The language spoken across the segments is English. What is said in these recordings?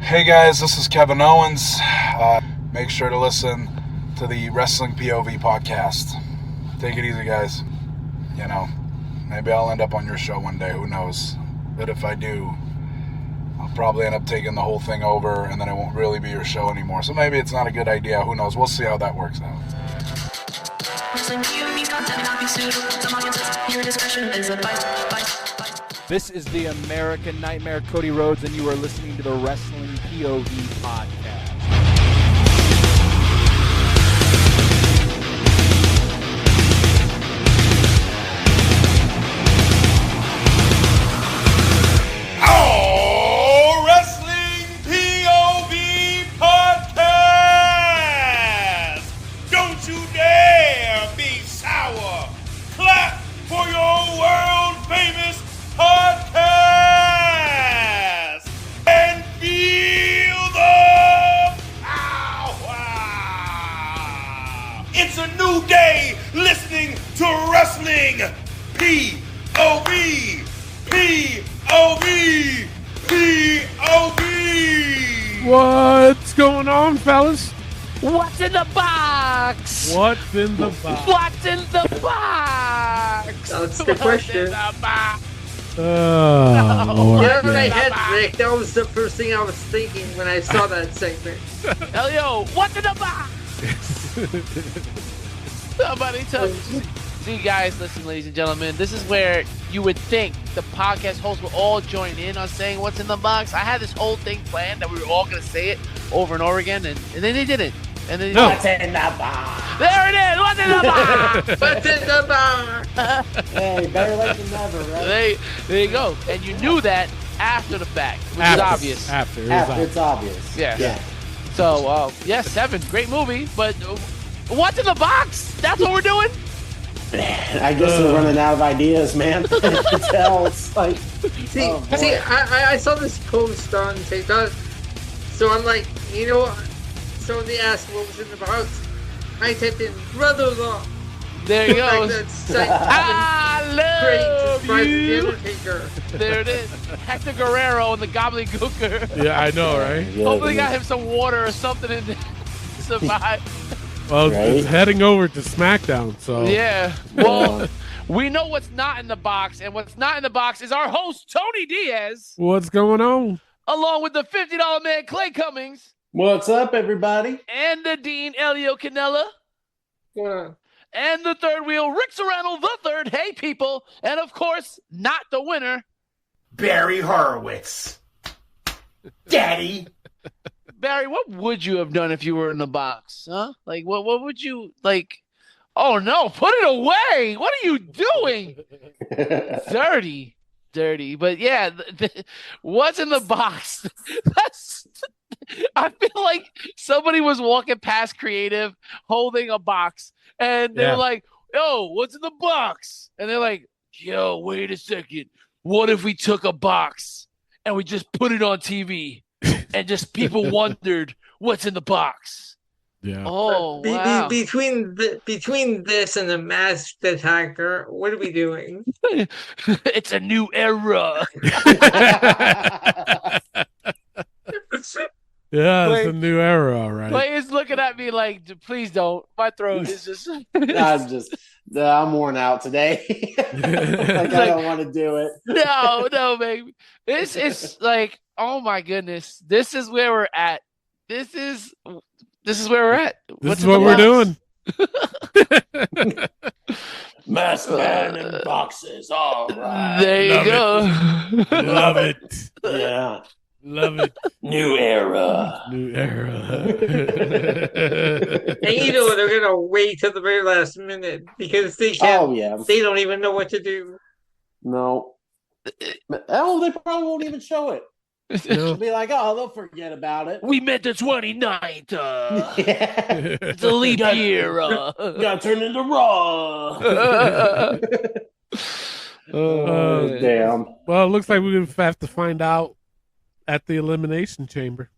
Hey guys, this is Kevin Owens. Make sure to listen to the Wrestling POV podcast. Take it easy, guys. You know, maybe I'll end up on your show one day, who knows. But if I do, I'll probably end up taking the whole thing over and then it won't really be your show anymore. So maybe it's not a good idea, who knows. We'll see how that works out. This is the American Nightmare, Cody Rhodes, and you are listening to the Wrestling POV podcast. Oh, Wrestling POV podcast! Don't you dare be sour! Clap for your world famous podcast and feel the power. It's a new day listening to Wrestling POV. What's going on, fellas? What's in the box? What's in the box? What's in the box? That's the question. Oh, Lord. Get out of my God. head, Rick. That was the first thing I was thinking when I saw that segment. Elio, what's in the box? Somebody tell me. See, guys, listen, ladies and gentlemen, this is where you would think the podcast hosts will all join in on saying what's in the box. I had this whole thing planned that we were all going to say it over and over again, and then they didn't. And then No. what's in the box? There it is. What's in the box? What's in the bar? Hey, better late than never, right? There you go. And you knew that after the fact, which is obvious. After. It was After obvious. it's obvious. Yeah. So, yes, Seven, great movie, but what's in the box? That's what we're doing? I guess we're running out of ideas, man. I can tell. It's like, See, oh, boy. I saw this post on TikTok, so I'm like, you know what? So they asked what was in the box. I typed in brother-in-law. There you go. That's I great to love surprise the you. Undertaker. There it is. Hector Guerrero and the Gobbledygooker. Yeah, I know, right? Yeah, Hopefully yeah. got him some water or something in there to survive. Well, Right? it's heading over to SmackDown, so. Yeah. Well, we know what's not in the box, and what's not in the box is our host, Tony Diaz, What's going on? along with the $50 man, Clay Cummings, What's up, everybody? and the Dean, Elio Canella. Yeah. And the third wheel, Rick Serrano the third. Hey, people. And, of course, not the winner. Barry Horowitz. Daddy. Barry, what would you have done if you were in the box? Huh? Like, what would you, like, oh, no, put it away. What are you doing? Dirty. But, yeah, what's in the box? I feel like somebody was walking past Creative holding a box, and they're Yeah. like, yo, what's in the box? And they're like, yo, wait a second. What if we took a box and we just put it on TV and just people wondered what's in the box? Yeah. Oh, wow. Between this and the Masked Attacker, what are we doing? It's a new era. Yeah, it's Wait. a new era, all right. Clay is looking at me like, please don't. My throat is just. I'm worn out today. Like, I don't want to do it. No, baby. This is like, oh my goodness. This is where we're at. This is where we're at. This is in what the we're box? doing. Mask man in boxes. All right. There you Love go. Love it. Yeah. Love it. New era. New era. And you know they're gonna wait till the very last minute because they can't. Oh, yeah. They don't even know what to do. No. Oh, they probably won't even show it. They'll be like, oh, they'll forget about it. We met the 29th. Yeah. It's a leap year. Got turned into Raw. Oh, Damn. Well, it looks like we have to find out at the Elimination Chamber.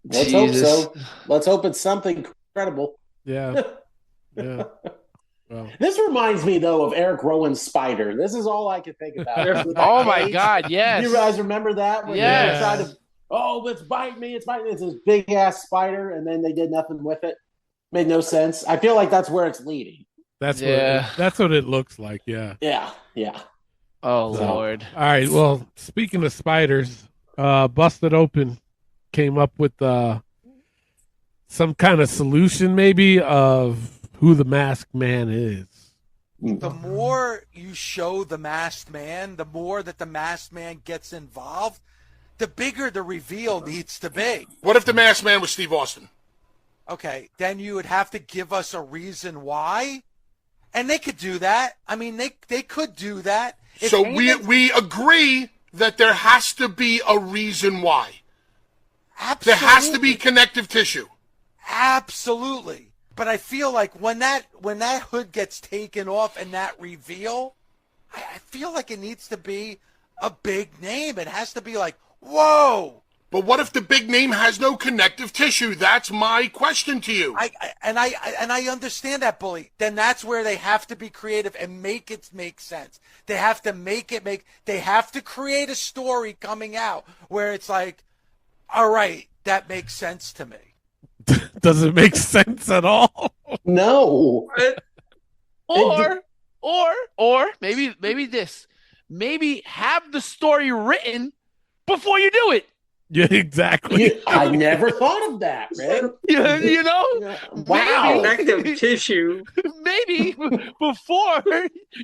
Let's hope Jesus. so. Let's hope it's something credible. Yeah. Yeah. Well, This reminds me, though, of Eric Rowan's Spider. This is all I can think about. With that Oh my cage. God! Yes. You guys remember that? When Yes. they tried to oh, it's biting me. It's biting me. It's this big ass spider, and then they did nothing with it. Made no sense. I feel like that's where it's leading. That's Yeah. that's what it looks like. Yeah. Yeah. Oh So- Lord. All right. Well, speaking of spiders, Busted Open came up with some kind of solution, maybe, of who the Masked Man is. The more you show the masked man, the more that the masked man gets involved, the bigger the reveal needs to be. What if the masked man was Steve Austin? Okay, then you would have to give us a reason why. And they could do that. I mean, they could do that. If So Heyman- we agree that there has to be a reason why. Absolutely. There has to be connective tissue. Absolutely. But I feel like when that hood gets taken off and that reveal, I feel like it needs to be a big name. It has to be like, whoa. But what if the big name has no connective tissue? That's my question to you. I understand that, Bully. Then that's where they have to be creative and make it make sense. They have to they have to create a story coming out where it's like, all right, that makes sense to me. Does it make sense at all? No. Or maybe this. Maybe have the story written before you do it. Yeah, exactly. I never thought of that, man. You know? Wow. Connective tissue. Maybe before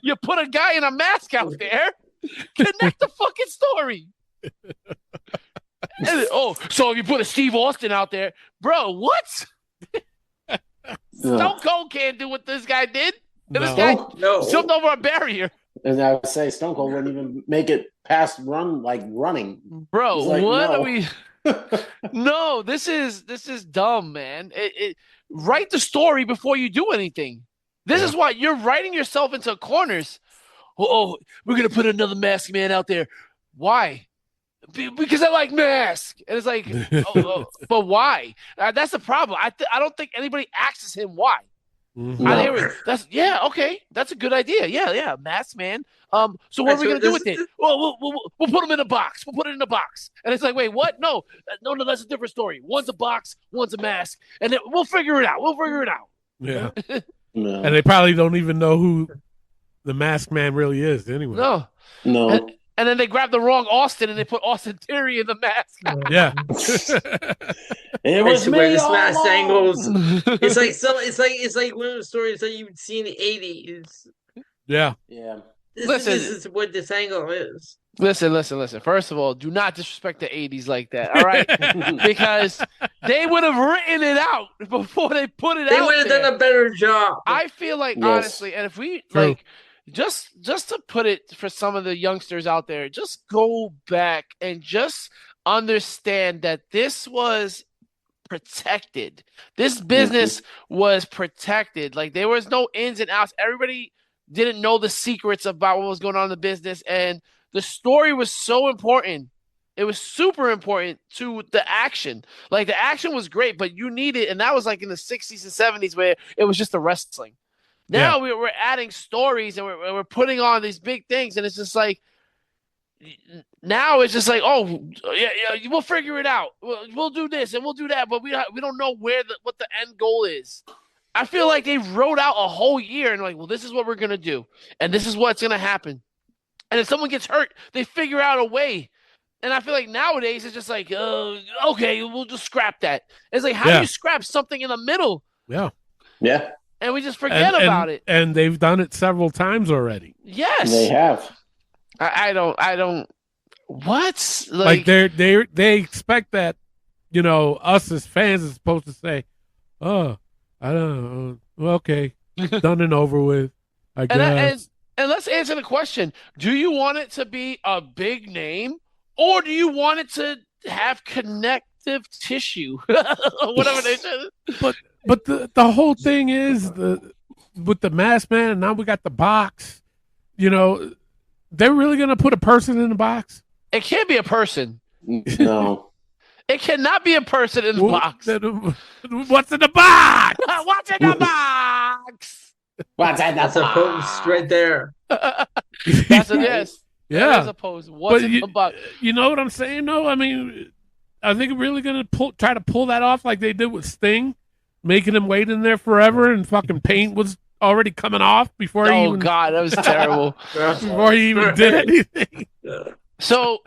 you put a guy in a mask out there, connect the fucking story. So if you put a Steve Austin out there, bro, what? Stone Cold can't do what this guy did. And This No. guy No. jumped over a barrier. And I would say Stone Cold wouldn't even make it past running. Bro, He's like, what no. are we? No, this is dumb, man. Write the story before you do anything. This is why you're writing yourself into corners. Oh, we're gonna put another masked man out there. Why? Because I like mask. And it's like, but why? That's the problem. I don't think anybody asks him why. Mhm. No. Okay. That's a good idea. Yeah, masked man. So what are we gonna do with it? Well, we'll put him in a box. We'll put it in a box. And it's like, wait, what? No, that's a different story. One's a box, one's a mask, and then we'll figure it out. Yeah. No. And they probably don't even know who the Masked Man really is anyway. No. No. And then they grab the wrong Austin and they put Austin Theory in the mask. Yeah. It was Where me the all smash along. angles. It's like one of the stories that you would see in the 80s. Yeah. Yeah. Listen. This is what this angle is. Listen. First of all, do not disrespect the 80s like that, all right? Because they would have written it out before they put it They out would have there. done a better job. I feel like, Yes. honestly, and if we, True. like, just to put it for some of the youngsters out there, just go back and just understand that this was protected. This business was protected. Like, there was no ins and outs. Everybody didn't know the secrets about what was going on in the business, and the story was so important. It was super important to the action. Like, the action was great, but you needed, and that was like in the 60s and 70s where it was just the wrestling. Now we're adding stories and we're putting on these big things, and it's just like, now it's just like, oh yeah, we'll figure it out. We'll do this and we'll do that, but we don't know what the end goal is. I feel like they wrote out a whole year and like, well, this is what we're gonna do, and this is what's gonna happen. And if someone gets hurt, they figure out a way. And I feel like nowadays it's just like, okay, we'll just scrap that. It's like, how do you scrap something in the middle? Yeah. Yeah. And we just forget about it. And they've done it several times already. Yes. They have. I don't. What? Like they expect that, us as fans are supposed to say, "Oh, I don't know. Okay, done and over with." I guess. And let's answer the question: do you want it to be a big name, or do you want it to have connective tissue? Whatever they said. But the whole thing is with the Masked Man, and now we got the box. They're really gonna put a person in the box? It can't be a person. No. It cannot be a person in the box. What's in the box? What's in the box? What's in the That's a post right there. That's a yes. Yeah. That is a pose. What's in the box? You know what I'm saying? No, I mean, Are they really going to try to pull that off like they did with Sting, making him wait in there forever and fucking paint was already coming off before he even, God, that was terrible. before he even did anything. So,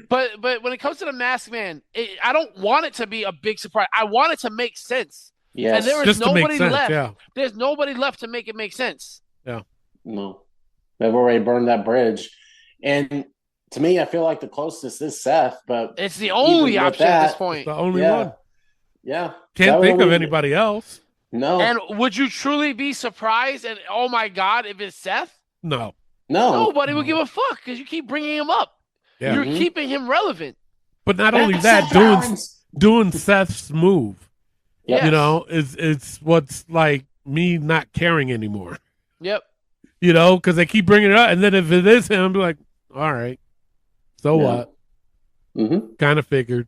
but when it comes to the Masked Man, I don't want it to be a big surprise. I want it to make sense. Yes. And there is Just to make nobody sense, left. yeah. There's nobody left to make it make sense. Yeah. No. They've already burned that bridge. And to me, I feel like the closest is Seth, but It's the only even with option at this that, point. The only yeah. one. Yeah. Can't That think would of be- anybody else. No. And would you truly be surprised? And oh my God, if it's Seth, No. no. nobody would give a fuck because you keep bringing him up. Yeah. You're Mhm. keeping him relevant. But not only that, Seth Rollins. doing Seth's move, Yep. you know, it's what's like me not caring anymore. Yep. You know, because they keep bringing it up, and then if it is him, I'll be like, all right, so Yeah. what? Mm-hmm. Kind of figured,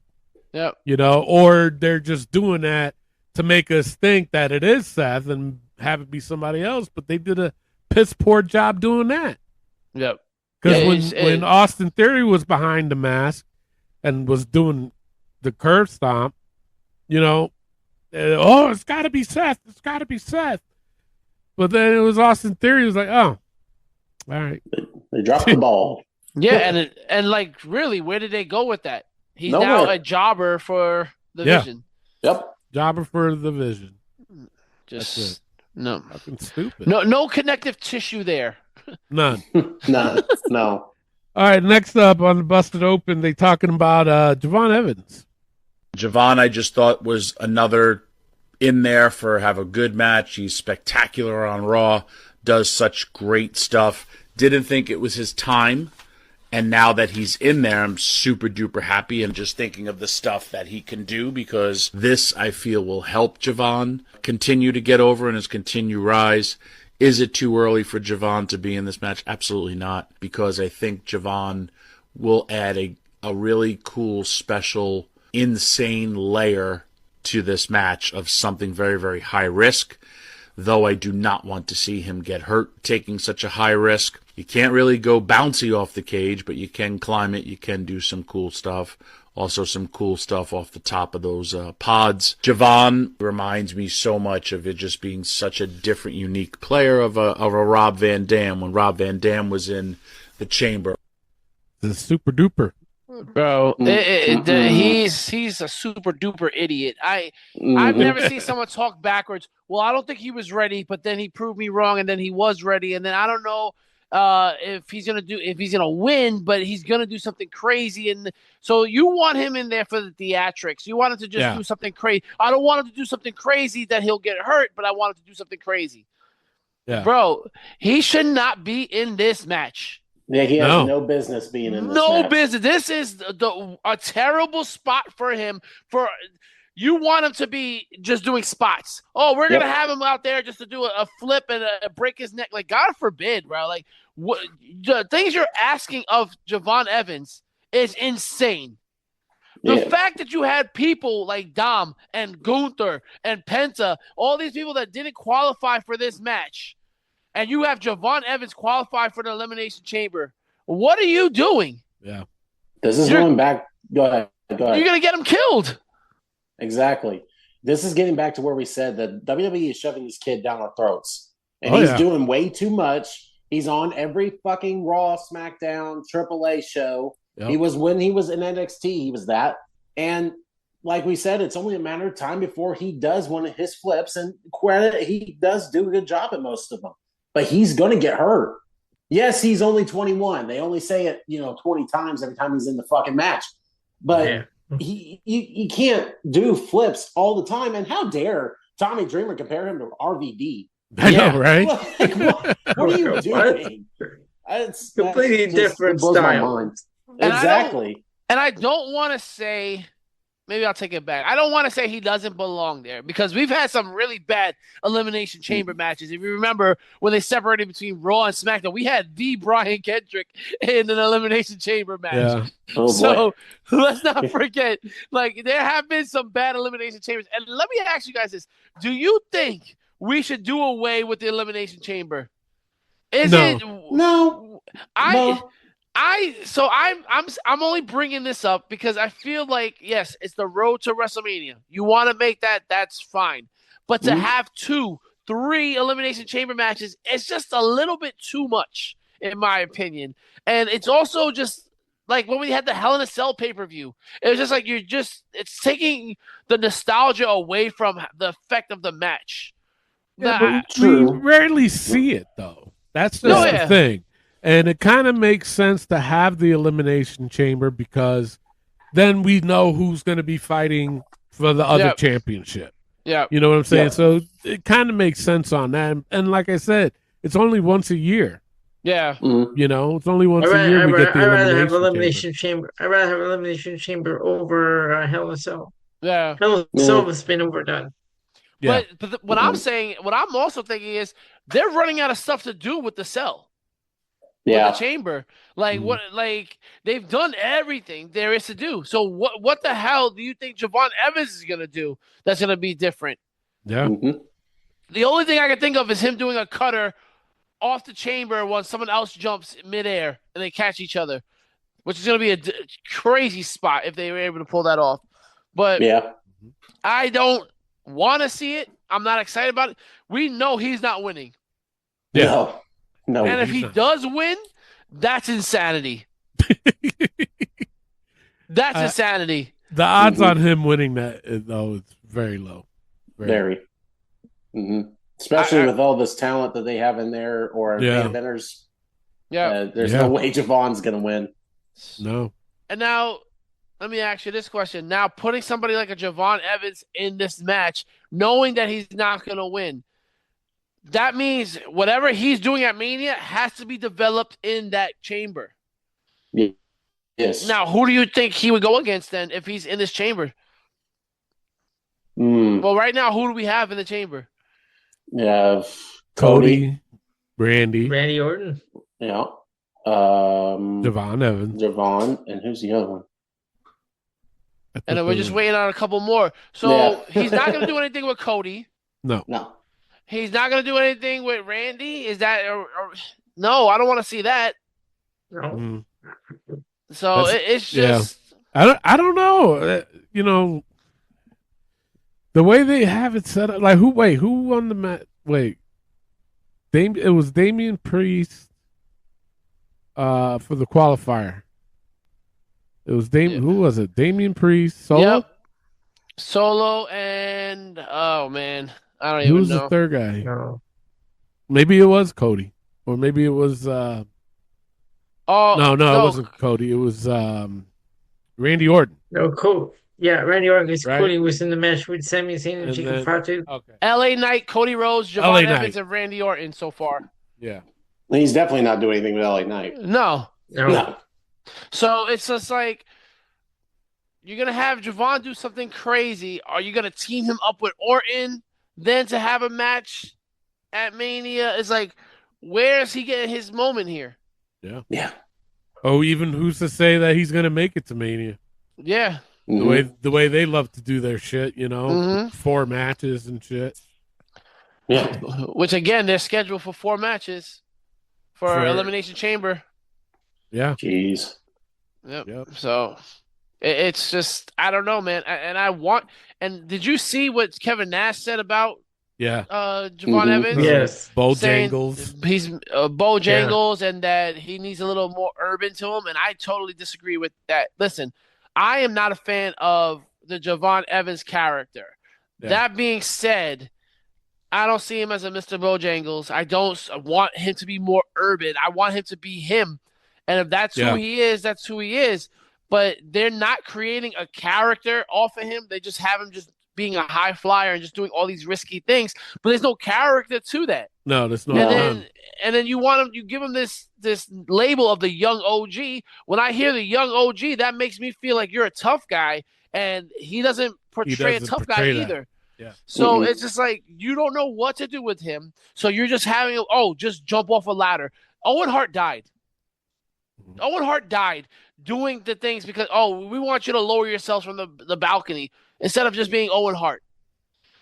Yep. you know, or they're just doing that to make us think that it is Seth and have it be somebody else, but they did a piss poor job doing that. Yep. Because Yeah, when Austin Theory was behind the mask and was doing the curb stomp, you know, it's got to be Seth. It's got to be Seth. But then it was Austin Theory. It was like, oh, all right. They dropped the ball. Yeah, and like really, where did they go with that? He's Nowhere. now a jobber for the Yeah. Vision. Yep. Jobber for the Vision. Just That's no, Fucking stupid. no connective tissue there. None. No. No. All right, next up on the Busted Open, they talking about Javon Evans. Javon, I just thought was another in there for have a good match. He's spectacular on Raw, does such great stuff. Didn't think it was his time. And now that he's in there, I'm super duper happy and just thinking of the stuff that he can do because this, I feel, will help Javon continue to get over and his continue rise. Is it too early for Javon to be in this match? Absolutely not, because I think Javon will add a really cool, special, insane layer to this match of something very, very high risk, though I do not want to see him get hurt taking such a high risk. You can't really go bouncy off the cage, but you can climb it. You can do some cool stuff. Also some cool stuff off the top of those pods. Javon reminds me so much of it just being such a different, unique player of a Rob Van Dam when Rob Van Dam was in the chamber. The super duper. Bro, he's a super duper idiot. I've never seen someone talk backwards. Well, I don't think he was ready, but then he proved me wrong, and then he was ready, and then I don't know if he's gonna win, but he's gonna do something crazy. And so you want him in there for the theatrics. You want him to just do something crazy. I don't want him to do something crazy that he'll get hurt, but I want him to do something crazy. Yeah, bro, he should not be in this match. Yeah, he has no business being in this match. Business. This is a terrible spot for him. You want him to be just doing spots. Oh, we're gonna have him out there just to do a flip and break his neck. Like, God forbid, bro. Like, what the things you're asking of Javon Evans is insane. The fact that you had people like Dom and Gunther and Penta, all these people that didn't qualify for this match, and you have Javon Evans qualify for the Elimination Chamber. What are you doing? Yeah. This is going back. Go ahead. You're going to get him killed. Exactly. This is getting back to where we said that WWE is shoving this kid down our throats. And he's doing way too much. He's on every fucking Raw, SmackDown, AAA show. Yep. When he was in NXT, he was that. And like we said, it's only a matter of time before he does one of his flips. And he does do a good job at most of them. But he's going to get hurt. Yes, he's only 21. They only say it, 20 times every time he's in the fucking match. But you can't do flips all the time. And how dare Tommy Dreamer compare him to RVD? I know, right? Like, what are you doing? It's completely different style. Exactly. And I don't want to say, maybe I'll take it back. I don't want to say he doesn't belong there because we've had some really bad Elimination Chamber matches. If you remember when they separated between Raw and SmackDown, we had the Brian Kendrick in an Elimination Chamber match. Yeah. So let's not forget, like, there have been some bad Elimination Chambers. And let me ask you guys this. Do you think we should do away with the Elimination Chamber? No. I'm only bringing this up because I feel like, yes, it's the road to WrestleMania. You want to make that's fine. But to have 2, 3 Elimination Chamber matches, it's just a little bit too much, in my opinion. And it's also just like when we had the Hell in a Cell pay-per-view, it was just like it's taking the nostalgia away from the effect of the match. Yeah, but we rarely see it, though. That's just the thing. And it kind of makes sense to have the Elimination Chamber because then we know who's going to be fighting for the other championship. Yeah. You know what I'm saying? So it kind of makes sense on that. And like I said, it's only once a year. Yeah. You know, it's only once a year we get the I'd rather have Elimination Chamber. I'd rather have Elimination Chamber over Hell in a Cell. Yeah. Hell in a Cell has been overdone. Yeah. But what I'm saying, what I'm also thinking is they're running out of stuff to do with the cell. Yeah. With the chamber. Like what they've done everything there is to do. So what the hell do you think Javon Evans is gonna do that's gonna be different? Yeah. The only thing I can think of is him doing a cutter off the chamber when someone else jumps midair and they catch each other, which is gonna be a crazy spot if they were able to pull that off. But I don't want to see it. I'm not excited about it. We know he's not winning. Yeah. No. And if he does win, that's insanity. That's insanity. The odds on him winning that, though, is very low. Very. Especially with all this talent that they have in there or main eventers. Yeah. There's no way Javon's going to win. No. And now, let me ask you this question. Now, putting somebody like a Javon Evans in this match, knowing that he's not going to win, that means whatever he's doing at Mania has to be developed in that chamber. Yes. Now, who do you think he would go against then if he's in this chamber? Well, right now, who do we have in the chamber? You have Cody, Randy Orton. Yeah. Javon Evans. And who's the other one? And then we're just waiting on a couple more. So he's not going to do anything with Cody. No. He's not going to do anything with Randy? Is that... No, I don't want to see that. No. So it's just... Yeah. I don't know. You know, the way they have it set up... Like, who won the match? Wait. It was Damian Priest for the qualifier. It was Who was it? Damian Priest, Solo? Yep. Solo and... Oh, man. I don't even know. Who's the third guy? No. Maybe it was Cody. Or maybe it was... No, it wasn't Cody. It was Randy Orton. No, cool. Yeah, Randy Orton because Cody was in the match with Sami Zayn and Chicken Fatu. Okay. LA Knight, Cody Rhodes, Javon Evans, and Randy Orton so far. Yeah. He's definitely not doing anything with LA Knight. No. No. So it's just like you're going to have Javon do something crazy. Are you going to team him up with Orton then to have a match at Mania? It's like, where is he getting his moment here? Yeah. Oh, even who's to say that he's going to make it to Mania? Yeah. The way they love to do their shit, you know, 4 matches and shit. Yeah. Which, again, they're scheduled for 4 matches for Elimination Chamber. Yeah. Jeez. Yep. So it's just, I don't know, man. And did you see what Kevin Nash said about Javon Evans? Yes. Bojangles. He's Bojangles and that he needs a little more urban to him. And I totally disagree with that. Listen, I am not a fan of the Javon Evans character. Yeah. That being said, I don't see him as a Mr. Bojangles. I don't want him to be more urban. I want him to be him. And if that's who he is, that's who he is. But they're not creating a character off of him. They just have him just being a high flyer and just doing all these risky things. But there's no character to that. No, there's no. And then you give him this label of the young OG. When I hear the young OG, that makes me feel like you're a tough guy, and he doesn't portray a tough guy either. Yeah. So it's just like you don't know what to do with him. So you're just having just jump off a ladder. Owen Hart died. Owen Hart died doing the things because we want you to lower yourselves from the balcony instead of just being Owen Hart.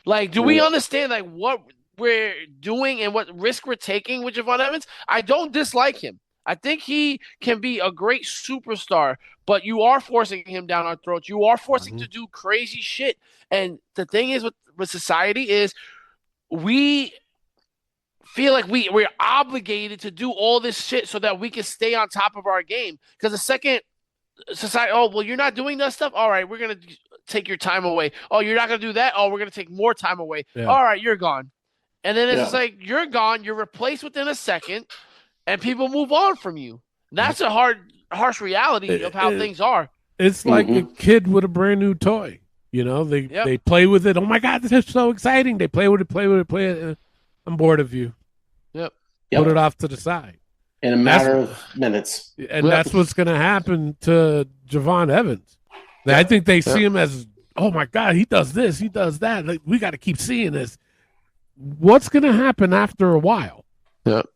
Like, do we understand what we're doing and what risk we're taking with Javon Evans? I don't dislike him. I think he can be a great superstar, but you are forcing him down our throats. You are forcing to do crazy shit. And the thing is with society is we feel like we're obligated to do all this shit so that we can stay on top of our game. Because the second society, oh, well, you're not doing that stuff? All right, we're going to take your time away. Oh, you're not going to do that? Oh, we're going to take more time away. Yeah. All right, you're gone. And then it's just like, you're gone. You're replaced within a second. And people move on from you. That's a harsh reality of how things are. It's like a kid with a brand new toy. You know, they play with it. Oh my God, this is so exciting. They play with it. I'm bored of you. Yep. Put it off to the side. In a matter of minutes. And that's what's going to happen to Javon Evans. I think they see him as, oh my God, he does this, he does that. Like, we got to keep seeing this. What's going to happen after a while? Yep.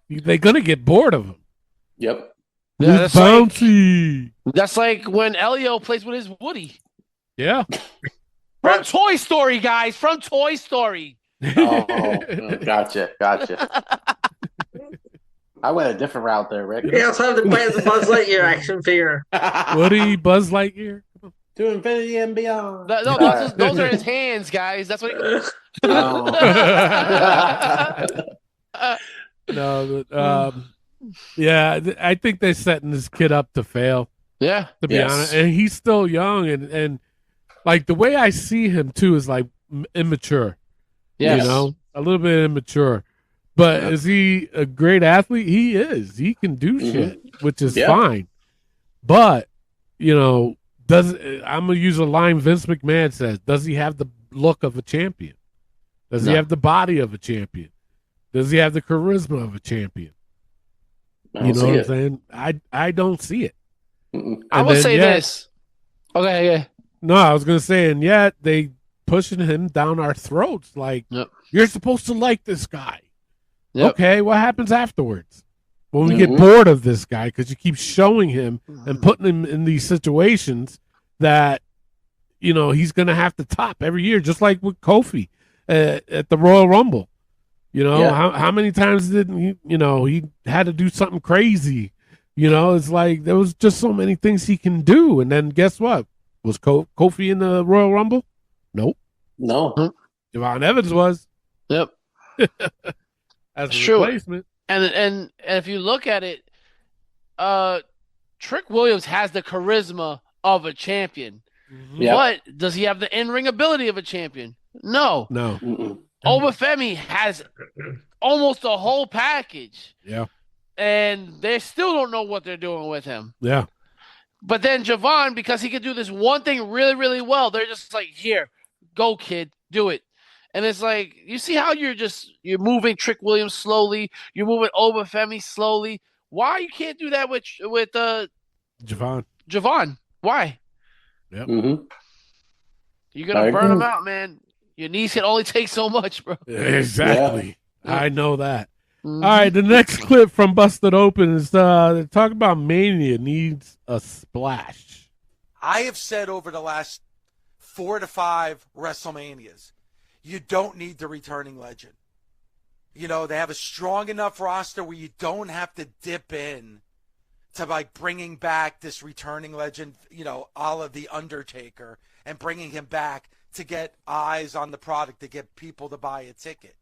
They're going to get bored of him. Yep. Yeah, that's bouncy. That's like when Elio plays with his Woody. Yeah. From Toy Story, guys. From Toy Story. Gotcha. I went a different route there, Rick. He also have to play as a Buzz Lightyear action figure. Woody, Buzz Lightyear? To infinity and beyond. No, those are his hands, guys. That's what he... Yeah, I think they're setting this kid up to fail. Yeah. To be honest. And he's still young. And like the way I see him, too, is like immature. Yes. You know, a little bit immature. But is he a great athlete? He is. He can do shit, which is fine. But, you know, I'm going to use a line Vince McMahon says. Does he have the look of a champion? Does he have the body of a champion? Does he have the charisma of a champion? You know what I'm saying? I don't see it. I will say this. Okay, yeah. No, I was going to say, and yet they pushing him down our throats. Like, you're supposed to like this guy. Yep. Okay, what happens afterwards? When we get bored of this guy because you keep showing him and putting him in these situations that, you know, he's going to have to top every year, just like with Kofi at the Royal Rumble. You know, how many times did he, you know, he had to do something crazy? You know, it's like there was just so many things he can do. And then guess what? Was Kofi in the Royal Rumble? Nope. No. Javon Evans was. Yep. As a replacement. And if you look at it, Trick Williams has the charisma of a champion. But does he have the in-ring ability of a champion? No. Obafemi has almost the whole package. Yeah. And they still don't know what they're doing with him. Yeah. But then Javon, because he can do this one thing really, really well, they're just like, here, go, kid, do it. And it's like, you see how you're moving Trick Williams slowly, you're moving Obafemi slowly. Why you can't do that with Javon? Why? Yep. You're gonna burn him out, man. Your knees can only take so much, bro. Exactly. Yeah. I know that. All right, the next clip from Busted Open is talk about Mania needs a splash. I have said over the last 4 to 5 WrestleManias, you don't need the returning legend. You know, they have a strong enough roster where you don't have to dip in to like bringing back this returning legend, you know, a la The Undertaker, and bringing him back to get eyes on the product, to get people to buy a ticket.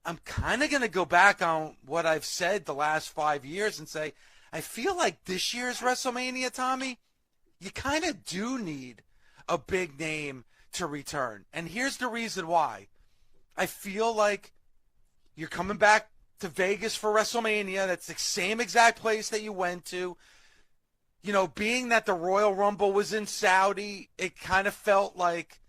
I'm kind of going to go back on what I've said the last 5 years and say, I feel like this year's WrestleMania, Tommy, you kind of do need a big name to return. And here's the reason why. I feel like you're coming back to Vegas for WrestleMania. That's the same exact place that you went to. You know, being that the Royal Rumble was in Saudi, it kind of felt like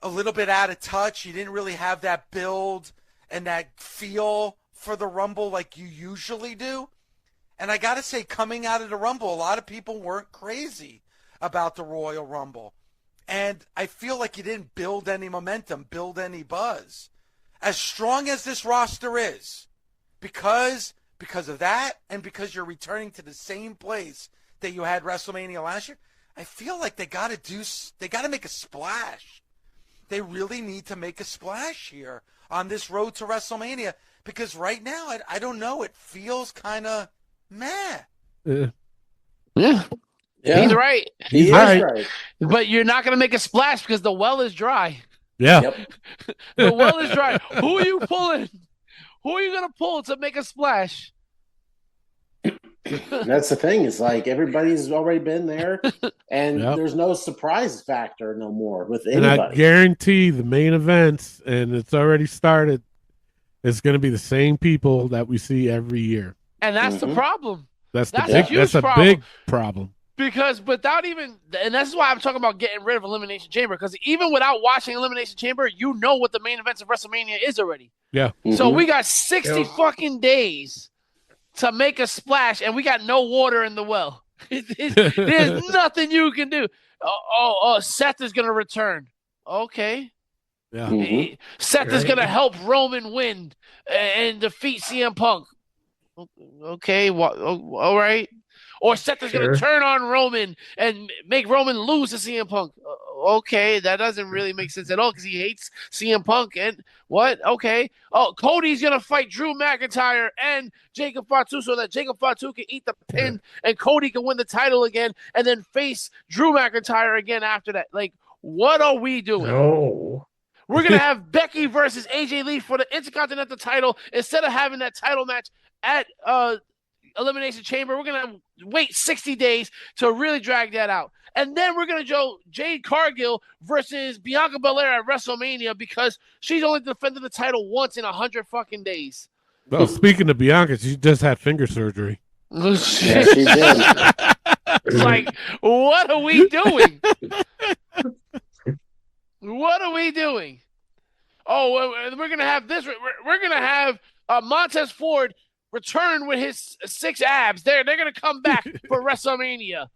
a little bit out of touch. You didn't really have that build and that feel for the Rumble like you usually do. And I got to say, coming out of the Rumble, a lot of people weren't crazy about the Royal Rumble. And I feel like you didn't build any momentum, build any buzz. As strong as this roster is, because of that and because you're returning to the same place that you had WrestleMania last year, I feel like they got to make a splash. They really need to make a splash here on this road to WrestleMania, because right now, I don't know, it feels kind of meh. Yeah. Yeah. Yeah. He's right. He is right. right. But you're not going to make a splash because the well is dry. Yeah. Yep. The well is dry. Who are you pulling? Who are you going to pull to make a splash? That's the thing. It's like everybody's already been there, and Yep. there's no surprise factor no more with And I anybody. guarantee the main events, and it's already started, it's going to be the same people that we see every year. And that's the Mhm. problem. That's That's the a big, huge that's a problem. big problem. Because without even, and this is why I'm talking about getting rid of Elimination Chamber, because even without watching Elimination Chamber, you know what the main events of WrestleMania is already. Yeah. So Mhm. we got 60 Yeah. fucking days to make a splash, and we got no water in the well. There's nothing you can do. Oh, Seth is going to return. Okay. Yeah. Mhm. Seth is Right. going to help Roman win and defeat CM Punk. Okay, all right. Or Seth is going Sure. to turn on Roman and make Roman lose to CM Punk. Okay, that doesn't really make sense at all because he hates CM Punk. And what? Okay. Oh, Cody's going to fight Drew McIntyre and Jacob Fatu so that Jacob Fatu can eat the pin and Cody can win the title again and then face Drew McIntyre again after that. Like, what are we doing? No. We're going to have Becky versus AJ Lee for the Intercontinental title instead of having that title match at Elimination Chamber. We're going to wait 60 days to really drag that out. And then we're going to do Jade Cargill versus Bianca Belair at WrestleMania because she's only defended the title once in 100 fucking days. Well, speaking of Bianca, she just had finger surgery. Yeah, she did. It's like, what are we doing? What are we doing? Oh, we're going to have this. We're going to have Montez Ford return with his 6 abs. They're going to come back for WrestleMania.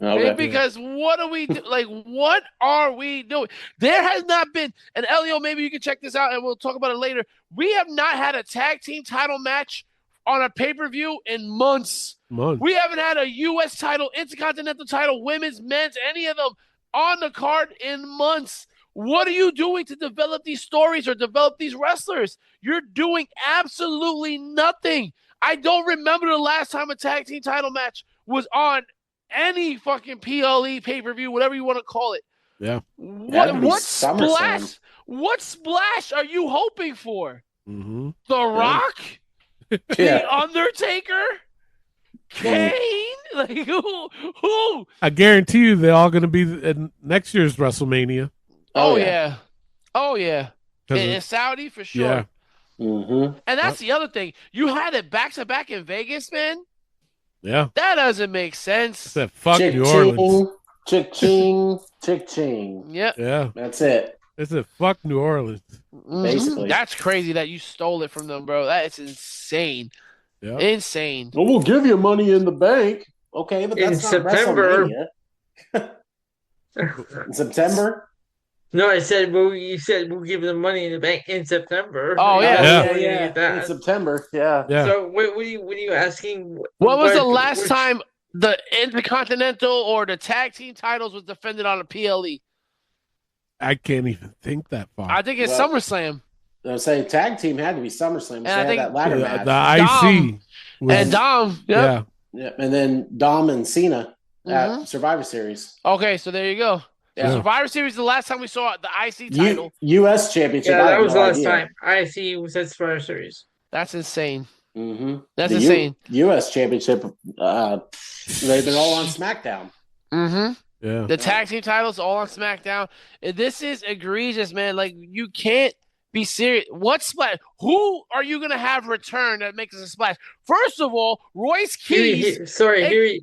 Okay. Because what are we like? What are we doing? There has not been, and Elio, maybe you can check this out, and we'll talk about it later. We have not had a tag team title match on a pay-per-view in months. We haven't had a U.S. title, Intercontinental title, women's, men's, any of them on the card in months. What are you doing to develop these stories or develop these wrestlers? You're doing absolutely nothing. I don't remember the last time a tag team title match was on any fucking PLE pay-per-view, whatever you want to call it. Yeah. What splash? What splash are you hoping for? Mm-hmm. The Rock? Yeah. The Undertaker? Kane? Like who? I guarantee you they're all going to be in next year's WrestleMania. Oh yeah. Oh yeah. 'Cause In it- Saudi for sure. Yeah. Mm-hmm. And that's the other thing. You had it back to back in Vegas, man. Yeah. That doesn't make sense. Said fuck New Orleans. Chick-ching, chick-ching. Yep. Yeah. That's it. It said fuck New Orleans. Basically. That's crazy that you stole it from them, bro. That is insane. Yeah. Insane. Well, we'll give you money in the bank. Okay, but In that's not September. WrestleMania. In September? No, I said, well, you said we'll give them money in the bank in September. Oh, yeah. Yeah. Yeah. Get that. In September, yeah. Yeah. So, what are you asking? What was the What- last which- time the Intercontinental or the tag team titles was defended on a PLE? I can't even think that far. I think it's Well, SummerSlam. I was saying tag team had to be SummerSlam. I They think had that ladder the match. IC. was- And Dom. Yep. Yeah. Yeah, and then Dom and Cena at Mhm. Survivor Series. Okay, so there you go. Yeah, Yeah. Survivor Series is the last time we saw the IC title. U.S. Championship. Yeah, I that have was no last idea. time. I see was at Survivor Series. That's insane. Mm-hmm. That's insane. U.S. Championship. They've been all on SmackDown. Mm-hmm. Yeah. The tag team titles all on SmackDown. And this is egregious, man. Like, you can't be serious. What splash? Who are you going to have return that makes us a splash? First of all, Royce Keys.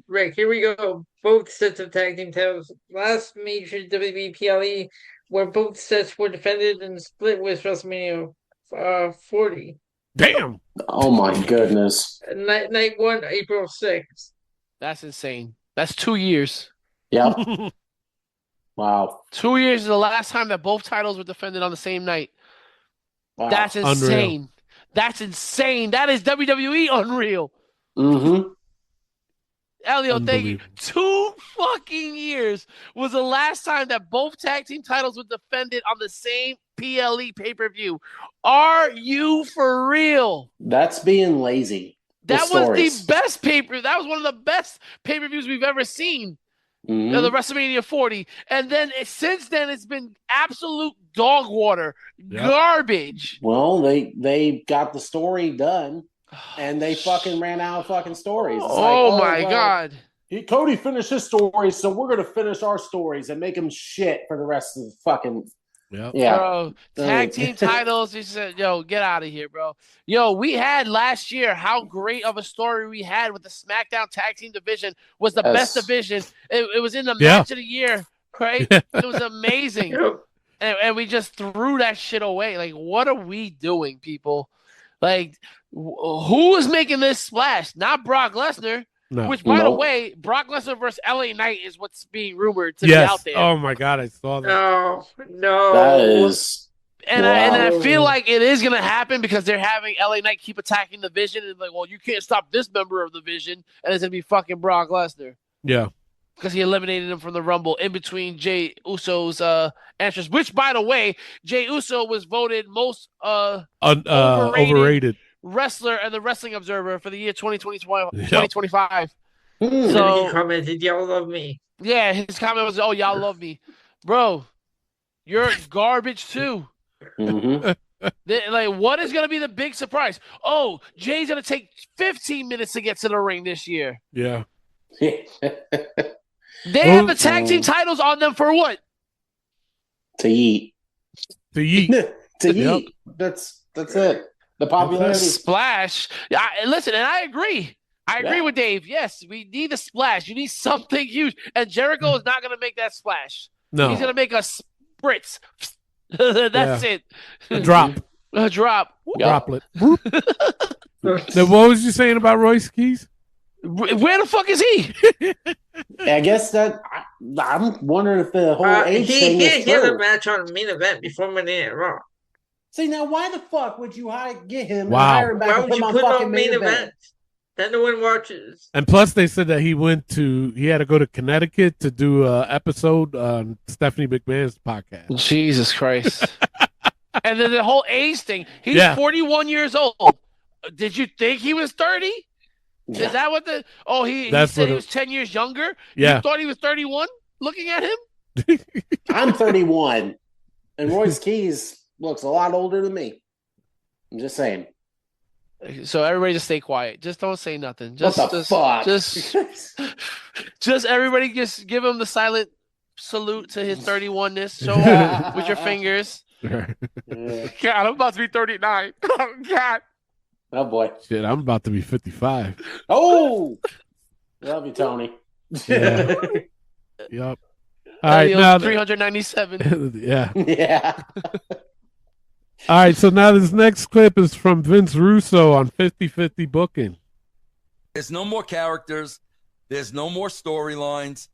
Rick, here we go. Both sets of tag team titles. Last major WWE PLE where both sets were defended and split with WrestleMania 40. Damn. Oh my goodness. Night 1, April 6th. That's insane. That's 2 years. Yep. Wow. 2 years is the last time that both titles were defended on the same night. Wow. That's insane. That's insane. That is WWE unreal. Mm-hmm. Elio, thank you. Unbelievable. 2 fucking years was the last time that both tag team titles were defended on the same PLE pay-per-view. Are you for real? That's being lazy. That was the best pay-per-view. That was one of the best pay-per-views we've ever seen. Mm-hmm. The WrestleMania 40. And then since then, it's been absolute dog water. Garbage. Well, they got the story done, and they fucking ran out of fucking stories. It's my God. Cody finished his story, so we're going to finish our stories and make him shit for the rest of the fucking... Yep. Yeah. Bro, tag team titles. He said, yo, get out of here, bro. Yo, we had last year how great of a story we had with the SmackDown tag team division. Was the best division. It was in the match of the year, right? It was amazing. And we just threw that shit away. Like, what are we doing, people? Like, who is making this splash? Not Brock Lesnar. No. Which, by the way, Brock Lesnar versus LA Knight is what's being rumored to be out there. Oh my God, I saw that. No. That is. And I feel like it is going to happen because they're having LA Knight keep attacking the Vision. And like, well, you can't stop this member of the Vision. And it's going to be fucking Brock Lesnar. Yeah. Because he eliminated him from the Rumble in between Jey Uso's entrance. Which, by the way, Jey Uso was voted most overrated wrestler and the Wrestling Observer for the year 2025. So he commented, y'all love me. Yeah, his comment was, oh, y'all love me. Bro, you're garbage too. Mm-hmm. Like, what is going to be the big surprise? Oh, Jay's going to take 15 minutes to get to the ring this year. Yeah. They have the tag team titles on them for what? To eat. To eat. To eat. That's it. The popularity. Splash. Listen, and I agree. I agree with Dave. Yes, we need a splash. You need something huge. And Jericho is not going to make that splash. No. He's going to make a spritz. That's it. A drop. A drop. Droplet. Now, what was you saying about Royce Keys? Where the fuck is he? I guess that I'm wondering if the whole age thing is true. He had a match on Main Event before Monday Night Raw. See, now why the fuck would you get him? Wow. And hire him back Why and would put you him on put fucking on Main Event? That no one watches. And plus, they said that he had to go to Connecticut to do an episode on Stephanie McMahon's podcast. Jesus Christ. And then the whole age thing. He's 41 years old. Did you think he was 30? Is that what the... Oh, he said he was 10 years younger? Yeah. You thought he was 31 looking at him? I'm 31. And Royce Keys looks a lot older than me. I'm just saying. So everybody just stay quiet. Just don't say nothing. Just, what the fuck? Just everybody just give him the silent salute to his 31ness. Show him with your fingers. God, I'm about to be 39. Oh, God. Oh, boy. Shit, I'm about to be 55. Oh! Love you, Tony. Yeah. Yep. All right, now 397. Yeah. Yeah. All right, so now this next clip is from Vince Russo on 50-50 Booking. There's no more characters. There's no more storylines.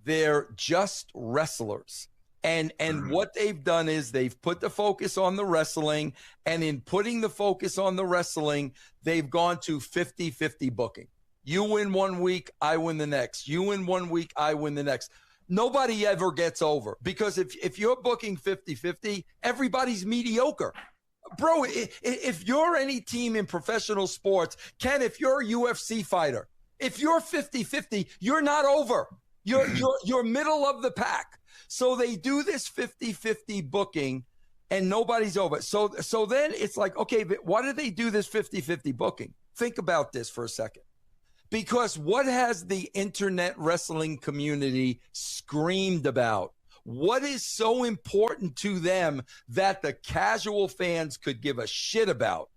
They're just wrestlers. And what they've done is they've put the focus on the wrestling, and in putting the focus on the wrestling, they've gone to 50-50 booking. You win one week, I win the next. You win one week, I win the next. Nobody ever gets over, because if you're booking 50-50, everybody's mediocre. Bro, if you're any team in professional sports, Ken, if you're a UFC fighter, if you're 50-50, you're not over. You're middle of the pack. So they do this 50-50 booking, and nobody's over. So then it's like, okay, but why do they do this 50-50 booking? Think about this for a second. Because what has the internet wrestling community screamed about? What is so important to them that the casual fans could give a shit about?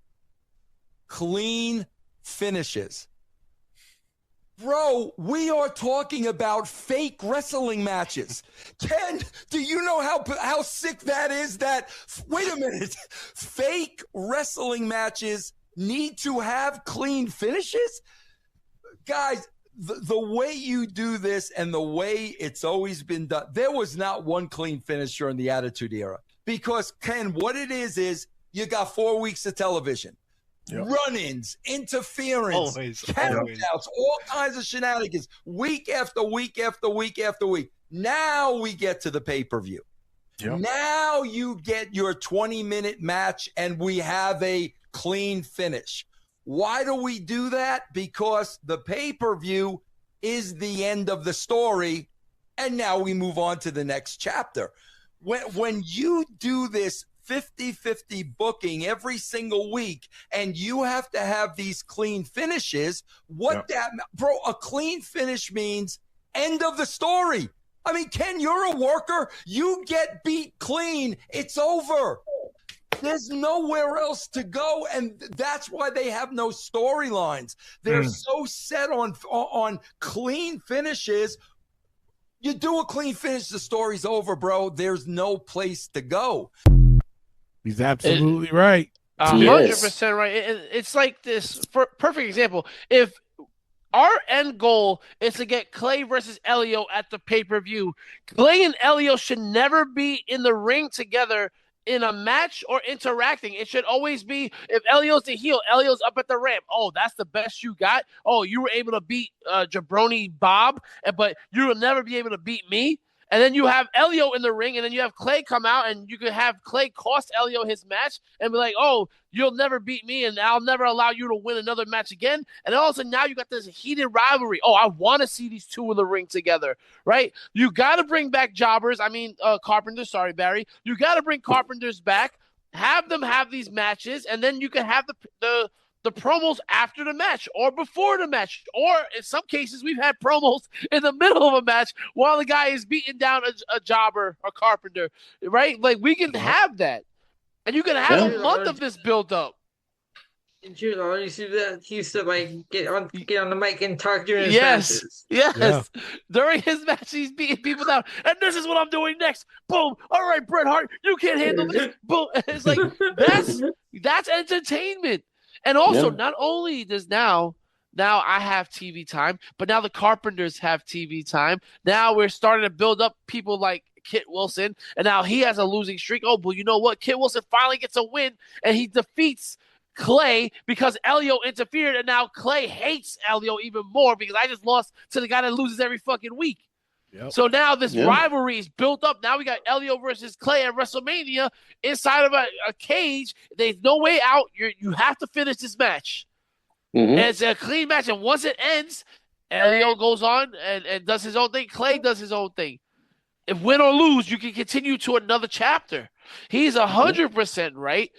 Clean finishes. Bro, we are talking about fake wrestling matches. Ken, do you know how sick that is? Wait a minute. Fake wrestling matches need to have clean finishes? Guys, the way you do this and the way it's always been done, there was not one clean finish during the Attitude Era. Because, Ken, what it is you got 4 weeks of television. Yep. Run-ins, interference, countouts, all kinds of shenanigans, week after week after week after week. Now we get to the pay-per-view. Yep. Now you get your 20-minute match, and we have a clean finish. Why do we do that? Because the pay-per-view is the end of the story, and now we move on to the next chapter. When you do this 50-50 booking every single week, and you have to have these clean finishes, bro, a clean finish means end of the story. I mean, Ken, you're a worker. You get beat clean. It's over. There's nowhere else to go, and that's why they have no storylines. They're so set on clean finishes. You do a clean finish, the story's over, bro. There's no place to go. He's absolutely right. 100% right. It's like this perfect example. If our end goal is to get Clay versus Elio at the pay-per-view, Clay and Elio should never be in the ring together in a match or interacting. It should always be, if Elio's the heel, Elio's up at the ramp. Oh, that's the best you got? Oh, you were able to beat Jabroni Bob, but you will never be able to beat me? And then you have Elio in the ring, and then you have Clay come out, and you could have Clay cost Elio his match and be like, oh, you'll never beat me, and I'll never allow you to win another match again. And all of a sudden, now you got this heated rivalry. Oh, I want to see these two in the ring together, right? You got to bring back Carpenter. Sorry, Barry. You got to bring Carpenters back, have them have these matches, and then you can have the promos after the match or before the match, or in some cases we've had promos in the middle of a match while the guy is beating down a jobber or Carpenter, right? Like, we can have that, and you can have a month of this build up. And Jude, you see that he used to like get on the mic and talk during his matches. Yes. During his match, he's beating people down, and this is what I'm doing next. Boom. All right, Bret Hart, you can't handle this. Boom. It's like that's entertainment. And also, not only does now I have TV time, but now the Carpenters have TV time. Now we're starting to build up people like Kit Wilson, and now he has a losing streak. Oh, but you know what? Kit Wilson finally gets a win, and he defeats Clay because Elio interfered, and now Clay hates Elio even more because I just lost to the guy that loses every fucking week. Yep. So now this rivalry is built up. Now we got Elio versus Clay at WrestleMania inside of a cage. There's no way out. You have to finish this match. And it's a clean match. And once it ends, Elio goes on and does his own thing. Clay does his own thing. If win or lose, you can continue to another chapter. He's 100% right.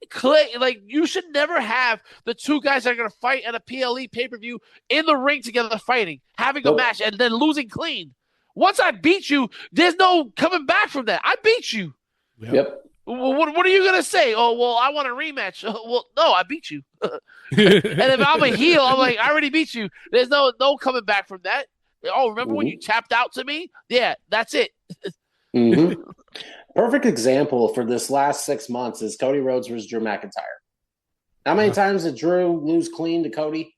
Clay, like, you should never have the two guys that are going to fight at a PLE pay-per-view in the ring together fighting, having a match, and then losing clean. Once I beat you, there's no coming back from that. I beat you. Yep. What are you going to say? Oh, well, I want a rematch. Well, no, I beat you. And if I'm a heel, I'm like, I already beat you. There's no coming back from that. Oh, remember when you tapped out to me? Yeah, that's it. Perfect example for this last 6 months is Cody Rhodes versus Drew McIntyre. How many times did Drew lose clean to Cody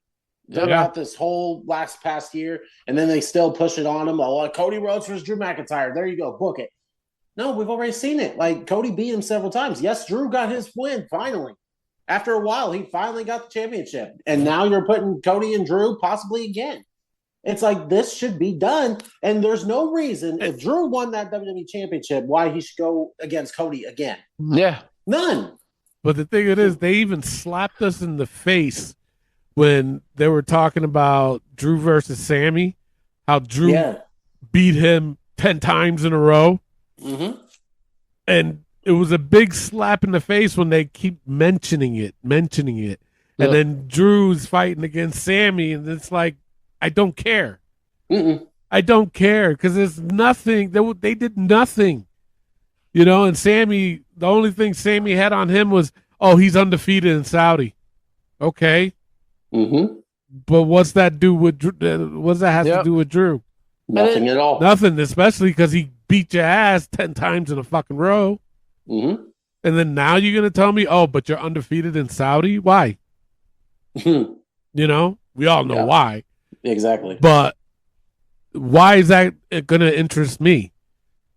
throughout this whole past year? And then they still push it on him. Oh, Cody Rhodes versus Drew McIntyre. There you go. Book it. No, we've already seen it. Like, Cody beat him several times. Yes, Drew got his win finally. After a while, he finally got the championship. And now you're putting Cody and Drew possibly again. It's like, this should be done. And there's no reason, if Drew won that WWE championship, why he should go against Cody again. Yeah. None. But the thing is, they even slapped us in the face when they were talking about Drew versus Sammy, how Drew beat him 10 times in a row. And it was a big slap in the face when they keep mentioning it. And then Drew's fighting against Sammy, and it's like, I don't care. I don't care because there's nothing. They did nothing, and Sammy, the only thing Sammy had on him was, oh, he's undefeated in Saudi. Okay. But what's that do with what's that have to do with Drew? Nothing at all. Nothing, especially because he beat your ass 10 times in a fucking row. And then now you're going to tell me, oh, but you're undefeated in Saudi? Why? We all know why. Exactly. But why is that going to interest me?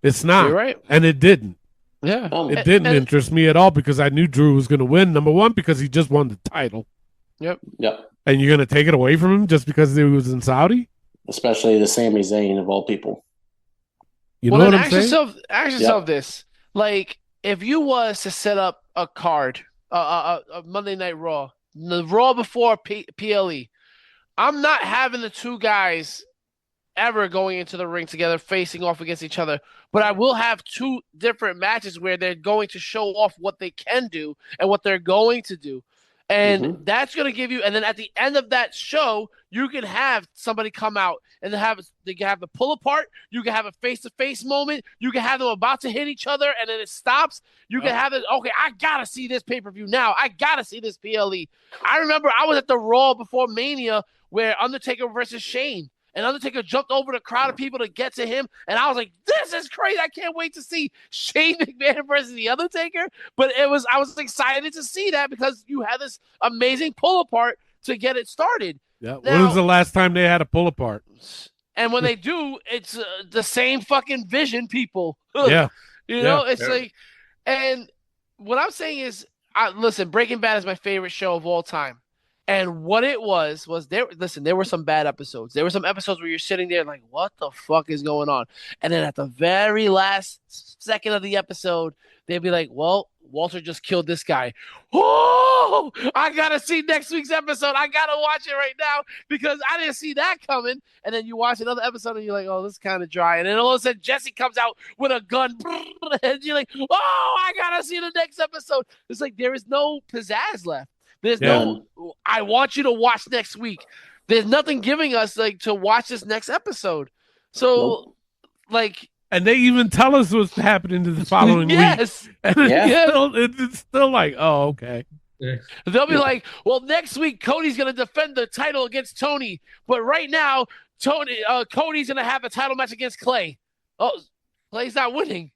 It's not. You're right. And it didn't. Yeah. It didn't interest me at all because I knew Drew was going to win. Number one, because he just won the title. Yep. And you're going to take it away from him just because he was in Saudi? Especially the Sami Zayn of all people. You know what I'm saying? Ask yourself this. Like, if you was to set up a card, a Monday Night Raw, the Raw before PLE. I'm not having the two guys ever going into the ring together, facing off against each other. But I will have two different matches where they're going to show off what they can do and what they're going to do. And that's going to give you, and then at the end of that show, you can have somebody come out and they can have the pull apart. You can have a face-to-face moment. You can have them about to hit each other, and then it stops. You can have it, okay, I got to see this pay-per-view now. I got to see this PLE. I remember I was at the Raw before Mania where Undertaker versus Shane. And Undertaker jumped over the crowd of people to get to him. And I was like, this is crazy. I can't wait to see Shane McMahon versus The Undertaker. But I was excited to see that because you had this amazing pull apart to get it started. Yeah. When was the last time they had a pull apart? And when they do, it's the same fucking vision people. Yeah. You know, it's like, and what I'm saying is, listen, Breaking Bad is my favorite show of all time. And what it was there. Listen, there were some bad episodes. There were some episodes where you're sitting there like, what the fuck is going on? And then at the very last second of the episode, they'd be like, well, Walter just killed this guy. Oh, I got to see next week's episode. I got to watch it right now because I didn't see that coming. And then you watch another episode and you're like, oh, this is kind of dry. And then all of a sudden, Jesse comes out with a gun. And you're like, oh, I got to see the next episode. It's like there is no pizzazz left. There's no, I want you to watch next week. There's nothing giving us like to watch this next episode. So, like, and they even tell us what's happening to the following week. And it's still like, oh, okay. They'll be like, well, next week Cody's going to defend the title against Tony, but right now Cody's going to have a title match against Clay. Oh, Clay's not winning.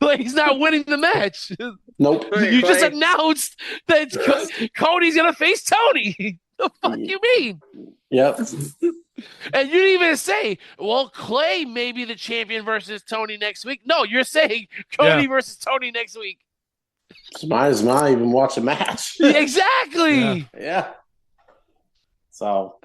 Clay's not winning the match. Nope. You just announced that Cody's going to face Tony. The fuck you mean? Yep. And you didn't even say, well, Clay may be the champion versus Tony next week. No, you're saying Cody versus Tony next week. So might as well even watch a match. Exactly. Yeah. So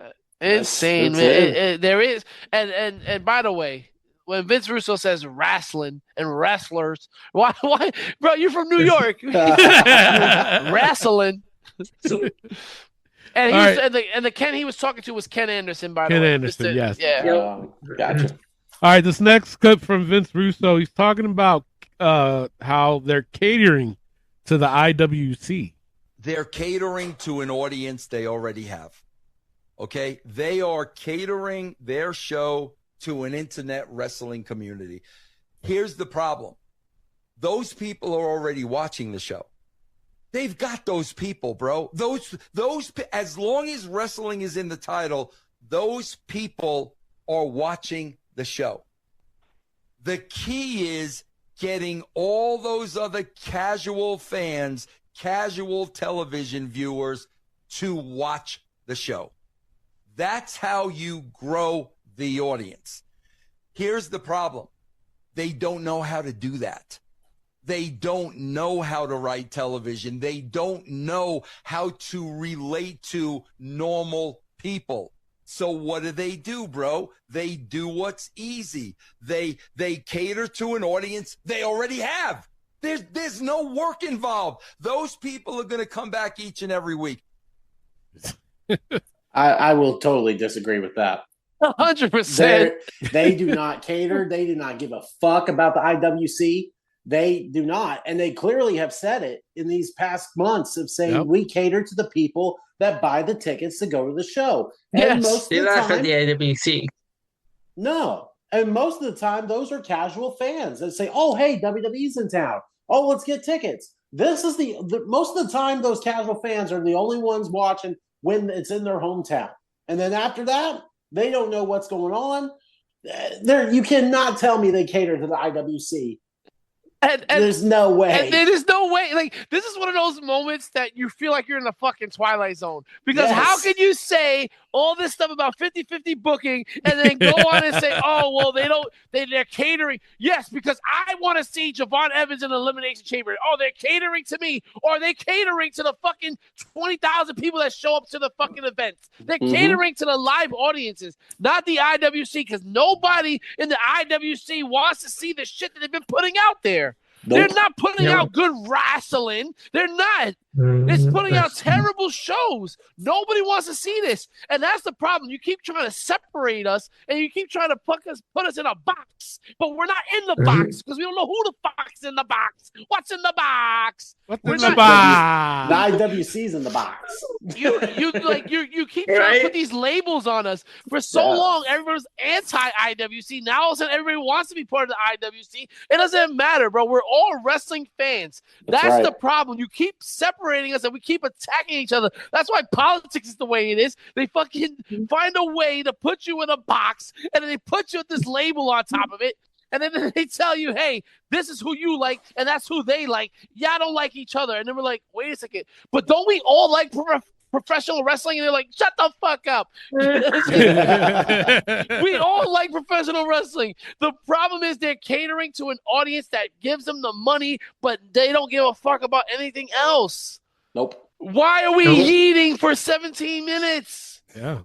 insane, man. There is, and by the way, when Vince Russo says wrestling and wrestlers, why, bro? You're from New York. Wrestling. And the Ken he was talking to was Ken Anderson, by the way. Ken Anderson, yes. Yeah. Gotcha. All right, this next clip from Vince Russo, he's talking about how they're catering to the IWC. They're catering to an audience they already have. Okay? They are catering their show to an internet wrestling community. Here's the problem. Those people are already watching the show. They've got those people, bro. Those as long as wrestling is in the title, those people are watching the show. The key is getting all those other casual fans, casual television viewers to watch the show. That's how you grow the audience. Here's the problem. They don't know how to do that. They don't know how to write television. They don't know how to relate to normal people. So what do, bro? They do what's easy. They cater to an audience they already have. There's no work involved. Those people are going to come back each and every week. I will totally disagree with that. 100%. They do not cater. They do not give a fuck about the IWC. They do not. And they clearly have said it in these past months of saying we cater to the people that buy the tickets to go to the show. Yes, and most they're of the not time, from the IWC. No. And most of the time, those are casual fans that say, oh, hey, WWE's in town. Oh, let's get tickets. This is the most of the time, those casual fans are the only ones watching when it's in their hometown. And then after that, they don't know what's going on. You cannot tell me they cater to the IWC. And there's no way. And there is no way. Like, this is one of those moments that you feel like you're in the fucking Twilight Zone. Because how can you say all this stuff about 50-50 booking and then go on and say, oh, well, they're catering. Yes, because I want to see Javon Evans in the Elimination Chamber. Oh, they're catering to me. Or are they catering to the fucking 20,000 people that show up to the fucking events? They're catering to the live audiences, not the IWC, because nobody in the IWC wants to see the shit that they've been putting out there. Nope. They're not putting out good wrestling. They're not. It's putting out terrible shows. Nobody wants to see this. And that's the problem. You keep trying to separate us and you keep trying to put us in a box. But we're not in the box because we don't know who the fuck's in the box. What's in the box? What's in the box? The IWC's in the box. You keep trying to put these labels on us. For so long, everybody was anti-IWC. Now all of a sudden everybody wants to be part of the IWC. It doesn't matter, bro. We're all wrestling fans. That's the problem. You keep separating us and we keep attacking each other. That's why politics is the way it is. They fucking find a way to put you in a box and then they put you with this label on top of it. And then they tell you, hey, this is who you like, and that's who they like. Y'all don't like each other. And then we're like, wait a second. But don't we all like professional wrestling? And they're like, shut the fuck up. We all like professional wrestling. The problem is they're catering to an audience that gives them the money, but they don't give a fuck about anything else. Nope. Why are we eating for 17 minutes? Yeah.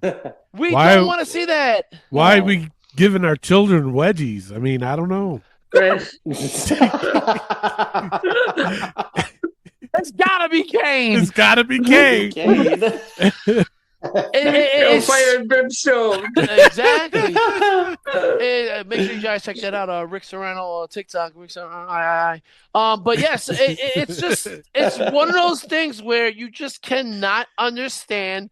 We don't want to see that. Why are we giving our children wedgies? I mean, I don't know. It's gotta be Kane. It's gotta be Kane. It's fire and brimstone. Exactly. Make sure you guys check that out. Rick Serrano TikTok. Rick Serrano. But yes, it's one of those things where you just cannot understand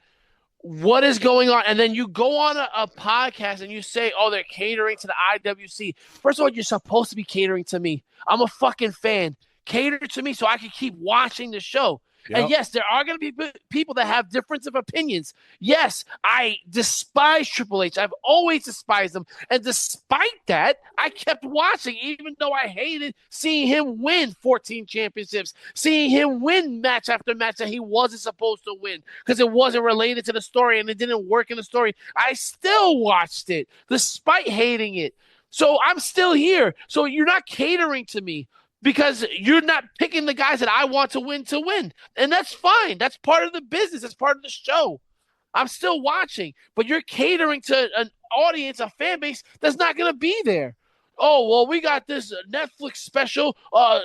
what is going on, and then you go on a podcast and you say, oh, they're catering to the IWC. First of all, you're supposed to be catering to me. I'm a fucking fan. Cater to me so I can keep watching the show. Yep. And yes, there are going to be people that have difference of opinions. Yes, I despise Triple H. I've always despised him. And despite that, I kept watching, even though I hated seeing him win 14 championships, seeing him win match after match that he wasn't supposed to win because it wasn't related to the story and it didn't work in the story. I still watched it despite hating it. So I'm still here. So you're not catering to me, because you're not picking the guys that I want to win. And that's fine. That's part of the business. That's part of the show. I'm still watching. But you're catering to an audience, a fan base that's not going to be there. Oh, well, we got this Netflix special,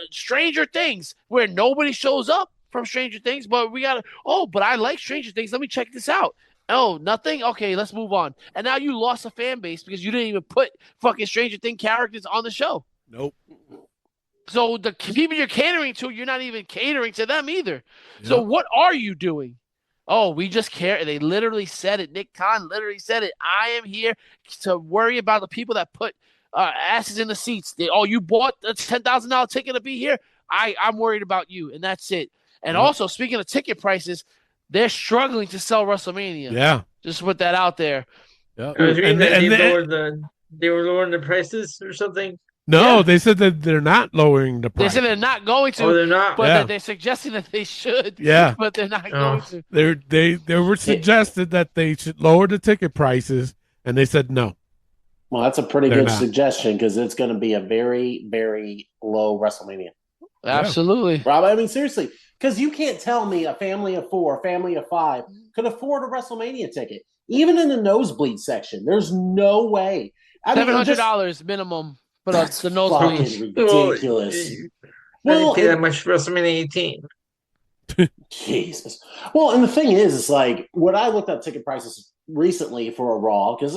Stranger Things, where nobody shows up from Stranger Things. But we got to, but I like Stranger Things. Let me check this out. Oh, nothing? Okay, let's move on. And now you lost a fan base because you didn't even put fucking Stranger Things characters on the show. Nope. So the people you're catering to, you're not even catering to them either. Yep. So what are you doing? Oh, we just care. They literally said it. Nick Khan literally said it. I am here to worry about the people that put asses in the seats. You bought a $10,000 ticket to be here? I'm worried about you, and that's it. And also, speaking of ticket prices, they're struggling to sell WrestleMania. Yeah. Just put that out there. Yeah. They were lowering the prices or something? No, they said that they're not lowering the price. They said they're not going to. Oh, they're not. But they're suggesting that they should. Yeah. But they're not going to. They were suggested that they should lower the ticket prices, and they said no. Well, that's a pretty good suggestion because it's going to be a very, very low WrestleMania. Absolutely. Yeah. Rob, I mean, seriously, because you can't tell me a family of 4, a family of 5 could afford a WrestleMania ticket, even in the nosebleed section. There's no way. $700 minimum. But that's the nosebleed. Ridiculous. Well, pay that much for WrestleMania 18. Jesus. Well, and the thing is like when I looked up ticket prices recently for a Raw, because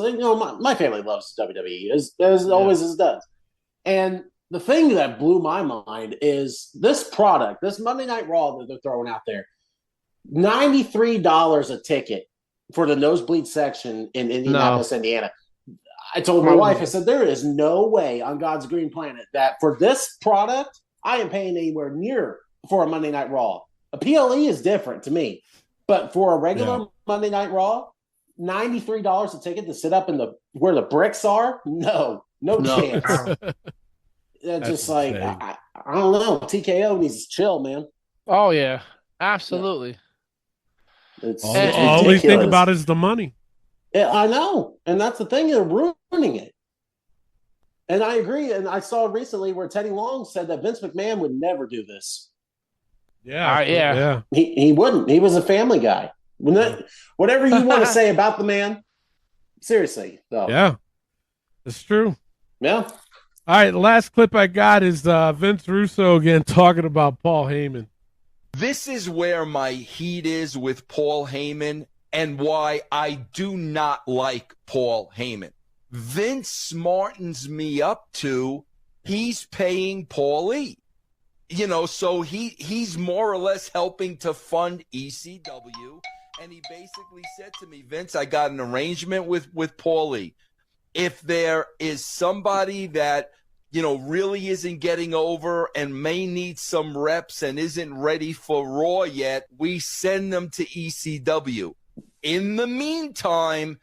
my family loves WWE as always does, and the thing that blew my mind is this product, this Monday Night Raw that they're throwing out there, $93 a ticket for the nosebleed section in Indianapolis, Indiana. I told my wife, I said, there is no way on God's green planet that for this product, I am paying anywhere near for a Monday Night Raw. A PLE is different to me. But for a regular Monday Night Raw, $93 a ticket to sit up in where the bricks are? No chance. That's just like, I don't know. TKO needs to chill, man. Oh, yeah. Absolutely. All we think about is the money. Yeah, I know. And that's the thing. They're ruining it. And I agree. And I saw recently where Teddy Long said that Vince McMahon would never do this. Yeah. He wouldn't. He was a family guy. Whatever you want to say about the man, seriously, though. Yeah. It's true. Yeah. All right. The last clip I got is Vince Russo again talking about Paul Heyman. This is where my heat is with Paul Heyman and why I do not like Paul Heyman. Vince smartens me up to he's paying Paulie. You know, so he's more or less helping to fund ECW. And he basically said to me, Vince, I got an arrangement with Paulie. If there is somebody that, you know, really isn't getting over and may need some reps and isn't ready for Raw yet, we send them to ECW. In the meantime,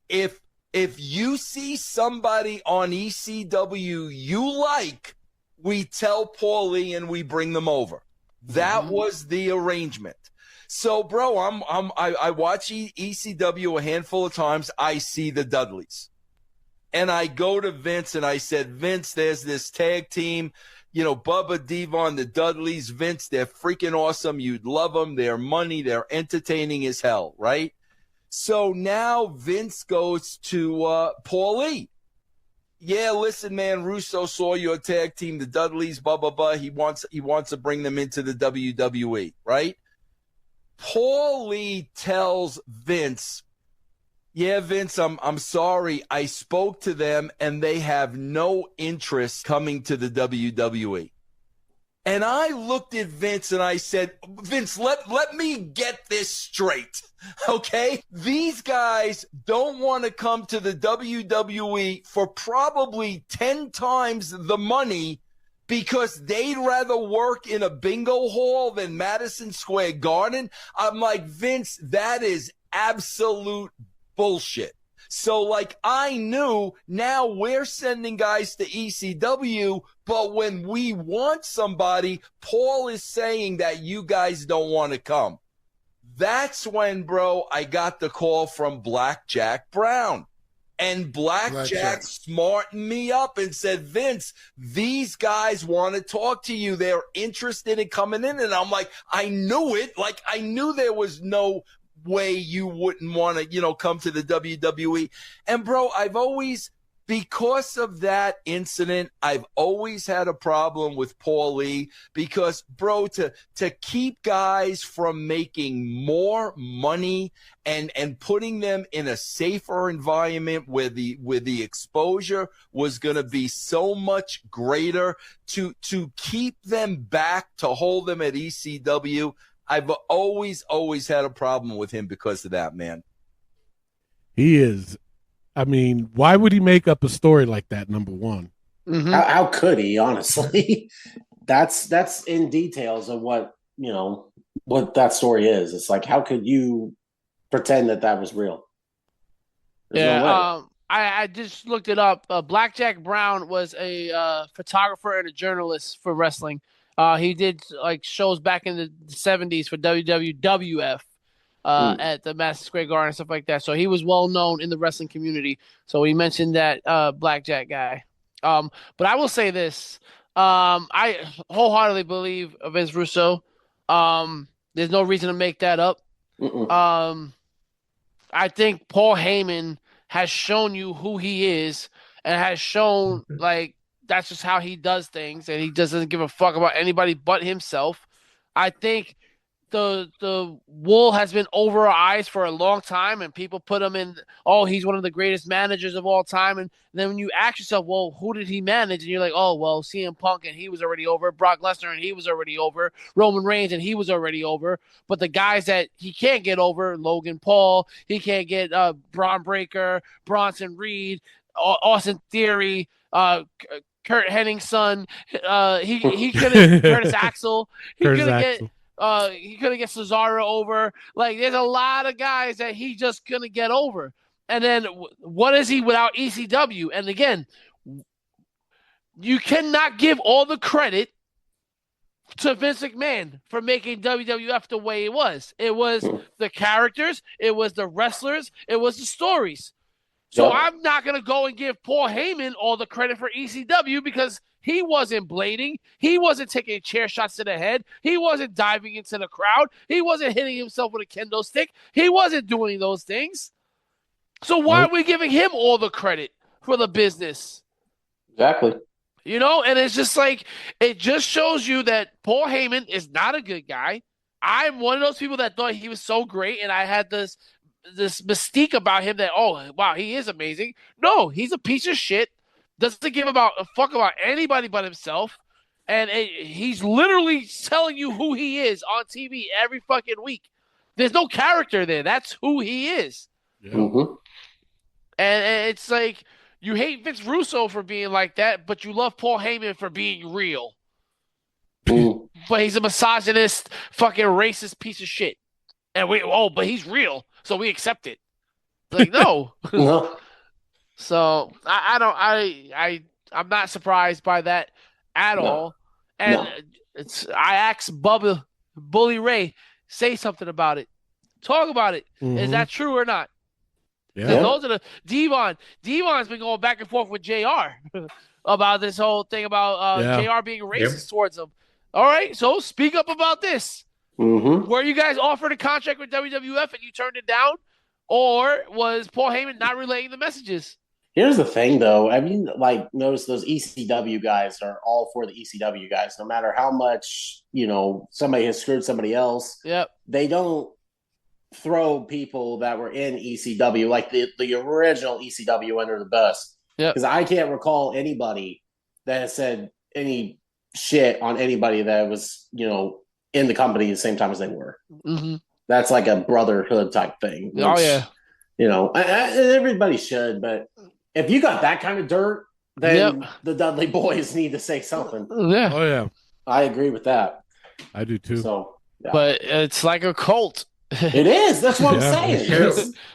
if you see somebody on ECW you like, we tell Paulie and we bring them over. That was the arrangement. So, bro, I watch ECW a handful of times. I see the Dudleys. And I go to Vince and I said, Vince, there's this tag team, you know, Bubba, Devon, the Dudleys. Vince, they're freaking awesome. You'd love them. They're money. They're entertaining as hell, right? So now Vince goes to Paulie. Yeah, listen, man, Russo saw your tag team, the Dudleys, blah, blah, blah. He wants to bring them into the WWE, right? Paulie tells Vince, yeah, Vince, I'm sorry. I spoke to them and they have no interest coming to the WWE. And I looked at Vince and I said, Vince, let me get this straight, okay? These guys don't want to come to the WWE for probably 10 times the money because they'd rather work in a bingo hall than Madison Square Garden. I'm like, Vince, that is absolute bullshit. So, like, I knew now we're sending guys to ECW, but when we want somebody, Paul is saying that you guys don't want to come. That's when, bro, I got the call from Blackjack Brown. And Blackjack smartened me up and said, Vince, these guys want to talk to you. They're interested in coming in. And I'm like, I knew it. Like, I knew there was no way you wouldn't want to, you know, come to the WWE. And bro, I've always, because of that incident, I've always had a problem with Paulie because, bro, to keep guys from making more money and putting them in a safer environment where the exposure was going to be so much greater, to keep them back, to hold them at ECW, I've always had a problem with him because of that, man. He is. I mean, why would he make up a story like that, number one? Mm-hmm. How could he, honestly? That's in details of what, you know, what that story is. It's like, how could you pretend that was real? There's no way. I just looked it up. Blackjack Brown was a photographer and a journalist for wrestling. He did like shows back in the 70s for WWF at the Madison Square Garden and stuff like that. So he was well known in the wrestling community. So he mentioned that Blackjack guy. But I will say this. I wholeheartedly believe Vince Russo. There's no reason to make that up. I think Paul Heyman has shown you who he is and has shown like that's just how he does things, and he doesn't give a fuck about anybody but himself. I think the wool has been over our eyes for a long time, and people put him in, oh, he's one of the greatest managers of all time. And then when you ask yourself, well, who did he manage? And you're like, oh, well, CM Punk, and he was already over. Brock Lesnar, and he was already over. Roman Reigns, and he was already over. But the guys that he can't get over, Logan Paul, he can't get Braun Breaker, Bronson Reed, Austin Theory, Kurt Hennig's son, he couldn't Curtis Axel, he couldn't get Cesaro over. Like, there's a lot of guys that he just couldn't get over. And then what is he without ECW? And again, you cannot give all the credit to Vince McMahon for making WWF the way it was. It was the characters, it was the wrestlers, it was the stories. So I'm not going to go and give Paul Heyman all the credit for ECW because he wasn't blading. He wasn't taking chair shots to the head. He wasn't diving into the crowd. He wasn't hitting himself with a kendo stick. He wasn't doing those things. So why are we giving him all the credit for the business? Exactly. You know, and it's just like, it just shows you that Paul Heyman is not a good guy. I'm one of those people that thought he was so great, and I had this mystique about him that, oh, wow, he is amazing. No, he's a piece of shit. Doesn't give a fuck about anybody but himself. And he's literally telling you who he is on TV every fucking week. There's no character there. That's who he is. Yeah. Mm-hmm. And it's like, you hate Vince Russo for being like that, but you love Paul Heyman for being real. But he's a misogynist, fucking racist piece of shit. And but he's real, so we accept it. Like, no. No. So I'm not surprised by that at all. And I asked Bully Ray, say something about it. Talk about it. Mm-hmm. Is that true or not? Yeah. Those are the Devon. Devon's been going back and forth with JR about this whole thing about JR being racist towards him. All right, so speak up about this. Mm-hmm. Were you guys offered a contract with WWF and you turned it down? Or was Paul Heyman not relaying the messages? Here's the thing, though. Have you noticed those ECW guys are all for the ECW guys, no matter how much somebody has screwed somebody else. Yep. They don't throw people that were in ECW, like the original ECW, under the bus. Yep. Because I can't recall anybody that has said any shit on anybody that was in the company at the same time as they were. Mm-hmm. That's like a brotherhood type thing. Which, oh yeah. Everybody should, but if you got that kind of dirt, then the Dudley Boys need to say something. Yeah. Oh yeah. I agree with that. I do too. So, yeah. But it's like a cult. It is. That's what I'm saying.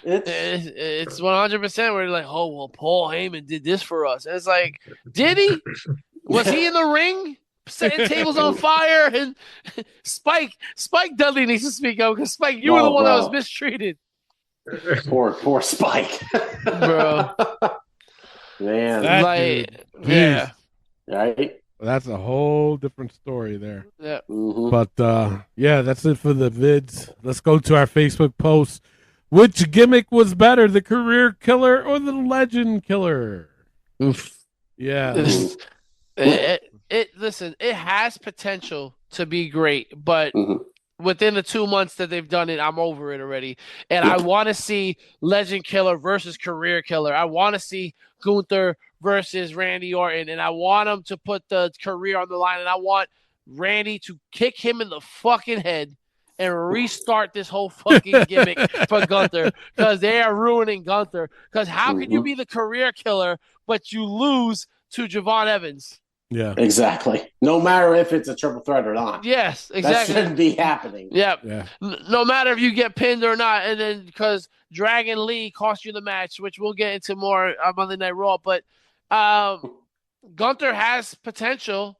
It's 100% where you're like, oh well, Paul Heyman did this for us. And it's like, did he? Was he in the ring setting tables on fire? And Spike Dudley needs to speak up, because Spike, you were the one that was mistreated. Poor Spike, bro. Man, yeah, right. That's a whole different story there. Yeah. Mm-hmm. But that's it for the vids. Let's go to our Facebook post. Which gimmick was better, the career killer or the legend killer? Oof. Yeah. Listen, it has potential to be great, but within the 2 months that they've done it, I'm over it already. And I want to see legend killer versus career killer. I want to see Gunther versus Randy Orton, and I want them to put the career on the line, and I want Randy to kick him in the fucking head and restart this whole fucking gimmick for Gunther, because they are ruining Gunther. Because how can you be the career killer but you lose to Javon Evans? Yeah, exactly. No matter if it's a triple threat or not. Yes, exactly. That shouldn't be happening. Yep. Yeah. No matter if you get pinned or not, and then because Dragon Lee cost you the match, which we'll get into more on Monday Night Raw, but Gunther has potential.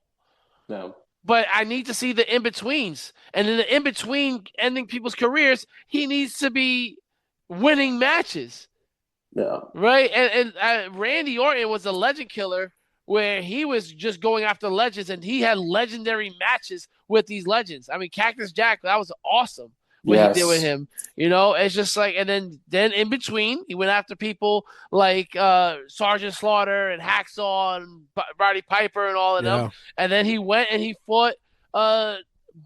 No. But I need to see the in-betweens. And in the in-between ending people's careers, he needs to be winning matches. Yeah. Right? And Randy Orton was a legend killer where he was just going after legends, and he had legendary matches with these legends. I mean, Cactus Jack, that was awesome what he did with him. It's just like, and then in between, he went after people like Sergeant Slaughter and Hacksaw and Roddy Piper and all of them. And then he went and he fought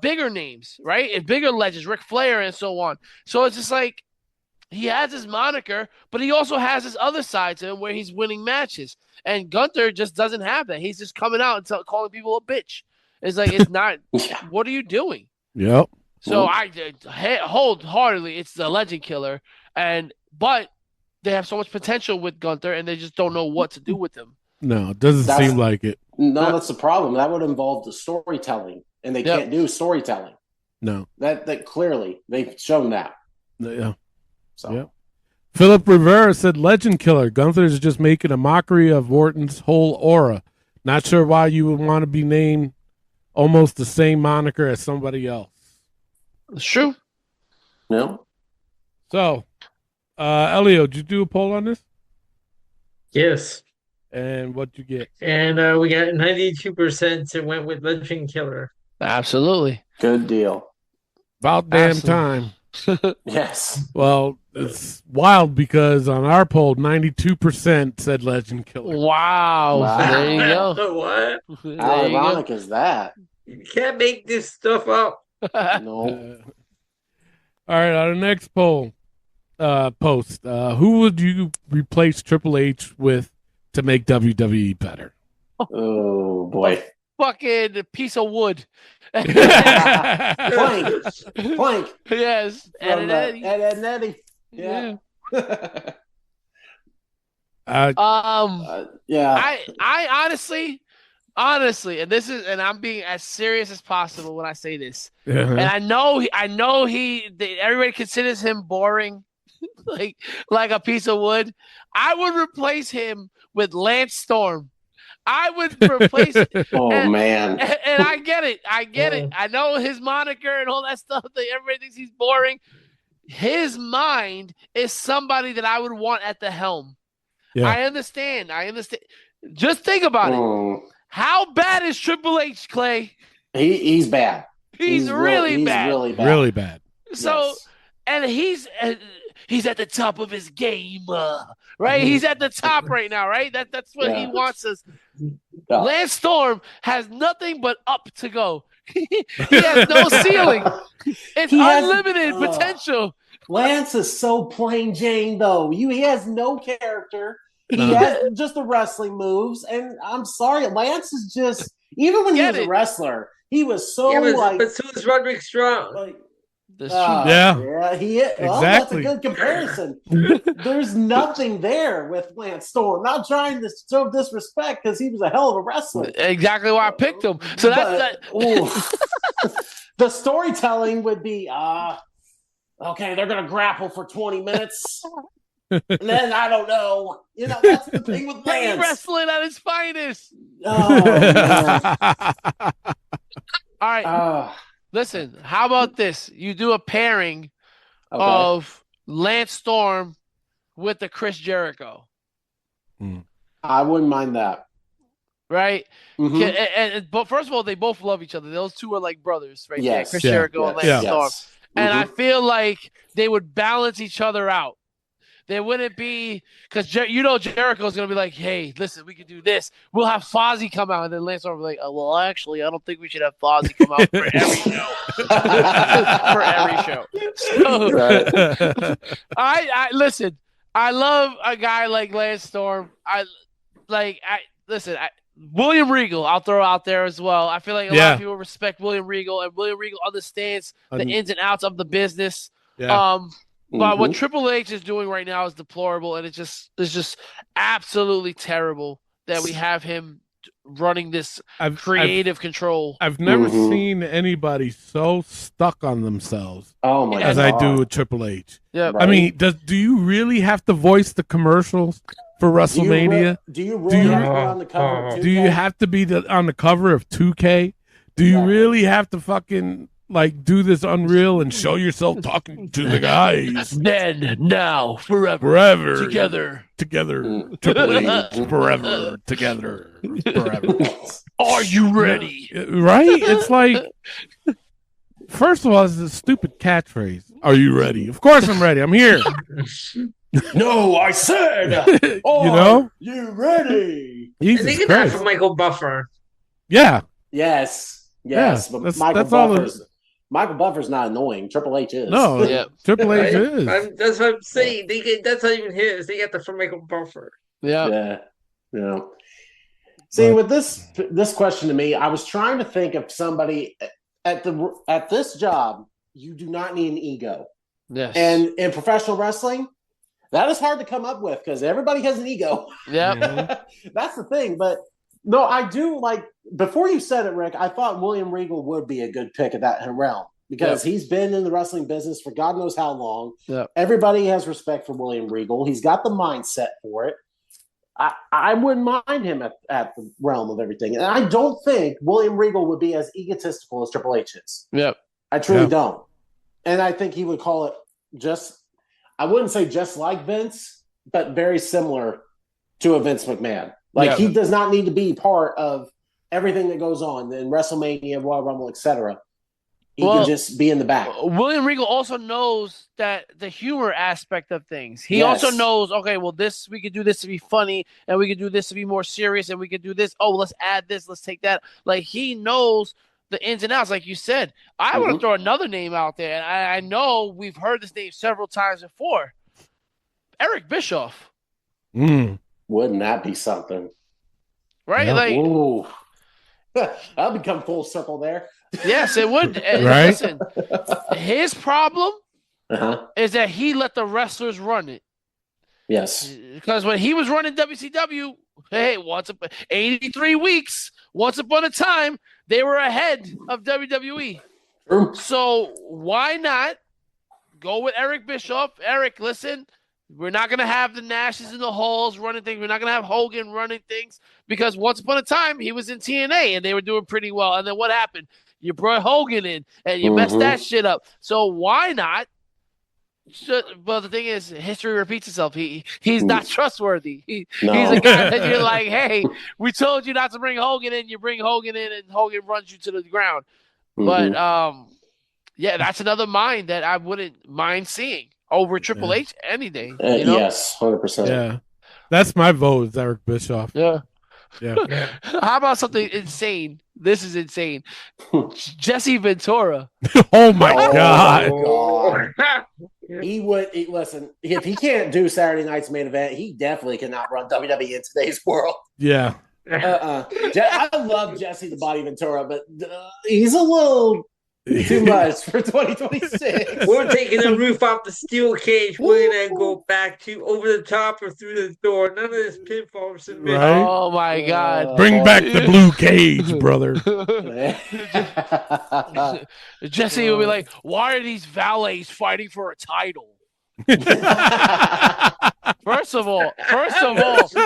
bigger names, right? And bigger legends, Ric Flair and so on. So it's just like, he has his moniker, but he also has his other side to him where he's winning matches. And Gunther just doesn't have that. He's just coming out and calling people a bitch. It's like, it's not, what are you doing? Yep. So I wholeheartedly, it's the legend killer. But they have so much potential with Gunther, and they just don't know what to do with him. No, it doesn't seem like it. No, that's the problem. That would involve the storytelling, and they can't do storytelling. No. That clearly, they've shown that. Yeah. So. Yep. Philip Rivera said, legend killer. Gunther is just making a mockery of Orton's whole aura. Not sure why you would want to be named almost the same moniker as somebody else. It's true. No. So, Elio, did you do a poll on this? Yes. And what'd you get? And we got 92% and went with legend killer. Absolutely. Good deal. About damn time. Yes. Well, it's wild because on our poll, 92% said legend killer. Wow. There you go. What? How ironic is that? You can't make this stuff up. No. All right, our next post. Who would you replace Triple H with to make WWE better? Oh boy. Fucking piece of wood. Plank. Yes. Ed and Eddie. Yeah. Yeah. I honestly, and I'm being as serious as possible when I say this. And I know everybody considers him boring, like a piece of wood. I would replace him with Lance Storm. I would replace it. Man. And I get it. I know his moniker and all that stuff that everybody thinks he's boring. His mind is somebody that I would want at the helm. Yeah. I understand. Just think about it. How bad is Triple H, Clay? He's bad. He's really bad. Really bad. So, yes. And he's at the top of his game, right? He's at the top right now, right? That's what he wants us. Yeah. Lance Storm has nothing but up to go. He has no ceiling. It's unlimited potential. Lance is so plain Jane, though. He has no character. He has just the wrestling moves, and I'm sorry, Lance is just even when he was a wrestler, he was so but so is Roderick Strong. Yeah, he is. Well, that's a good comparison. There's nothing there with Lance Storm. Not trying to show disrespect because he was a hell of a wrestler. Exactly why I picked him. So the storytelling would be, okay, they're going to grapple for 20 minutes. And then I don't know. That's the thing with Lance. Wrestling at his finest. Oh, man. All right. Listen, how about this? You do a pairing of Lance Storm with the Chris Jericho. I wouldn't mind that. Right? Mm-hmm. But first of all, they both love each other. Those two are like brothers, right? Yes. Chris Jericho and Lance Storm. Yes. And I feel like they would balance each other out. There wouldn't be because Jericho's gonna be like, hey, listen, we can do this. We'll have Fozzy come out, and then Lance Storm will be like, well, actually, I don't think we should have Fozzy come out for every show. So, I listen. I love a guy like Lance Storm. William Regal, I'll throw out there as well. I feel like a lot of people respect William Regal, and William Regal understands the ins and outs of the business. Yeah. But what Triple H is doing right now is deplorable, and it's just absolutely terrible that we have him running this creative control. I've never seen anybody so stuck on themselves as I do with Triple H. Yeah, right. I mean, do you really have to voice the commercials for WrestleMania? Do you really have to be on the cover of 2K? Do you have to be on the cover of 2K? Do you really have to fucking do this Unreal and show yourself talking to the guys? Then, now, forever. Together. Triple H, forever. Together. Forever. Are you ready? Right? It's like, first of all, it's a stupid catchphrase. Are you ready? Of course I'm ready. I'm here. No, I said, you ready? Jesus I think that's from Michael Buffer. Yeah. Yes. But Michael Buffer's not annoying. Triple H is. No, Triple H is. That's what I'm saying. That's not even his. They got that from Michael Buffer. Yeah. See, with this question to me, I was trying to think of somebody at this job. You do not need an ego. Yes. And in professional wrestling, that is hard to come up with because everybody has an ego. Yeah. That's the thing. But no, I do like. Before you said it, Rick, I thought William Regal would be a good pick at that realm because he's been in the wrestling business for God knows how long. Yep. Everybody has respect for William Regal. He's got the mindset for it. I wouldn't mind him at the realm of everything. And I don't think William Regal would be as egotistical as Triple H is. Yep. I truly don't. And I think he would call it I wouldn't say just like Vince, but very similar to a Vince McMahon. He does not need to be part of everything that goes on in WrestleMania, Royal Rumble, etc. He can just be in the back. William Regal also knows that the humor aspect of things. He also knows, okay, well, we could do this to be funny, and we could do this to be more serious, and we could do this. Oh, let's add this, let's take that. He knows the ins and outs, like you said. I want to throw another name out there, and I know we've heard this name several times before. Eric Bischoff. Wouldn't that be something? Right? Yeah. Like, ooh. I'll become full circle there. Yes, it would. Right? Listen, his problem is that he let the wrestlers run it. Yes. Because when he was running WCW, hey, 83 weeks, once upon a time, they were ahead of WWE. So why not go with Eric Bischoff? Eric, listen, we're not going to have the Nashes and the Halls running things. We're not going to have Hogan running things because once upon a time, he was in TNA and they were doing pretty well. And then what happened? You brought Hogan in and you messed that shit up. So why not? Well, the thing is, history repeats itself. He's not trustworthy. He's a guy that you're like, hey, we told you not to bring Hogan in. You bring Hogan in, and Hogan runs you to the ground. But yeah, that's another mind that I wouldn't mind seeing over Triple H any day. You know? Yes, 100%. Yeah, that's my vote. Is Eric Bischoff. Yeah. Yeah. How about something insane? This is insane. Jesse Ventura. Oh my God. He would listen. If he can't do Saturday night's main event, he definitely cannot run WWE in today's world. Yeah. I love Jesse the Body Ventura, but he's a little too much for 2026. We're taking the roof off the steel cage. We're gonna go back to over the top or through the door. None of this pinfall submission. Right? Oh my God! Bring back the blue cage, brother. Jesse will be like, "Why are these valets fighting for a title?" First of all,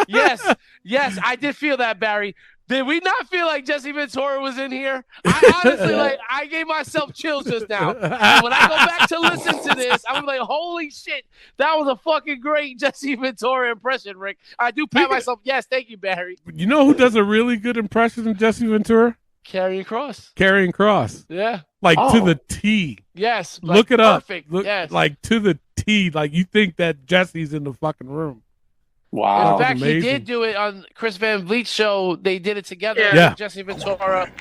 yes, I did feel that, Barry. Did we not feel like Jesse Ventura was in here? I honestly, I gave myself chills just now. And when I go back to listen to this, I'm like, holy shit, that was a fucking great Jesse Ventura impression, Rick. I do pat myself. Yes, thank you, Barry. You know who does a really good impression of Jesse Ventura? Karrion Kross. Karrion Kross. Yeah. Like to the T. Yes. Look it up. Perfect. Look, yes. Like to the T. Like you think that Jesse's in the fucking room. Wow. In fact, he did do it on Chris Van Vliet's show. They did it together. Yeah. With Jesse Ventura.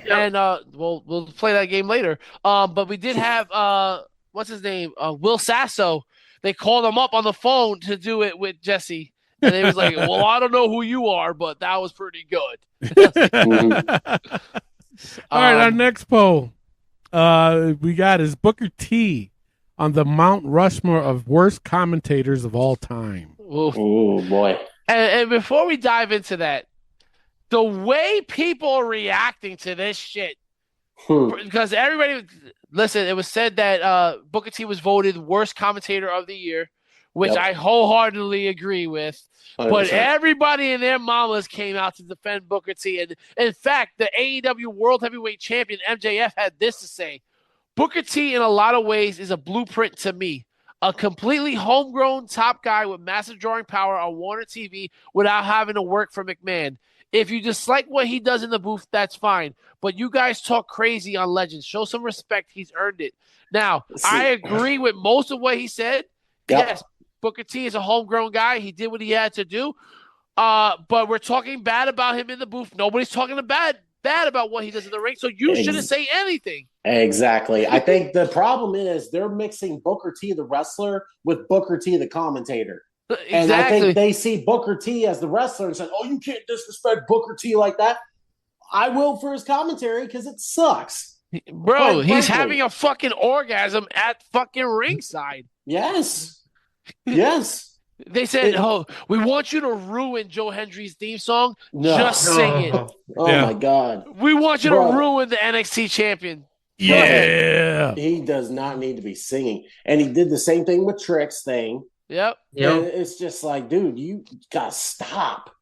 And we'll play that game later. But we did have what's his name? Will Sasso. They called him up on the phone to do it with Jesse. And he was like, well, I don't know who you are, but that was pretty good. All right, our next poll we got is Booker T on the Mount Rushmore of worst commentators of all time. Oh, boy. And before we dive into that, the way people are reacting to this shit, because everybody, listen, it was said that Booker T was voted worst commentator of the year, which I wholeheartedly agree with. 100%. But everybody and their mamas came out to defend Booker T. And in fact, the AEW World Heavyweight Champion MJF had this to say: Booker T, in a lot of ways, is a blueprint to me. A completely homegrown top guy with massive drawing power on Warner TV without having to work for McMahon. If you dislike what he does in the booth, that's fine. But you guys talk crazy on Legends. Show some respect. He's earned it. Now, I agree with most of what he said. Yep. Yes, Booker T is a homegrown guy. He did what he had to do. But we're talking bad about him in the booth. Nobody's talking bad about what he does in the ring, so you shouldn't say anything. Exactly. I think the problem is they're mixing Booker T, the wrestler, with Booker T, the commentator. Exactly. And I think they see Booker T as the wrestler and say, oh, you can't disrespect Booker T like that. I will for his commentary because it sucks. Bro, he's having a fucking orgasm at fucking ringside. Yes. Yes. They said, we want you to ruin Joe Hendry's theme song. No. Just sing it. Oh, my God. We want you to ruin the NXT champion. Yeah. He does not need to be singing. And he did the same thing with Trick's thing. Yep. And it's just like, dude, you got to stop.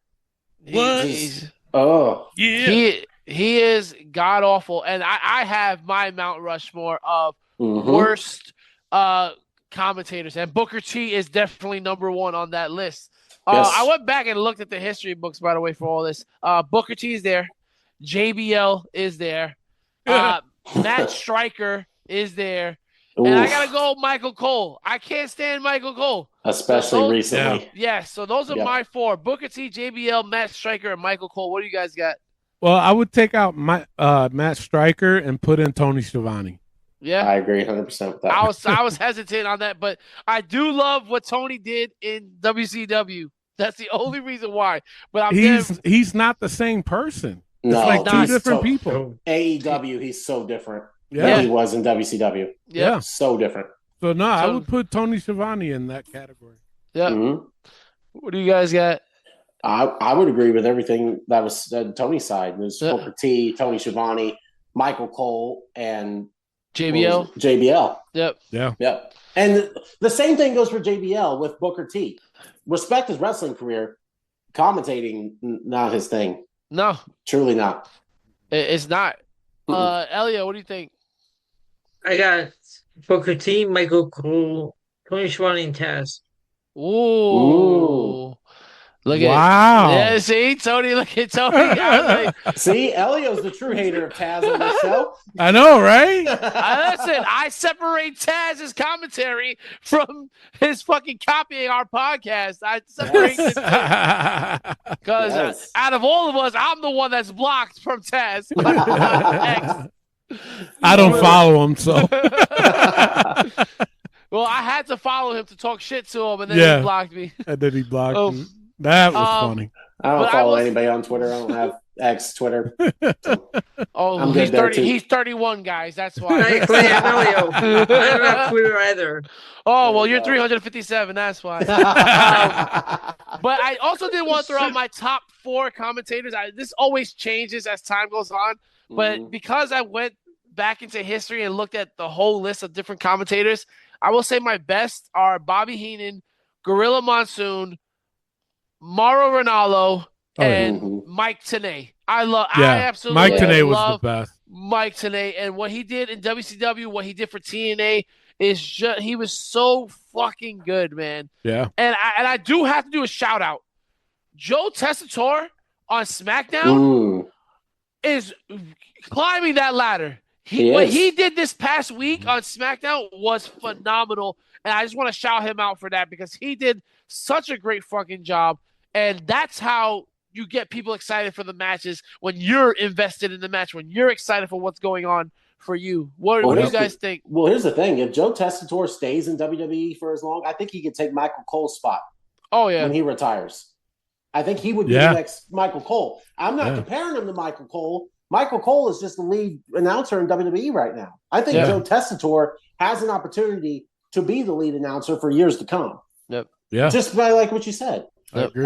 What? He is god-awful. And I have my Mount Rushmore of worst commentators, and Booker T is definitely number one on that list. I went back and looked at the history books, by the way, for all this. Booker T is there. JBL is there. Matt Striker is there. And I got to go Michael Cole. I can't stand Michael Cole. Especially recently. Yeah, so those are my four. Booker T, JBL, Matt Striker, and Michael Cole. What do you guys got? Well, I would take out Matt Stryker and put in Tony Schiavone. Yeah, I agree 100% with that. I was hesitant on that, but I do love what Tony did in WCW. That's the only reason why. But he's not the same person. No, it's like two different people. AEW, he's so different Yeah. than he was in WCW. Yeah. So different. So, no, I would put Tony Schiavone in that category. Yeah. Mhm. What do you guys got? I would agree with everything that was Tony's side. There's Booker T, Tony Schiavone, Michael Cole, and JBL. JBL. Yep. Yeah. Yep. And the same thing goes for JBL with Booker T. Respect his wrestling career. Commentating, not his thing. No. Truly not. It's not. Elio, what do you think? I got Booker T, Michael Cole, Tony Schiavone, and Taz. Ooh. Look at Wow. it. Yeah, see, Tony, look at Tony. I was like, See, Elio's the true hater of Taz on this show. I know, right? listen, I separate Taz's commentary from his fucking copying our podcast. I separate this because out of all of us, I'm the one that's blocked from Taz. I don't follow him, so. Well, I had to follow him to talk shit to him, and then he blocked me. And then he blocked me. That was funny. I don't follow anybody on Twitter. I don't have X Twitter. Oh, he's 30. He's 31, guys. That's why. I'm not Twitter either. Oh, well, you're 357. That's why. But I also did want to throw out my top 4 commentators. This always changes as time goes on. But because I went back into history and looked at the whole list of different commentators, I will say my best are Bobby Heenan, Gorilla Monsoon, Mauro Ranallo, and Mike Tenay. I absolutely Mike Tenay was love the best. Mike Tenay, and what he did in WCW, what he did for TNA is just he was so fucking good, man. Yeah. And I do have to do a shout out. Joe Tessitore on SmackDown is climbing that ladder. What he did this past week on SmackDown was phenomenal, and I just want to shout him out for that because he did such a great fucking job, and that's how you get people excited for the matches when you're invested in the match, when you're excited for what's going on for you. What do you guys think? Well, here's the thing. If Joe Tessitore stays in WWE for as long, I think he could take Michael Cole's spot. Oh, yeah. When he retires. I think he would be the next Michael Cole. I'm not comparing him to Michael Cole. Michael Cole is just the lead announcer in WWE right now. I think Joe Tessitore has an opportunity to be the lead announcer for years to come. Yep. Yeah. Just by like what you said. I agree.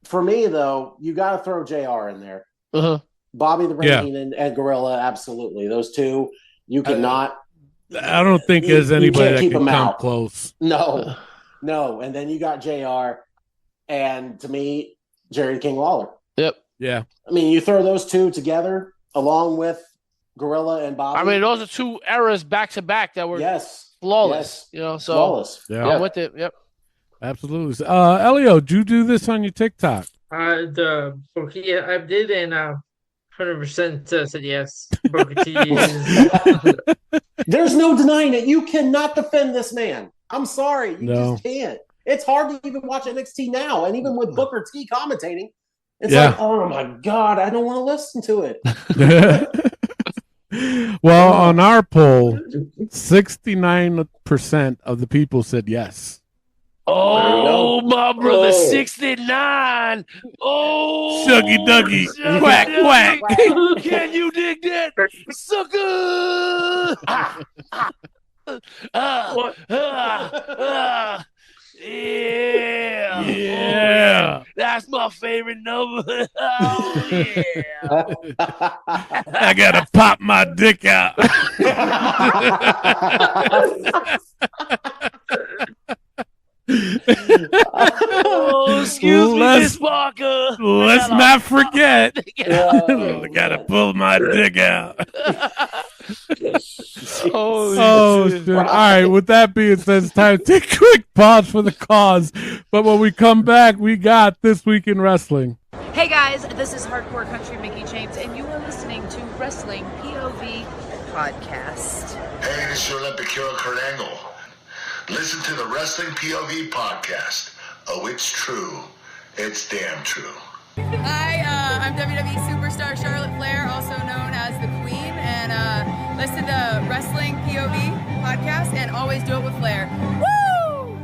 For me, though, you got to throw JR in there. Bobby the Brain Heenan and Gorilla, absolutely. Those two, you cannot. I don't think there's anybody that keep can them come out. close. No. And then you got JR, and to me, Jerry King Lawler. Yep. Yeah. I mean, you throw those two together along with Gorilla and Bobby. I mean, those are 2 eras back to back that were flawless. You know, so flawless. Yeah, with it. Yep. Absolutely. Elio, did you do this on your TikTok? I did, and 100% said yes. Booker T is... There's no denying it. You cannot defend this man. I'm sorry. You just can't. It's hard to even watch NXT now. And even with Booker T commentating, it's like, oh my God, I don't want to listen to it. Well, on our poll, 69% of the people said yes. Oh, my brother, 69. Oh, Shuggy Duggy. Quack, quack. Can you dig that? Sucker. Yeah. Yeah. That's my favorite number. Oh, yeah. I got to pop my dick out. Oh, excuse me, Miss Parker. Let's not forget. I gotta pull my dick out. Oh, shit. All right, with that being said, it's time to take a quick pause for the cause. But when we come back, we got This Week in Wrestling. Hey guys, this is Hardcore Country Mickey James, and you are listening to Wrestling POV Podcast. Hey, this is your Olympic hero, Kurt Angle. Listen to the Wrestling POV Podcast. Oh, it's true. It's damn true. I I'm WWE superstar Charlotte Flair, also known as the Queen, and listen to Wrestling POV podcast, and always do it with Flair. Woo!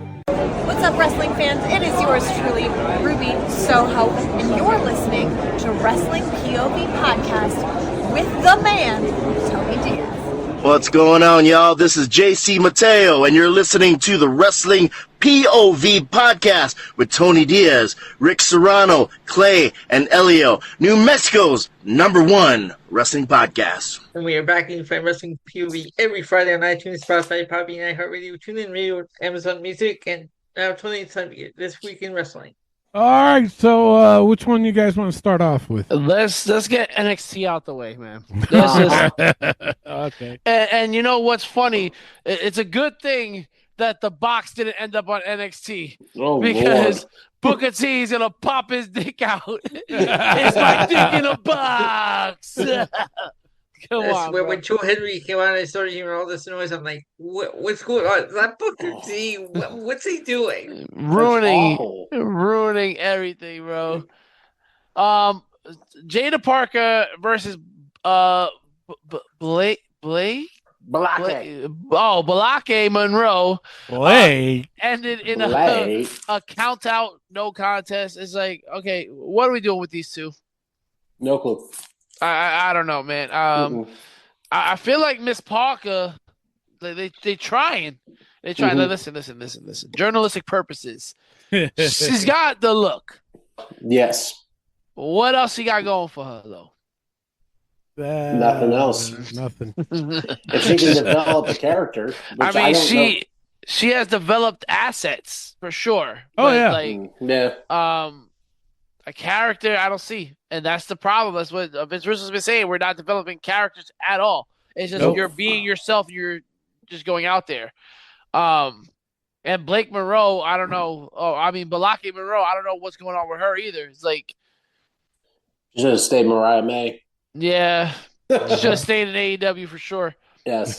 What's up, wrestling fans? It is yours truly, Ruby Soho, and you're listening to Wrestling POV podcast with the man, Tony Diaz. What's going on, y'all? This is JC Mateo, and you're listening to the Wrestling POV podcast with Tony Diaz, Rick Serrano, Clay, and Elio, New Mexico's #1 wrestling podcast. And we are back in Fan Wrestling POV every Friday on iTunes, Spotify, Podbean, iHeartRadio, TuneIn Radio, Amazon Music, and now 20th time This Week in Wrestling. All right, so which one you guys want to start off with? Let's get NXT out the way, man. Okay. And you know what's funny? It's a good thing that the box didn't end up on NXT because Lord. Booker T is gonna pop his dick out. It's my dick in a box. Come on, when Joe Henry came out and I started hearing all this noise, I'm like, what's going on? Is that Booker T? What's he doing? Ruining everything, bro. Jada Parker versus Balake Monroe ended in a count out, no contest. It's like, okay, what are we doing with these two? No clue. I don't know, man. I feel like Miss Parker, they trying. They try. Listen. Journalistic purposes. She's got the look. Yes. What else she got going for her, though? Nothing else. Nothing. If she can develop a character, which she has developed assets for sure. Oh, but, a character I don't see, and that's the problem. That's what Vince Russo's been saying. We're not developing characters at all. It's just you're being yourself. You're just going out there. And Blake Monroe, I don't know. Balake Monroe, I don't know what's going on with her either. It's like she should have stayed Mariah May. Yeah, should have stayed in AEW for sure. Yes.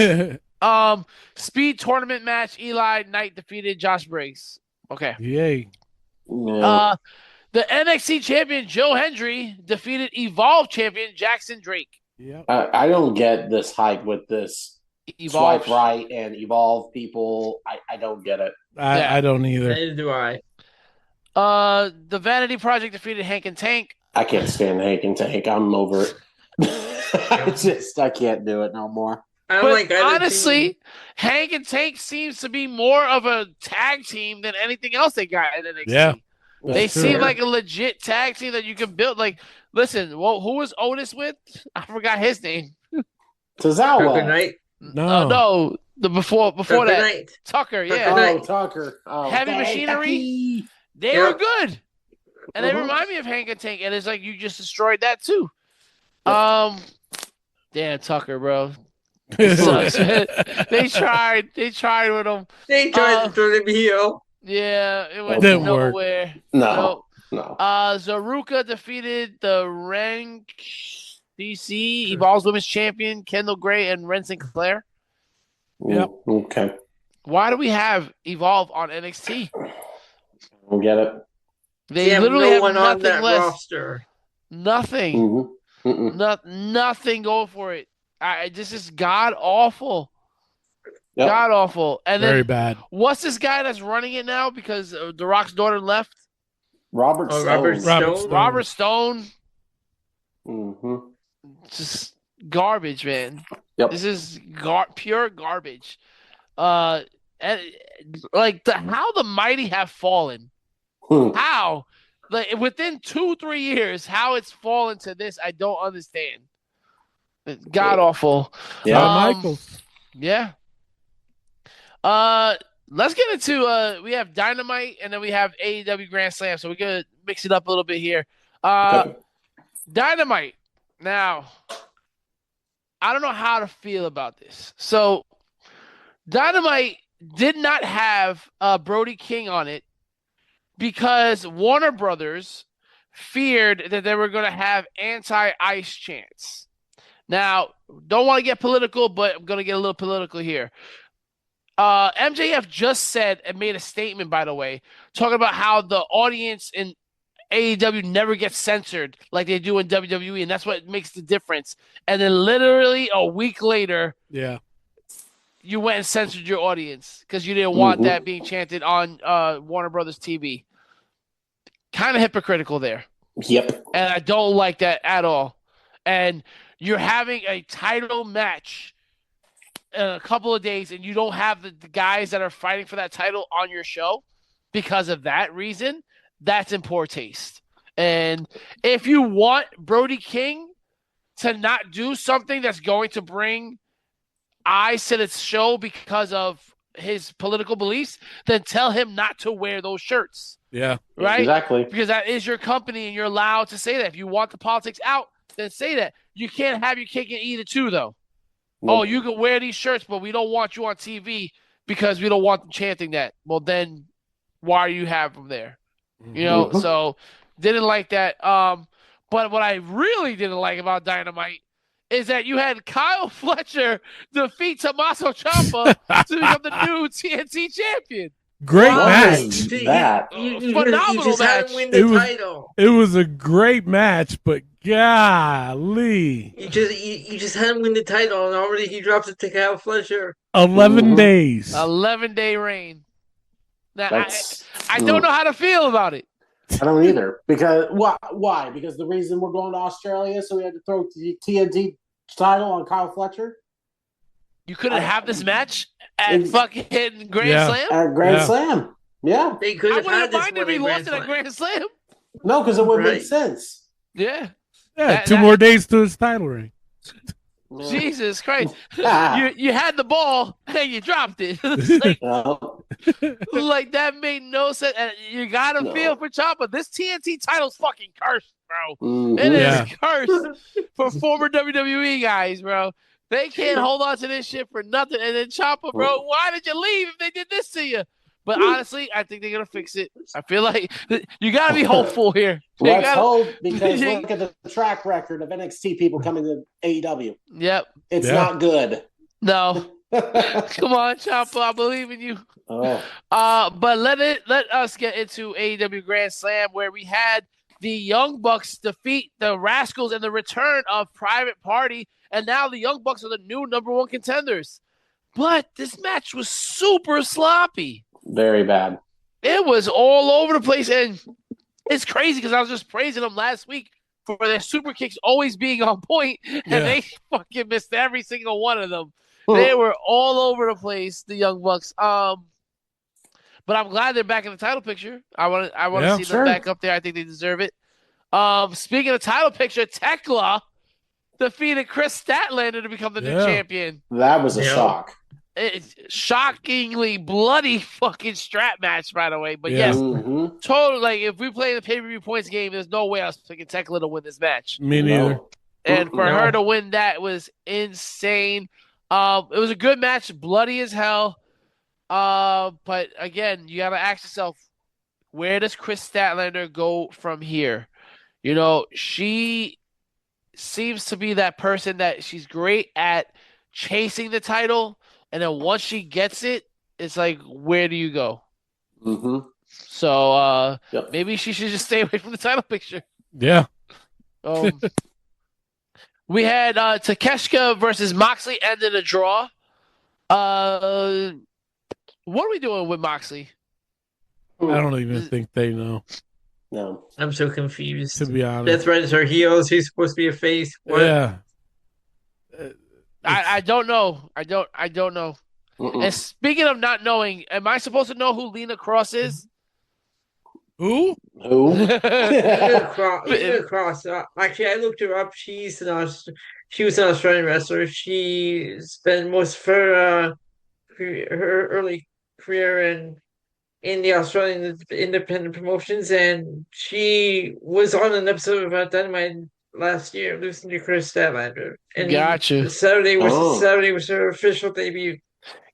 Speed tournament match. Eli Knight defeated Josh Briggs. Okay. Yay. Yeah. The NXT champion Joe Hendry defeated Evolve champion Jackson Drake. Yeah. I don't get this hype with this Evolve. swipe right and evolve people. I don't get it. I don't either. Neither do I. The Vanity Project defeated Hank and Tank. I can't stand Hank and Tank. I'm over it. I can't do it no more. Honestly, Hank and Tank seems to be more of a tag team than anything else they got in NXT. Yeah. They seem like a legit tag team that you can build. Like, listen, who was Otis with? I forgot his name. Tozawa. No, the before that. Knight. Tucker, yeah. Tucker. Oh, Heavy Machinery. They were good. And they remind me of Hank and Tank, and it's like you just destroyed that too. Damn Tucker, bro. Sucks. They tried with him. They tried to throw them heel. Yeah, it went Didn't nowhere. No. Zaruka defeated the Rank DC Evolves Women's Champion Kendall Gray and Ren Sinclair. Yep. Okay. Why do we have Evolve on NXT? I don't get it. They literally have one nothing on that less. roster. Nothing. Nothing going for it. This is god awful. Yep. God awful. And then Very bad. What's this guy that's running it now because The Rock's daughter left? Robert Stone. Robert Stone. Mm-hmm. Just garbage, man. Yep. This is pure garbage. And how the mighty have fallen. How? Like within 2-3 years, how it's fallen to this, I don't understand. God awful. Yeah, Michaels. Yeah. Let's get into we have Dynamite and then we have AEW Grand Slam, so we're gonna mix it up a little bit here. Dynamite. Now, I don't know how to feel about this. So, Dynamite did not have Brody King on it because Warner Brothers feared that they were going to have anti-ice chants. Now, don't want to get political, but I'm going to get a little political here. MJF just said and made a statement, by the way, talking about how the audience in AEW never gets censored like they do in WWE, and that's what makes the difference. And then literally a week later, you went and censored your audience because you didn't want that being chanted on Warner Brothers TV. Kind of hypocritical there. Yep. And I don't like that at all. And you're having a title match in a couple of days, and you don't have the guys that are fighting for that title on your show because of that reason. That's in poor taste. And if you want Brody King to not do something that's going to bring eyes to the show because of his political beliefs, then tell him not to wear those shirts. Yeah. Right? Exactly. Because that is your company and you're allowed to say that. If you want the politics out, then say that. You can't have your cake and eat it too, though. Nope. Oh, you can wear these shirts, but we don't want you on TV because we don't want them chanting that. Well, then why do you have them there? You know, so didn't like that. But what I really didn't like about Dynamite is that you had Kyle Fletcher defeat Tommaso Ciampa to become the new TNT champion. Great match. Phenomenal just match. had him win the title. It was a great match, but golly. You just had him win the title, and already he drops it to Kyle Fletcher. 11 days. 11-day reign. Now, I don't know how to feel about it. I don't either. Because why? Because the reason we're going to Australia, so we had to throw the TNT title on Kyle Fletcher? You couldn't have this match at fucking Grand Slam? At Grand Slam. Yeah. They could have I wouldn't have minded if he lost it at Grand Slam. No, because it would make sense. Yeah. Yeah, 2 more days to his title ring. Jesus Christ. you had the ball and you dropped it. Like that made no sense. And you got to feel for Ciampa. This TNT title's fucking cursed, bro. It is cursed for former WWE guys, bro. They can't hold on to this shit for nothing. And then Ciampa, bro, why did you leave if they did this to you? But honestly, I think they're going to fix it. I feel like you got to be hopeful here. Let's hope, because look at the track record of NXT people coming to AEW. Yep. It's not good. No. Come on, Ciampa, I believe in you. But let us get into AEW Grand Slam, where we had the Young Bucks defeat the Rascals and the return of Private Party, and now the Young Bucks are the new #1 contenders. But this match was super sloppy. Very bad. It was all over the place, and it's crazy because I was just praising them last week for their super kicks always being on point, and they fucking missed every single one of them. They were all over the place, the Young Bucks. But I'm glad they're back in the title picture. I want to see them back up there. I think they deserve it. Speaking of title picture, Tekla defeated Chris Statlander to become the new champion. That was a shock. It's shockingly bloody fucking strap match, by the way. But yes, totally. Like, if we play the pay-per-view points game, there's no way I was picking Tekla to win this match. Me neither. And for her to win that was insane. It was a good match, bloody as hell. But again, you got to ask yourself, where does Chris Statlander go from here? You know, she seems to be that person that she's great at chasing the title. And then once she gets it, it's like, where do you go? So maybe she should just stay away from the title picture. Yeah. We had Takeshita versus Moxley ended a draw. What are we doing with Moxley? I don't even think they know. No. I'm so confused. To be honest. Death Riders are heels. He's supposed to be a face. What? Yeah. I don't know. I don't know. And speaking of not knowing, am I supposed to know who Lena Cross is? Who? Lena Cross. Actually, I looked her up. She was an Australian wrestler. She spent most of her early career in the Australian independent promotions, and she was on an episode of Dynamite last year, losing to Chris Statlander. And Gotcha. Saturday was her official debut.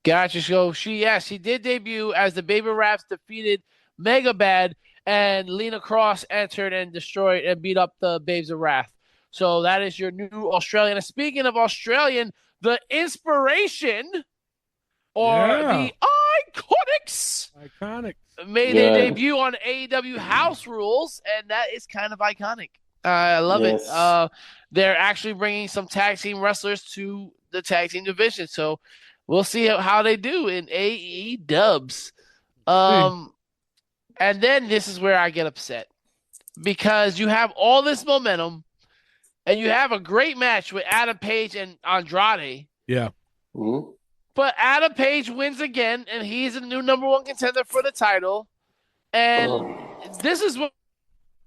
Gotcha. So she did debut as the Baby Raps defeated Mega Bad, and Lena Cross entered and destroyed and beat up the Babes of Wrath. So that is your new Australian. And speaking of Australian, the Inspiration or the Iconics made their debut on AEW House Rules, and that is kind of iconic. I love it. They're actually bringing some tag team wrestlers to the tag team division, so we'll see how they do in AE Dubs. And then this is where I get upset, because you have all this momentum, and you have a great match with Adam Page and Andrade. Yeah. Mm-hmm. But Adam Page wins again, and he's a new number one contender for the title. And this is what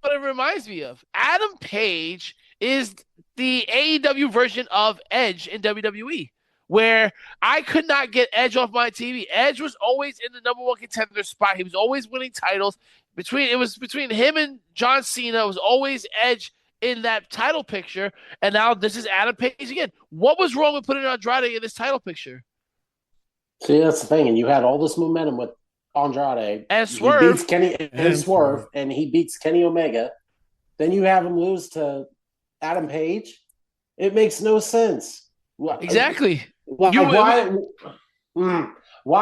it reminds me of. Adam Page is the AEW version of Edge in WWE, where I could not get Edge off my TV. Edge was always in the number one contender spot. He was always winning titles. It was between him and John Cena. It was always Edge in that title picture, and now this is Adam Page again. What was wrong with putting Andrade in this title picture? See, that's the thing, and you had all this momentum with Andrade and Swerve, he beats Kenny and Swerve, and he beats Kenny Omega. Then you have him lose to Adam Page. It makes no sense. Exactly. Why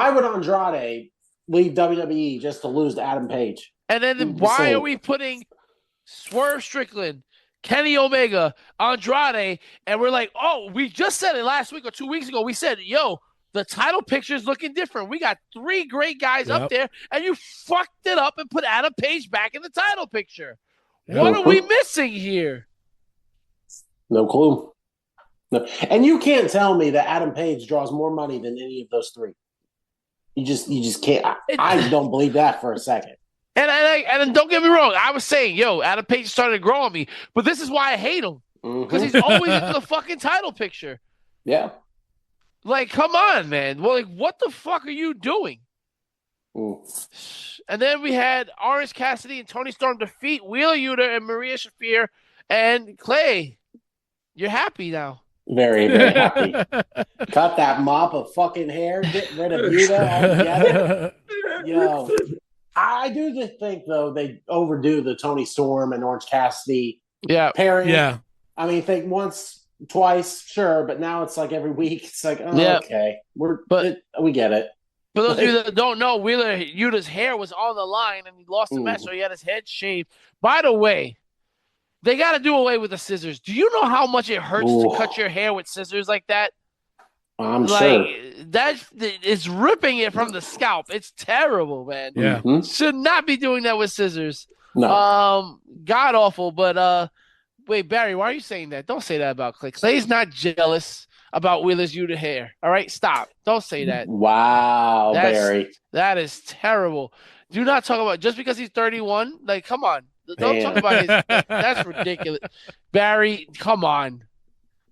would Andrade leave WWE just to lose to Adam Page? And then why are we putting Swerve Strickland, Kenny Omega, Andrade, and we're like, oh, we just said it last week or 2 weeks ago. We said, yo, the title picture is looking different. We got 3 great guys up there, and you fucked it up and put Adam Page back in the title picture. What are we missing here? No clue. No. And you can't tell me that Adam Page draws more money than any of those 3. You just can't. I don't believe that for a second. And don't get me wrong. I was saying, yo, Adam Page started to grow on me, but this is why I hate him, because he's always in the fucking title picture. Yeah. Like, come on, man. Well, like, what the fuck are you doing? And then we had Orange Cassidy and Tony Storm defeat Wheeler Yuta and Maria Shafir and Clay. You're happy now. Very, very happy. Cut that mop of fucking hair. Get rid of Yuta altogether. Yo, I do think, though, they overdo the Tony Storm and Orange Cassidy pairing. Yeah. I mean, think once, twice, sure, but now it's like every week. It's like, okay, we get it. For those of you that don't know, Wheeler Yuta's hair was on the line, and he lost the match, so he had his head shaved. By the way, they got to do away with the scissors. Do you know how much it hurts to cut your hair with scissors like that? I'm sure. That is ripping it from the scalp. It's terrible, man. Yeah. Should not be doing that with scissors. No. God awful, but wait, Barry, why are you saying that? Don't say that about Clay. Clay's not jealous about Wheeler's Yuta hair. All right, stop. Don't say that. Wow, Barry. That is terrible. Do not talk about just because he's 31. Like, come on. Don't talk about his. That's ridiculous. Barry, come on.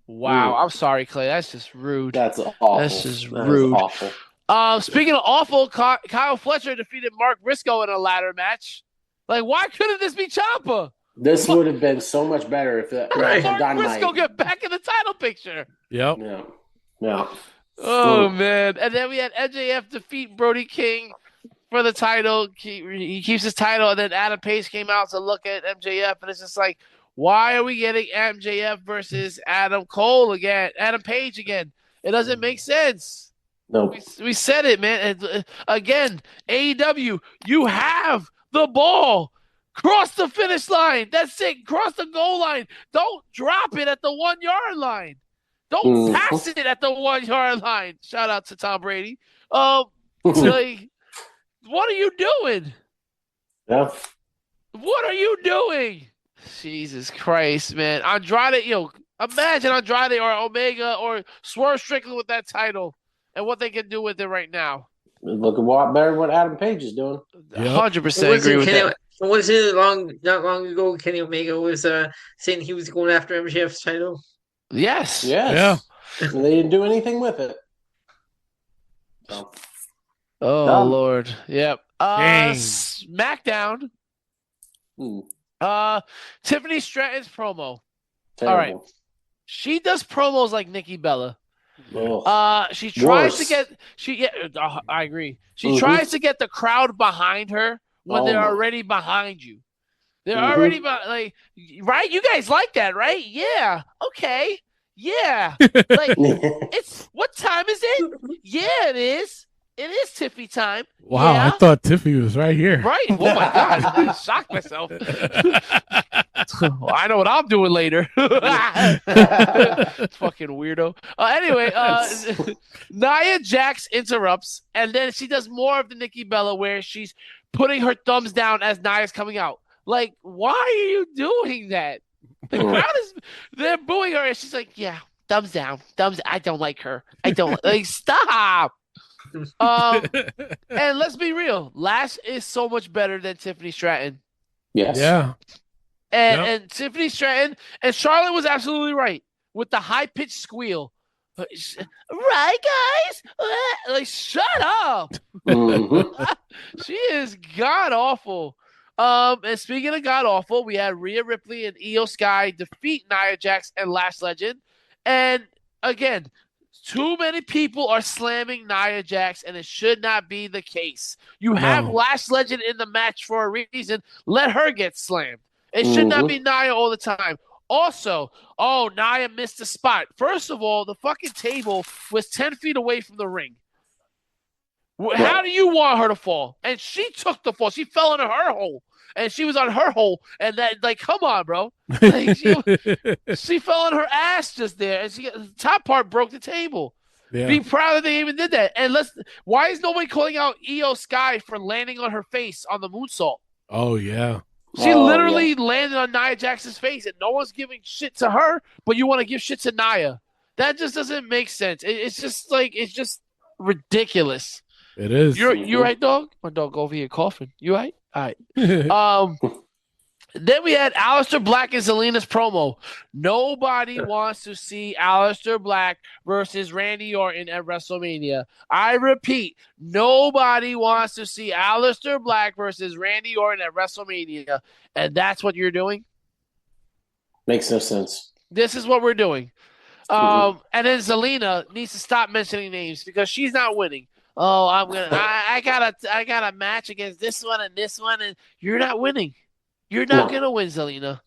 Wow, I'm sorry, Clay. That's just rude. That's awful. That's just rude. Awful. Speaking of awful, Kyle Fletcher defeated Mark Briscoe in a ladder match. Like, why couldn't this be Ciampa? This would have been so much better if that Mark Briscoe get back in the title picture. Yep. Yeah. Oh, man. And then we had MJF defeat Brody King for the title. He keeps his title, and then Adam Page came out to look at MJF, and it's just like, why are we getting MJF versus Adam Page again? It doesn't make sense. No. We said it, man. And, again, AEW, you have the ball. Cross the finish line. That's it. Cross the goal line. Don't drop it at the 1 yard line. Don't pass it at the 1 yard line. Shout out to Tom Brady. Like, what are you doing? Yeah. What are you doing? Jesus Christ, man. Andrade, imagine Andrade or Omega or Swerve Strickland with that title and what they can do with it right now. Look a lot better what Adam Page is doing. 100% agree with that. Was it not long ago Kenny Omega was saying he was going after MJF's title? Yes. Yeah. They didn't do anything with it. So. Oh, Lord. Yep. SmackDown. Tiffany Stratton's promo. Terrible. All right. She does promos like Nikki Bella. She tries to get I agree. She tries to get the crowd behind her when they're already behind you. They're already right? You guys like that, right? Yeah. Okay. Yeah. Like, it's what time is it? Yeah, it is. it is Tiffy time. Wow, Yeah. I thought Tiffy was right here. Right. Oh, my God. I shocked myself. I know what I'm doing later. Fucking weirdo. Anyway, Nia Jax interrupts, and then she does more of the Nikki Bella where she's putting her thumbs down as Nia's coming out. Like, why are you doing that? The crowd they're booing her, and she's like, yeah, thumbs down. I don't like her. I don't like, stop. And let's be real. Lash is so much better than Tiffany Stratton. Yes. Yeah. And Tiffany Stratton and Charlotte was absolutely right with the high pitched squeal. Right, guys? Like, shut up. She is god awful. And speaking of god awful, we had Rhea Ripley and Io Sky defeat Nia Jax and Lash Legend. And again, too many people are slamming Nia Jax, and it should not be the case. You have Lash Legend in the match for a reason. Let her get slammed. It should not be Nia all the time. Also, Nia missed a spot. First of all, the fucking table was 10 feet away from the ring. How do you want her to fall? And she took the fall. She fell into her hole. And she was on her hole. And that, like, come on, bro. Like, she fell on her ass just there. And the top part broke the table. Yeah. Be proud that they even did that. And why is nobody calling out Io Sky for landing on her face on the moonsault? Oh, yeah. She literally landed on Nia Jax's face, and no one's giving shit to her, but you want to give shit to Nia. That just doesn't make sense. It's just ridiculous. It is. You right, dog? My dog over here coughing. You right? All right. Then we had Aleister Black and Zelina's promo. Nobody wants to see Aleister Black versus Randy Orton at WrestleMania. I repeat, nobody wants to see Aleister Black versus Randy Orton at WrestleMania. And that's what you're doing? Makes no sense. This is what we're doing. And then Zelina needs to stop mentioning names because she's not winning. Oh, I got a match against this one and you're not winning. You're not gonna win, Zelina.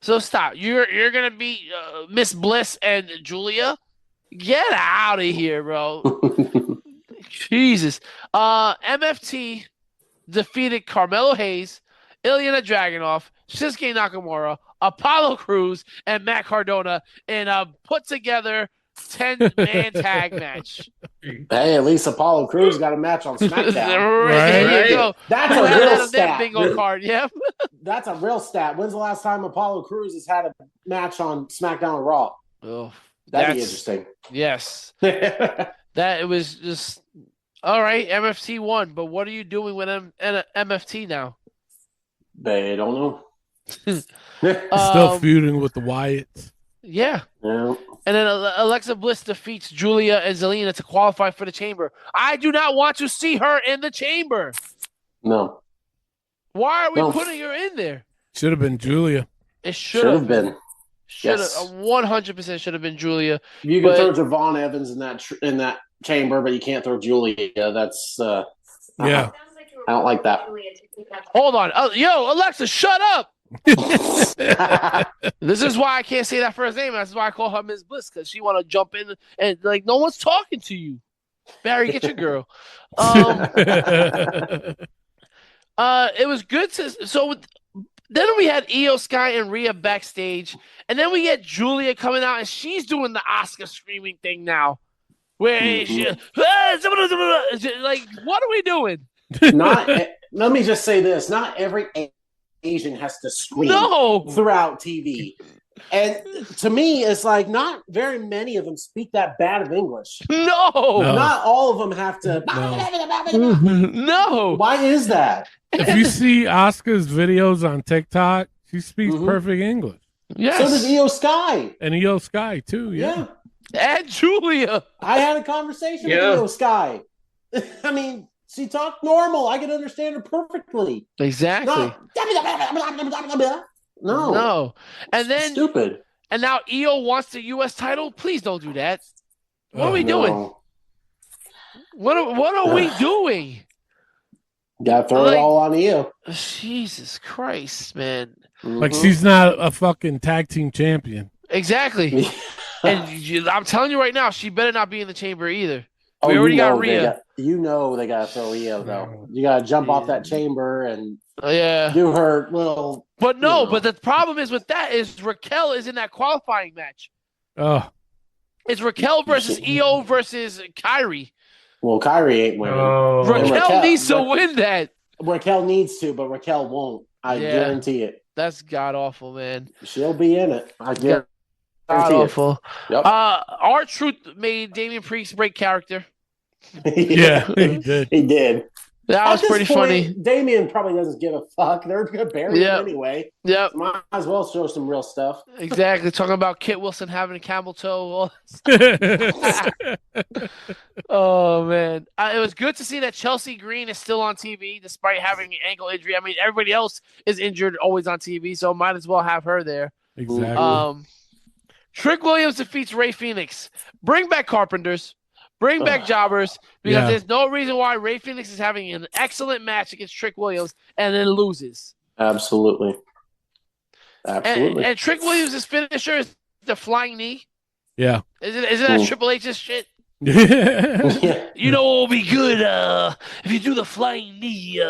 So stop. You're gonna beat Miss Bliss and Julia. Get out of here, bro. Jesus. MFT defeated Carmelo Hayes, Ilya Dragunov, Shinsuke Nakamura, Apollo Crews, and Matt Cardona in a put together 10-man tag match. Hey, at least Apollo Crews got a match on SmackDown. Right? There you go. That's a real stat. Bingo card, yeah. That's a real stat. When's the last time Apollo Crews has had a match on SmackDown or Raw? Oh, that'd be interesting. Yes. That it was just all right. MFT won, but what are you doing with MFT now? They don't know. Still feuding with the Wyatts. Yeah. And then Alexa Bliss defeats Julia and Zelina to qualify for the Chamber. I do not want to see her in the Chamber. No. Why are we putting her in there? Should have been Julia. It should have been. Should have 100% should have been Julia. You can throw Javon Evans in that chamber, but you can't throw Julia. That's yeah. I don't like that. Hold on, yo, Alexa, shut up. This is why I can't say that first name. That's why I call her Ms. Bliss, because she want to jump in and like no one's talking to you. Barry, get your girl. It was good to then we had Io Sky and Rhea backstage, and then we get Julia coming out, and she's doing the Oscar screaming thing now, where she like, what are we doing? Let me just say this: not every Asian has to scream throughout TV. And to me, it's like not very many of them speak that bad of English. No. Not all of them have to. No. Why is that? If you see Oscar's videos on TikTok, she speaks perfect English. Yes. So does Io Sky. And Io Sky, too. Yeah. And Julia. I had a conversation with Io Sky. I mean, she talked normal. I can understand her perfectly. Exactly. No. And then stupid. And now Io wants the U.S. title. Please don't do that. What are we doing? What are we doing? Gotta throw it all on Io. Jesus Christ, man. Like she's not a fucking tag team champion. Exactly. And I'm telling you right now, she better not be in the chamber either. Oh, We already you know got Rhea. they got to throw Rhea, though. You got to jump off that chamber and Yeah. do her little. But no, but the problem is with that is Raquel is in that qualifying match. Oh. It's Raquel versus Io versus Kyrie. Well, Kyrie ain't winning. Raquel needs to win that. Raquel needs to, but Raquel won't. I guarantee it. That's god awful, man. She'll be in it. I guarantee God awful. Yep. R-Truth made Damian Priest break character. Yeah, he did. He did. That At was this pretty point, funny. Damian probably doesn't give a fuck. They're going to bury him anyway. Yep. Might as well show some real stuff. Exactly. Talking about Kit Wilson having a camel toe. Oh, man. It was good to see that Chelsea Green is still on TV despite having an ankle injury. I mean, everybody else is injured, always on TV, so might as well have her there. Exactly. Trick Williams defeats Ray Phoenix. Bring back Carpenters. Bring back Jobbers, because there's no reason why Ray Phoenix is having an excellent match against Trick Williams and then loses. Absolutely. And Trick Williams' finisher is the flying knee. Yeah. Isn't that Triple H's shit? Yeah. You know what will be good if you do the flying knee.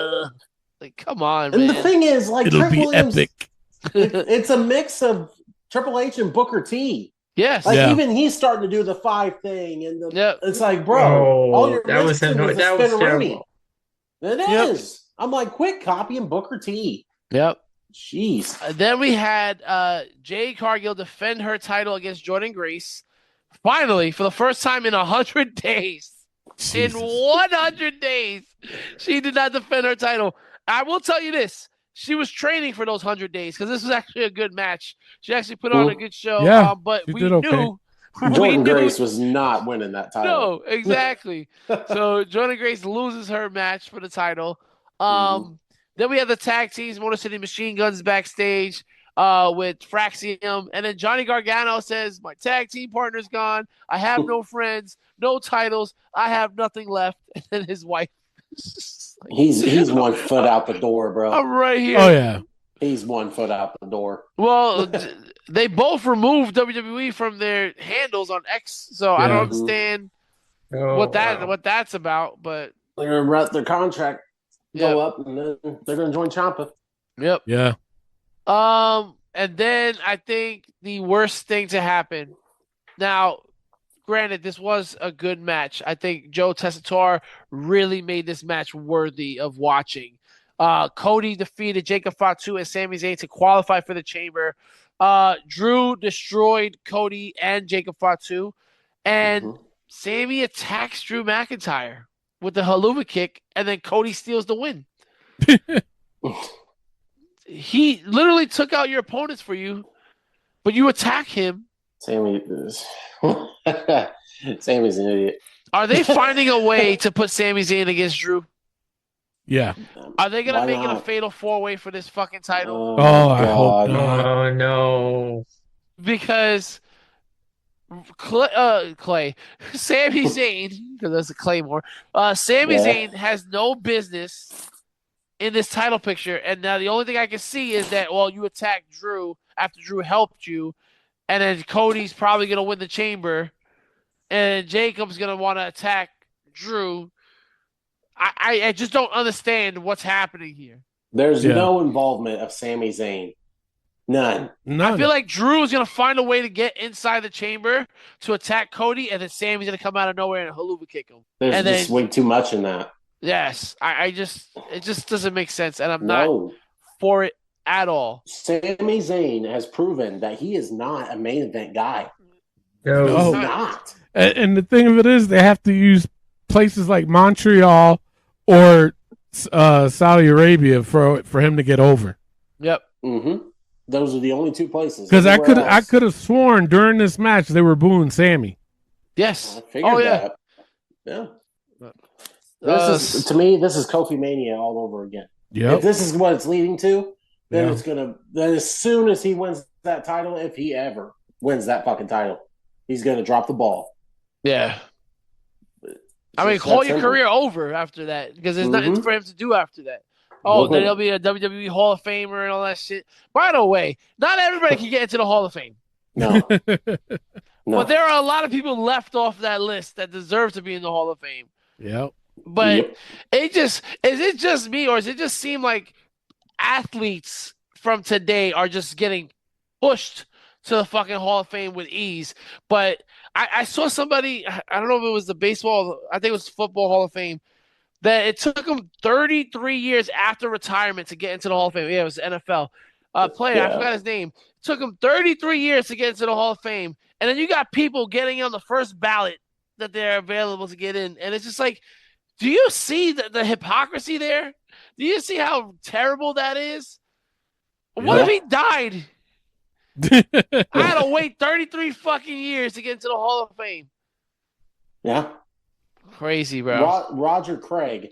Like, come on, And man. the thing is, like, It'll Trick be Williams, epic. it's a mix of Triple H and Booker T. Yes. Like, even he's starting to do the 5 thing. And it's like, bro, all you're that was missing is a that was spin-a-rooney. terrible. It is. I'm like, quit copying Booker T. Yep. Jeez. Then we had Jade Cargill defend her title against Jordan Grace. Finally, for the first time in 100 days. Jesus. In 100 days, she did not defend her title. I will tell you this. She was training for those 100 days because this was actually a good match. She actually put on a good show. Yeah, but she we did okay. knew. Jordan Grace was not winning that title. No, exactly. So Jordan Grace loses her match for the title. Then we have the tag teams, Motor City Machine Guns backstage with Fraxium. And then Johnny Gargano says, my tag team partner's gone. I have no friends, no titles. I have nothing left. And then his wife. He's 1 foot out the door, bro. I'm right here. Oh, yeah. He's 1 foot out the door. Well, they both removed WWE from their handles on X, so I don't understand what that's about. But they're going to let their contract go up, and then they're going to join Ciampa. Yep. Yeah. And then I think the worst thing to happen. Now, granted, this was a good match. I think Joe Tessitore really made this match worthy of watching. Cody defeated Jacob Fatu and Sami Zayn to qualify for the Chamber. Drew destroyed Cody and Jacob Fatu, and Sami attacks Drew McIntyre with the Helluva Kick, and then Cody steals the win. He literally took out your opponents for you, but you attack him. Sammy's an idiot. Are they finding a way to put Sami Zayn against Drew? Yeah. Are they going to Why make it a not? fatal 4-way for this fucking title? I hope not. Oh no. Because Clay, Sami Zayn, because that's a Claymore, Sami Zayn has no business in this title picture. And now the only thing I can see is that, well, you attacked Drew after Drew helped you, and then Cody's probably going to win the Chamber, and Jacob's going to want to attack Drew. I just don't understand what's happening here. There's no involvement of Sami Zayn. None. I feel like Drew is going to find a way to get inside the Chamber to attack Cody, and then Sami's going to come out of nowhere and Helluva kick him. There's just way too much in that. Yes, it just doesn't make sense, and I'm not for it at all. Sami Zayn has proven that he is not a main event guy. No. He's not. And the thing of it is, they have to use places like Montreal or Saudi Arabia for him to get over. Yep. Mm-hmm. Those are the only 2 places. Because I could have sworn during this match they were booing Sammy. Yes. I figured that. Yeah. This is, to me, this is Kofi Mania all over again. Yep. If this is what it's leading to, then it's gonna. Then as soon as he wins that title, if he ever wins that fucking title, he's gonna drop the ball. Yeah. I mean, call your career over after that because there's nothing for him to do after that. Oh, then he'll be a WWE Hall of Famer and all that shit. By the way, not everybody can get into the Hall of Fame. No. But there are a lot of people left off that list that deserve to be in the Hall of Fame. Yep. But is it just me, or does it just seem like athletes from today are just getting pushed to the fucking Hall of Fame with ease? But I saw somebody, I don't know if it was the baseball, I think it was football Hall of Fame, that it took him 33 years after retirement to get into the Hall of Fame. Yeah, it was the NFL player. I forgot his name. It took him 33 years to get into the Hall of Fame. And then you got people getting on the first ballot that they're available to get in. And it's just like, do you see the hypocrisy there? Do you see how terrible that is? What if he died? I had to wait 33 fucking years to get into the Hall of Fame. Yeah. Crazy, bro. Roger Craig.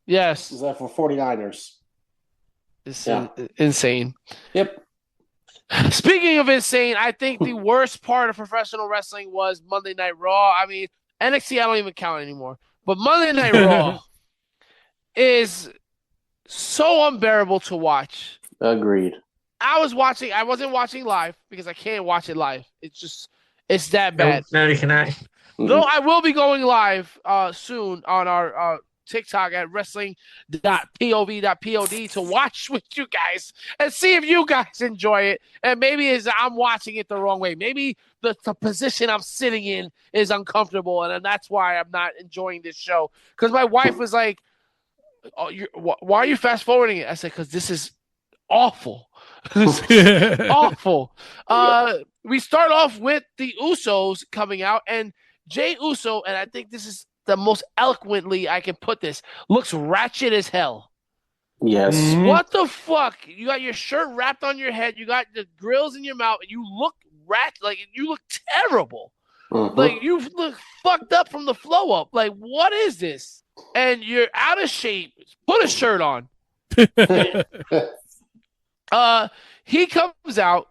Yes. Is that for 49ers? It's insane. Yep. Speaking of insane, I think the worst part of professional wrestling was Monday Night Raw. I mean, NXT I don't even count anymore. But Monday Night Raw is so unbearable to watch. Agreed. I wasn't watching live because I can't watch it live. It's that bad. No, you cannot. Though I will be going live soon on our TikTok at wrestling.pov.pod to watch with you guys and see if you guys enjoy it. And maybe I'm watching it the wrong way. Maybe the position I'm sitting in is uncomfortable, and that's why I'm not enjoying this show. Because my wife was like, why are you fast forwarding it? I said, because this is awful. Awful. We start off with the Usos coming out, and Jey Uso, and I think this is the most eloquently I can put this, looks ratchet as hell. Yes. Mm-hmm. What the fuck? You got your shirt wrapped on your head, you got the grills in your mouth, and you look you look terrible. Mm-hmm. Like you look fucked up from the flow up. Like, what is this? And you're out of shape. Put a shirt on. He comes out,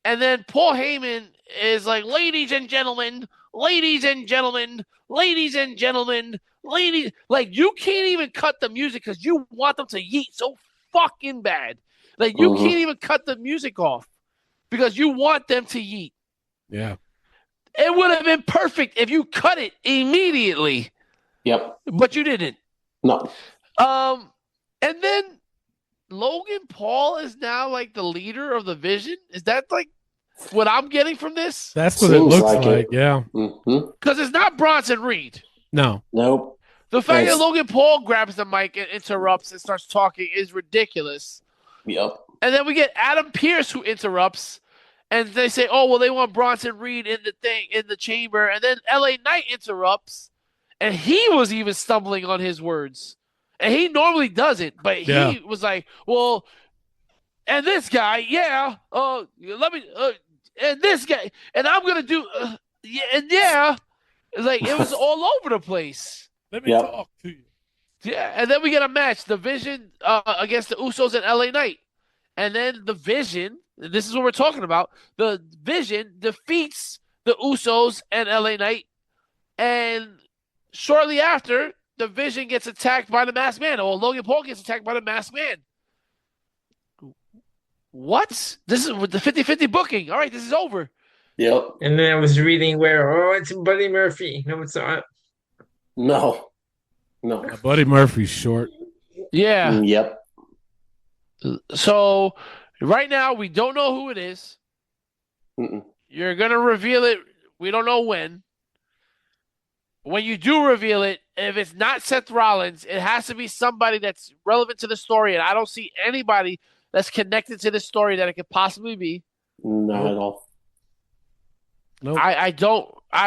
and then Paul Heyman is like, ladies and gentlemen, ladies and gentlemen, ladies and gentlemen, ladies. Like, you can't even cut the music because you want them to yeet so fucking bad. Like, you can't even cut the music off because you want them to yeet. Yeah. It would have been perfect if you cut it immediately. Yep. But you didn't. No. And then Logan Paul is now like the leader of the Vision. Is that like what I'm getting from this? That's what it looks like. Yeah. Because it's not Bronson Reed. No. Nope. The fact that Logan Paul grabs the mic and interrupts and starts talking is ridiculous. Yep. And then we get Adam Pearce who interrupts, and they say, "Oh, well, they want Bronson Reed in the chamber." And then LA Knight interrupts, and he was even stumbling on his words, and he normally doesn't, but he was like, "Well, and this guy, let me, and this guy, and I'm gonna do, It's like it was all over the place. Let me talk to you. Yeah, and then we get a match, the Vision against the Usos and LA Knight. And then the Vision, this is what we're talking about, the Vision defeats the Usos and LA Knight. And shortly after, the Vision gets attacked by the Masked Man, or Logan Paul gets attacked by the Masked Man. What? This is with the 50-50 booking. All right, this is over. Yep. And then I was reading where, it's Buddy Murphy. No, it's not. No. Buddy Murphy's short. Yeah. Yep. So right now we don't know who it is. You're gonna reveal it. We don't know when. When you do reveal it, if it's not Seth Rollins, it has to be somebody that's relevant to the story, and I don't see anybody that's connected to the story that it could possibly be. Not at all. Nope. I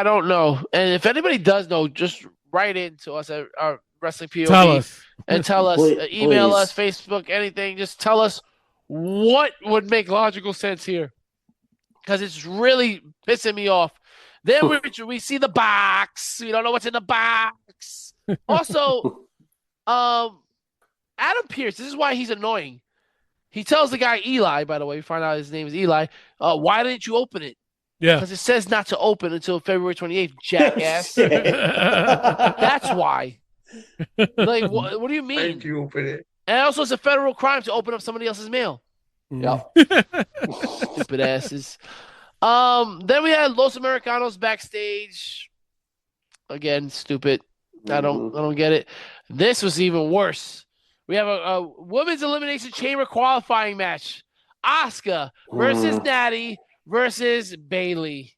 don't know. And if anybody does know, just write in to us at our Wrestling POV. Tell us. And tell us, email us, Facebook, anything. Just tell us what would make logical sense here. Because it's really pissing me off. Then we see the box. We don't know what's in the box. Also, Adam Pearce, this is why he's annoying. He tells the guy Eli, by the way, we find out his name is Eli, why didn't you open it? Yeah. Because it says not to open until February 28th, jackass. That's why. Like, what do you mean? Why did you open it? And also, it's a federal crime to open up somebody else's mail. Yeah. Stupid asses. Then we had Los Americanos backstage. Again, stupid. I don't get it. This was even worse. We have a women's elimination chamber qualifying match. Asuka versus Natty versus Bayley.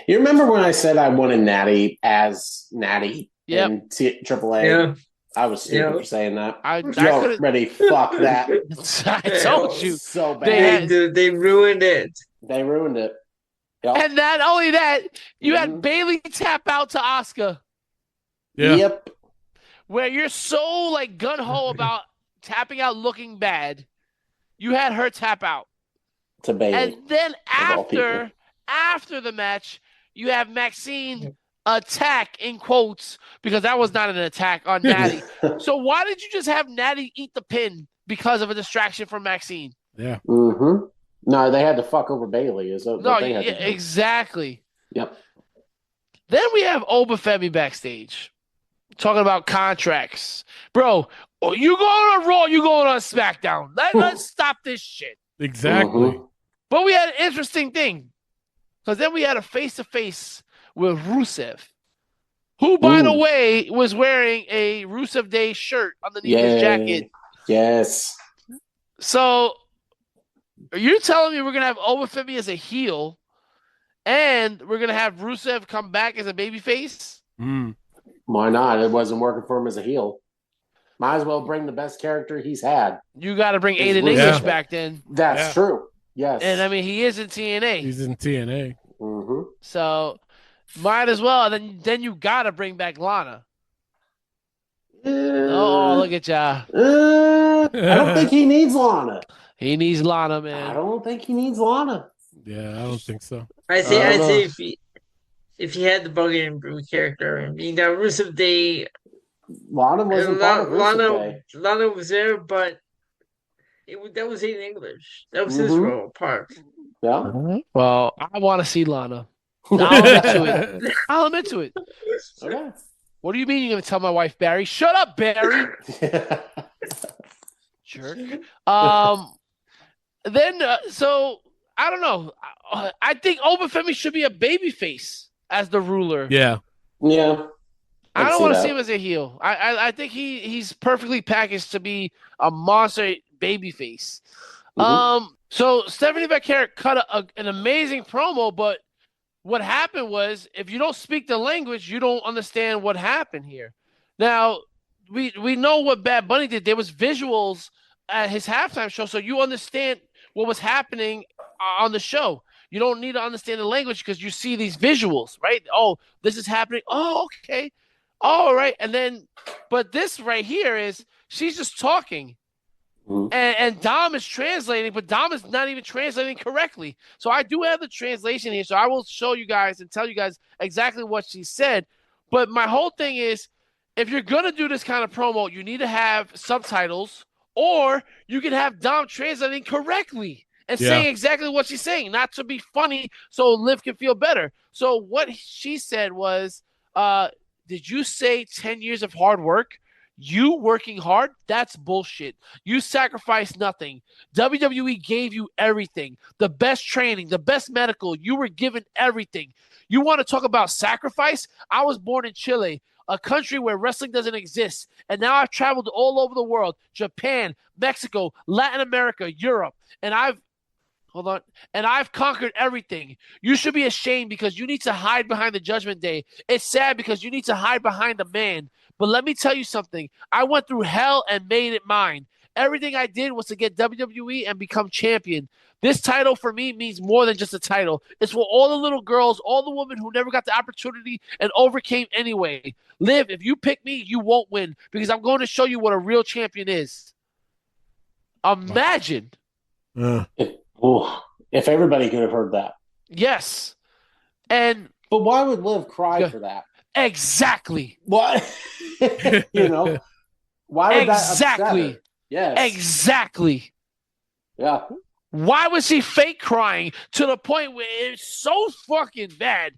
You remember when I said I wanted Natty as Natty in AAA? Yeah. I was stupid for saying that. I already fuck that. I told you. So bad. They ruined it. They ruined it. Yep. And not only that, you had Bayley tap out to Asuka. Yeah. Yep. Where you're so like gun-ho about tapping out looking bad, you had her tap out. To Bayley. And then after the match, you have Maxine attack in quotes, because that was not an attack on Natty. So why did you just have Natty eat the pin because of a distraction from Maxine? Yeah. Mm-hmm. No, they had to fuck over Bayley. Exactly. Yep. Then we have Obafemi backstage talking about contracts. Bro, you going on Raw, you going on SmackDown. Let's stop this shit. Exactly. But we had an interesting thing, because then we had a face-to-face with Rusev, who, by the way, was wearing a Rusev Day shirt underneath his jacket. Yes. So, are you telling me we're going to have Obafemi as a heel, and we're going to have Rusev come back as a babyface? Why not? It wasn't working for him as a heel. Might as well bring the best character he's had. You got to bring Aiden English back then. That's true. Yes. And, I mean, he is in TNA. He's in TNA. Mm-hmm. So, might as well. And then you got to bring back Lana. Oh, look at ya. I don't think he needs Lana. He needs Lana, man. I don't think he needs Lana. Yeah, I don't think so. I say if he had the Buggy and Brew character, I mean, that Rusev Day, Lana wasn't part of Rusev Day. Lana was there, but that was in English. That was his role part. Yeah. Well, I want to see Lana. I'll admit to it. Okay. What do you mean you're going to tell my wife, Barry? Shut up, Barry. Jerk. Then, so, I don't know. I think Obafemi should be a babyface as the ruler. Yeah. Yeah. I don't want to see him as a heel. I think he's perfectly packaged to be a monster babyface. So Stephanie Becker cut an amazing promo, but what happened was, if you don't speak the language, you don't understand what happened here. Now, we know what Bad Bunny did. There was visuals at his halftime show, so you understand what was happening on the show. You don't need to understand the language because you see these visuals, right? Oh, this is happening. Oh, okay. All right. And then, but this right here is, she's just talking. And Dom is translating, but Dom is not even translating correctly. So I do have the translation here, so I will show you guys and tell you guys exactly what she said. But my whole thing is, if you're going to do this kind of promo, you need to have subtitles, or you can have Dom translating correctly and saying exactly what she's saying, not to be funny so Liv can feel better. So what she said was, did you say 10 years of hard work? You working hard? That's bullshit. You sacrificed nothing. WWE gave you everything. The best training, the best medical. You were given everything. You want to talk about sacrifice? I was born in Chile, a country where wrestling doesn't exist. And now I've traveled all over the world, Japan, Mexico, Latin America, Europe. And I've conquered everything. You should be ashamed because you need to hide behind the Judgment Day. It's sad because you need to hide behind a man. But let me tell you something. I went through hell and made it mine. Everything I did was to get WWE and become champion. This title for me means more than just a title. It's for all the little girls, all the women who never got the opportunity and overcame anyway. Liv, if you pick me, you won't win because I'm going to show you what a real champion is. Imagine. If everybody could have heard that. Yes. But why would Liv cry for that? Exactly. What? You know? Why would that upset her? Yes. Exactly. Yeah. Why was she fake crying to the point where it's so fucking bad?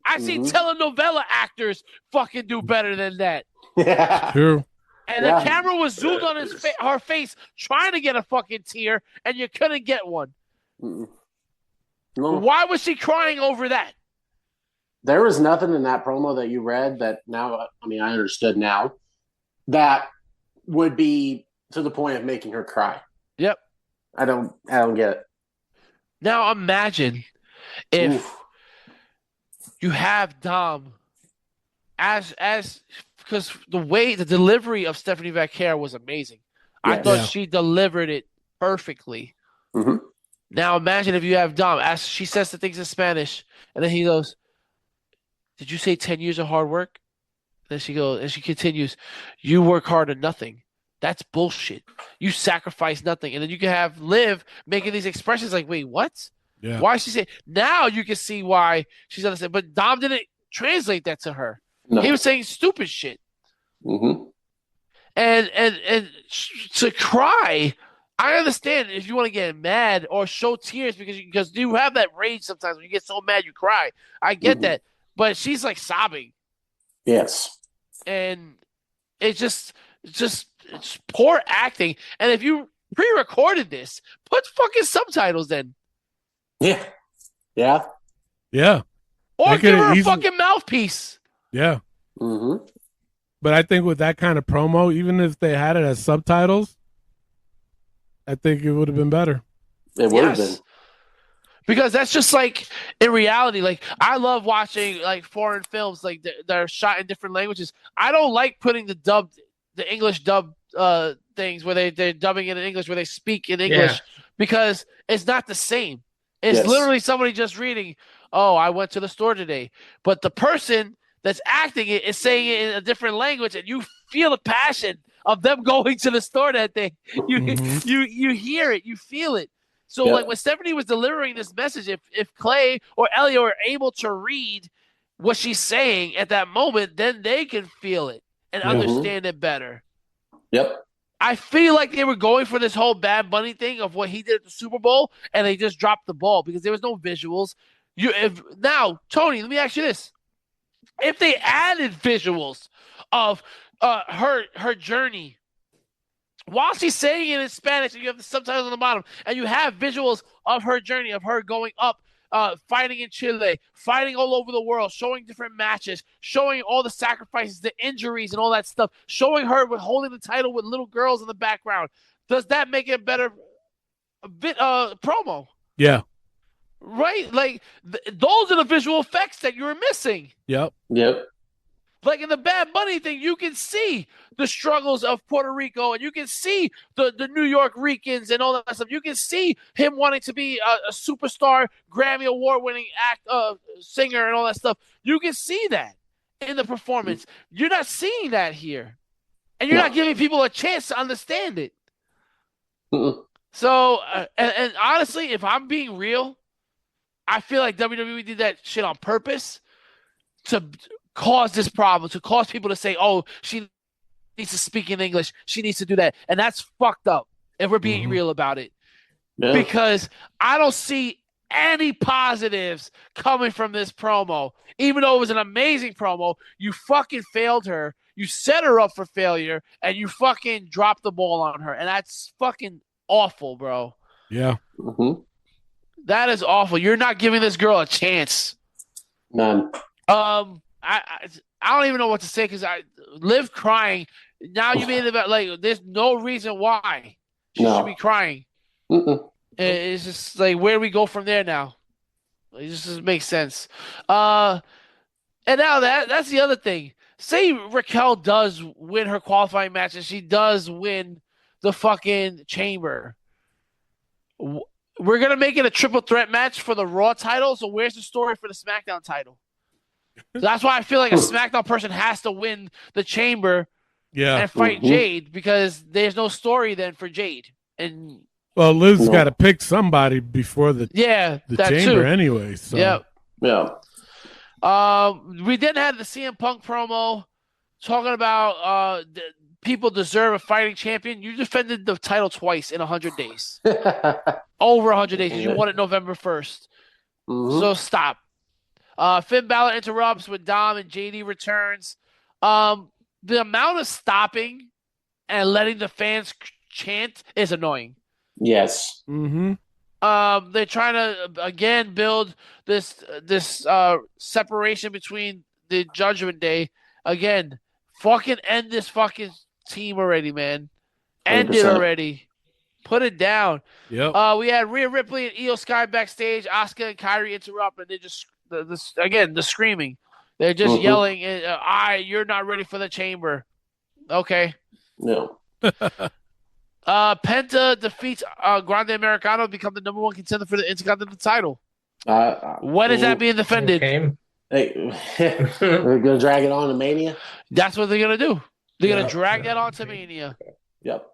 I see telenovela actors fucking do better than that. Yeah. True. And the camera was zoomed on her face trying to get a fucking tear, and you couldn't get one. Why was she crying over that? There was nothing in that promo that you read that now, I mean, I understood now, that would be to the point of making her cry. Yep. I don't get it. Now imagine if you have Dom as because the delivery of Stephanie Vaquer was amazing. I thought she delivered it perfectly. Mm-hmm. Now imagine if you have Dom, as she says the things in Spanish, and then he goes, "Did you say 10 years of hard work?" Then she goes, and she continues, "You work hard and nothing. That's bullshit. You sacrifice nothing." And then you can have Liv making these expressions like, "Wait, what? Yeah. Why she say?" Now you can see why she's understanding. But Dom didn't translate that to her. No. He was saying stupid shit. Mm-hmm. And to cry, I understand if you want to get mad or show tears because you have that rage sometimes when you get so mad you cry. I get that. But she's like sobbing. Yes. And it's poor acting. And if you pre-recorded this, put fucking subtitles in. Yeah. Yeah. Yeah. Or give her a fucking mouthpiece. Yeah. Mm-hmm. But I think with that kind of promo, even if they had it as subtitles, I think it would have been better. It would have been. Because that's just like in reality. Like I love watching like foreign films like that are shot in different languages. I don't like putting the English dub things where they're dubbing it in English where they speak in English because it's not the same. It's literally somebody just reading, "Oh, I went to the store today," but the person that's acting it is saying it in a different language, and you feel the passion of them going to the store that day. You hear it, you feel it. So like when Stephanie was delivering this message, if Clay or Elio are able to read what she's saying at that moment, then they can feel it and understand it better. Yep. I feel like they were going for this whole Bad Bunny thing of what he did at the Super Bowl, and they just dropped the ball because there was no visuals. Now, Tony, let me ask you this. If they added visuals of her journey, while she's saying it in Spanish, and you have the subtitles on the bottom, and you have visuals of her journey, of her going up, fighting in Chile, fighting all over the world, showing different matches, showing all the sacrifices, the injuries, and all that stuff, showing her with holding the title with little girls in the background. Does that make it a better promo? Yeah. Right? Like, those are the visual effects that you were missing. Yep. Like in the Bad Bunny thing, you can see the struggles of Puerto Rico, and you can see the New York Ricans and all that stuff. You can see him wanting to be a superstar, Grammy Award-winning singer and all that stuff. You can see that in the performance. You're not seeing that here. And you're not giving people a chance to understand it. So, and honestly, if I'm being real, I feel like WWE did that shit on purpose to cause this problem, to cause people to say, "Oh, she needs to speak in English. She needs to do that." And that's fucked up if we're being real about it. Yeah. Because I don't see any positives coming from this promo. Even though it was an amazing promo, you fucking failed her. You set her up for failure, and you fucking dropped the ball on her. And that's fucking awful, bro. Yeah. That is awful. You're not giving this girl a chance. None. I don't even know what to say because I Liv crying. Now you made it about like there's no reason why she should be crying. It's just like where do we go from there now? It just doesn't make sense. And now that's the other thing. Say Raquel does win her qualifying match and she does win the fucking Chamber. We're gonna make it a triple threat match for the Raw title. So where's the story for the SmackDown title? So that's why I feel like a SmackDown person has to win the Chamber and fight Jade because there's no story then for Jade. And well, Liv's got to pick somebody before the that Chamber too. anyway. So. Yeah. We then had the CM Punk promo talking about people deserve a fighting champion. You defended the title twice in 100 days. Over 100 days. You won it November 1st. So stop. Finn Balor interrupts with Dom and JD returns. The amount of stopping and letting the fans chant is annoying. Yes. They're trying to again build this separation between the Judgment Day. Again, fucking end this fucking team already, man. End 100%. it already. Put it down. Yep. We had Rhea Ripley and Io Sky backstage. Asuka and Kyrie interrupt, and they just the screaming. They're just yelling. You're not ready for the chamber. Okay. No. Penta defeats Grande Americano to become the number 1 contender for the Intercontinental title. When is that being defended? Hey, we're gonna drag it on to Mania. That's what they're gonna do. They're gonna drag that on to Mania. Yep,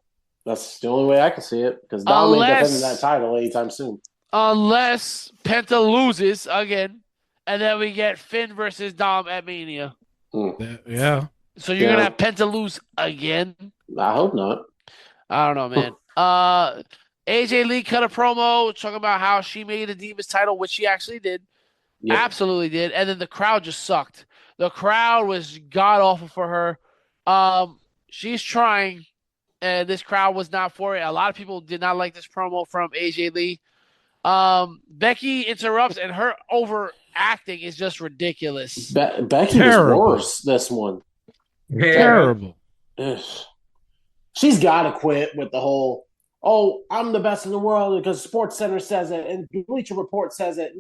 that's the only way I can see it because Dom ain't defending that title anytime soon. Unless Penta loses again, and then we get Finn versus Dom at Mania. Yeah. So you're gonna have Penta lose again? I hope not. I don't know, man. AJ Lee cut a promo talking about how she made a Divas title, which she actually did. Yep. Absolutely did. And then the crowd just sucked. The crowd was god-awful for her. She's trying, and this crowd was not for it. A lot of people did not like this promo from AJ Lee. Becky interrupts, and her overacting is just ridiculous. Becky was worse this one. Terrible. Ugh. She's got to quit with the whole, I'm the best in the world because Sports Center says it and Bleacher Report says it.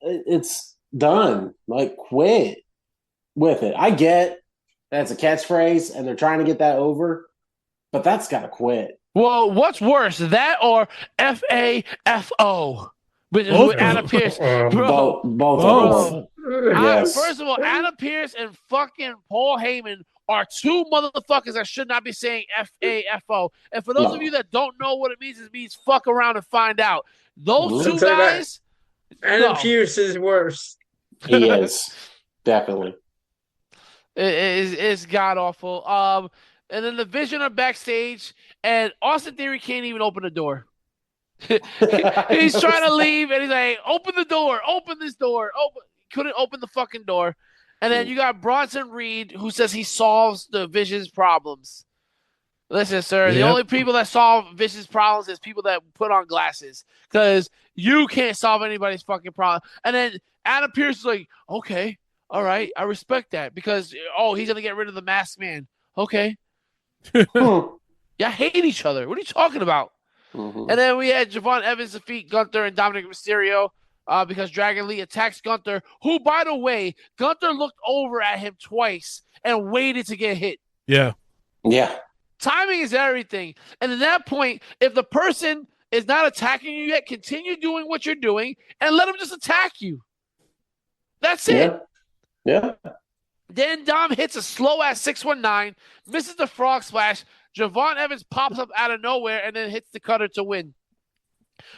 It's done. Like, quit with it. I get that's a catchphrase and they're trying to get that over, but that's got to quit. Well, what's worse, that or FAFO with Anna Pierce? Bro, both. Yes. First of all, Anna Pierce and fucking Paul Heyman are 2 motherfuckers that should not be saying FAFO. And for those of you that don't know what it means fuck around and find out. Those 2 guys. Adam Pierce is worse. He is. Definitely. It's god awful. And then the Vision are backstage, and Austin Theory can't even open the door. He's trying to leave, and he's like, open the door, open this door. Couldn't open the fucking door. And then you got Bronson Reed, who says he solves the Vision's problems. Listen, sir, the only people that solve Vision's problems is people that put on glasses. Because you can't solve anybody's fucking problem. And then Adam Pierce is like, okay, all right, I respect that. Because, he's going to get rid of the Masked Man. Okay. Y'all hate each other. What are you talking about? And then we had Javon Evans defeat Gunther and Dominic Mysterio. Because Dragon Lee attacks Gunther, who, by the way, Gunther looked over at him twice and waited to get hit. Yeah. Timing is everything. And at that point, if the person is not attacking you yet, continue doing what you're doing and let him just attack you. That's it. Yeah. Then Dom hits a slow-ass 619, misses the frog splash. Javon Evans pops up out of nowhere and then hits the cutter to win.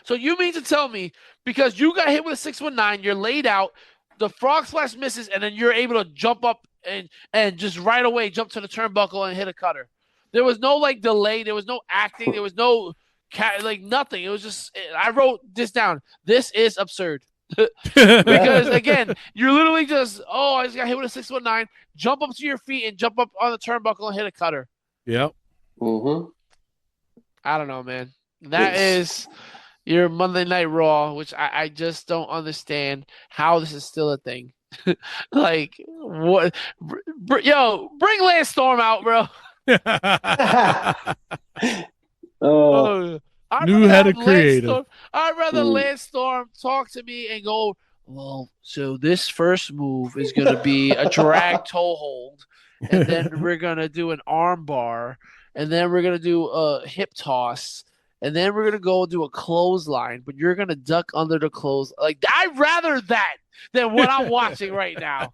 So you mean to tell me, because you got hit with a 619, you're laid out, the frog splash misses, and then you're able to jump up and just right away jump to the turnbuckle and hit a cutter. There was no delay, there was no acting, there was no nothing. It was just, I wrote this down. This is absurd. Because again, you're literally just, I just got hit with a 619, jump up to your feet and jump up on the turnbuckle and hit a cutter. Yep. I don't know, man. That is your Monday Night Raw, which I just don't understand how this is still a thing. Like, what? Yo, bring Lance Storm out, bro. New head of creative. I'd rather Lance Storm talk to me and go, well, so this first move is going to be a drag toe hold, and then we're going to do an arm bar, and then we're going to do a hip toss, and then we're going to go do a clothesline, but you're going to duck under the clothes. Like, I'd rather that than what I'm watching right now.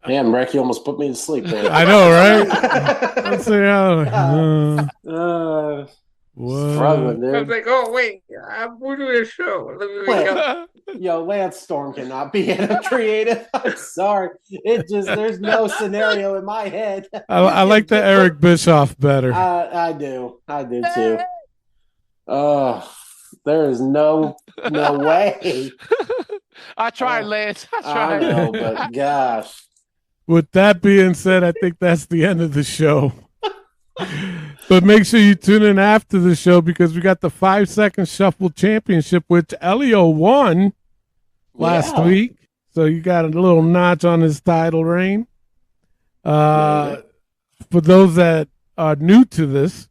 Damn, Rick, you almost put me to sleep there. I know, right? Let's see how. Struggling, dude. I was like, oh, wait, we're doing a show. Let me wake up. Yo, Lance Storm cannot be in a creative. I'm sorry. There's no scenario in my head. I like the Eric Bischoff better. I do too. There is no way. I tried, Lance. I tried. I know, but gosh. With that being said, I think that's the end of the show. But make sure you tune in after the show because we got the 5-second shuffle championship, which Elio won last week. So you got a little notch on his title reign. For those that are new to this,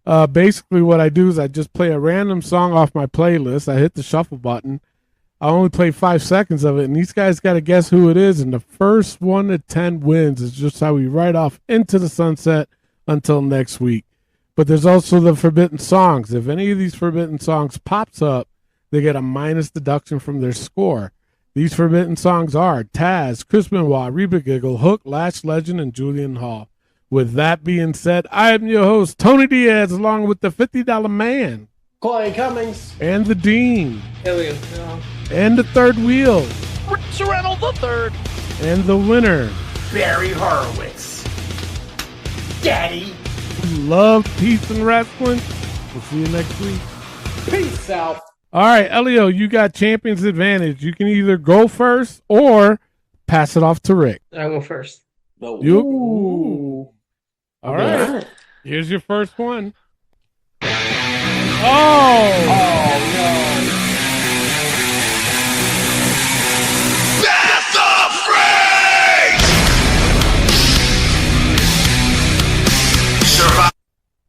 basically what I do is I just play a random song off my playlist. I hit the shuffle button. I only play 5 seconds of it, and these guys got to guess who it is, and the first 1 to 10 wins. Is just how we ride off into the sunset until next week. But there's also the forbidden songs. If any of these forbidden songs pops up, they get a minus deduction from their score. These forbidden songs are Taz, Chris Benoit, Reba Giggle, Hook, Lash Legend, and Julian Hall. With that being said, I am your host, Tony Diaz, along with the $50 Man. Clay Cummings. And the Dean. Elliot. And the third wheel. Serrano the third. And the winner. Barry Horowitz. Daddy. We love peace and wrestling. We'll see you next week. Peace out. All right, Elio, you got champion's advantage. You can either go first or pass it off to Rick. I'll go first. You? Ooh. All right. Here's your first one. Oh no. Best of Freaks!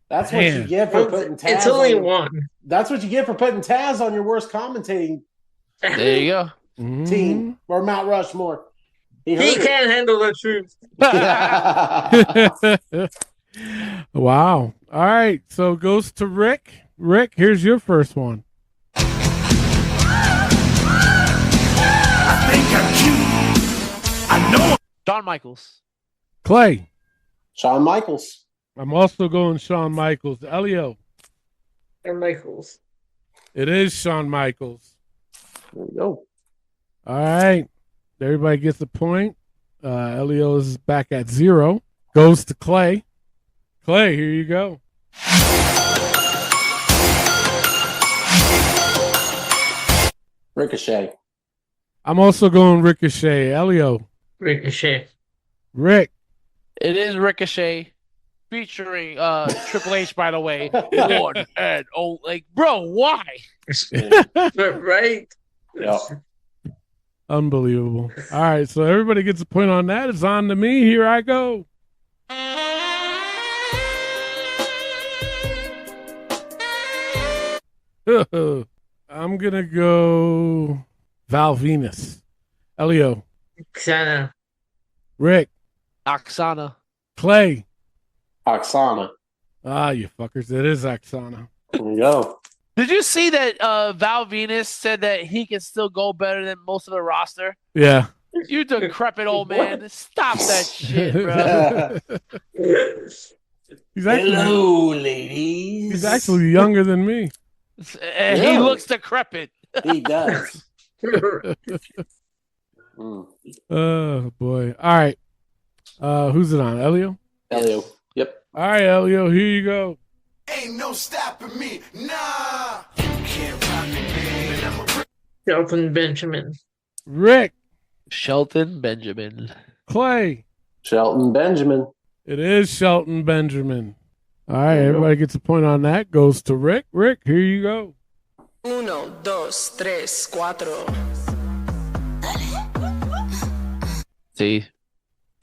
That's what you get for putting Taz. It's only one. That's what you get for putting Taz on your worst commentating There you go. team or Mount Rushmore. He can't handle the truth. Wow. All right. So it goes to Rick. Rick, here's your first one. I think I'm cute. I know. Shawn Michaels. Clay. Shawn Michaels. I'm also going Shawn Michaels. Elio. And Michaels. It is Shawn Michaels. There we go. All right. Everybody gets a point. Elio is back at 0. Goes to Clay. Clay, here you go. Ricochet. I'm also going Ricochet. Elio. Ricochet. Rick. It is Ricochet. Featuring Triple H, by the way. Lord and like, bro, why? Right? Yeah. Unbelievable. All right, so everybody gets a point on that. It's on to me. Here I go. I'm going to go Val Venus. Elio. Oksana. Rick. Oksana. Clay. Oksana. Ah, you fuckers. It is Oksana. There we go. Did you see that Val Venus said that he can still go better than most of the roster? Yeah. You decrepit old man. Stop that shit, bro. He's actually, hello, ladies. He's actually younger than me. He looks decrepit. He does. Oh, boy. All right. Who's it on? Elio? Elio. Yep. All right, Elio. Here you go. Ain't no stopping me. Nah. You can't run me, baby. I'm a Shelton Benjamin. Rick. Shelton Benjamin. Clay. Shelton Benjamin. It is Shelton Benjamin. All right, everybody gets a point on that. Goes to Rick. Rick, here you go. 1, 2, 3, 4. See.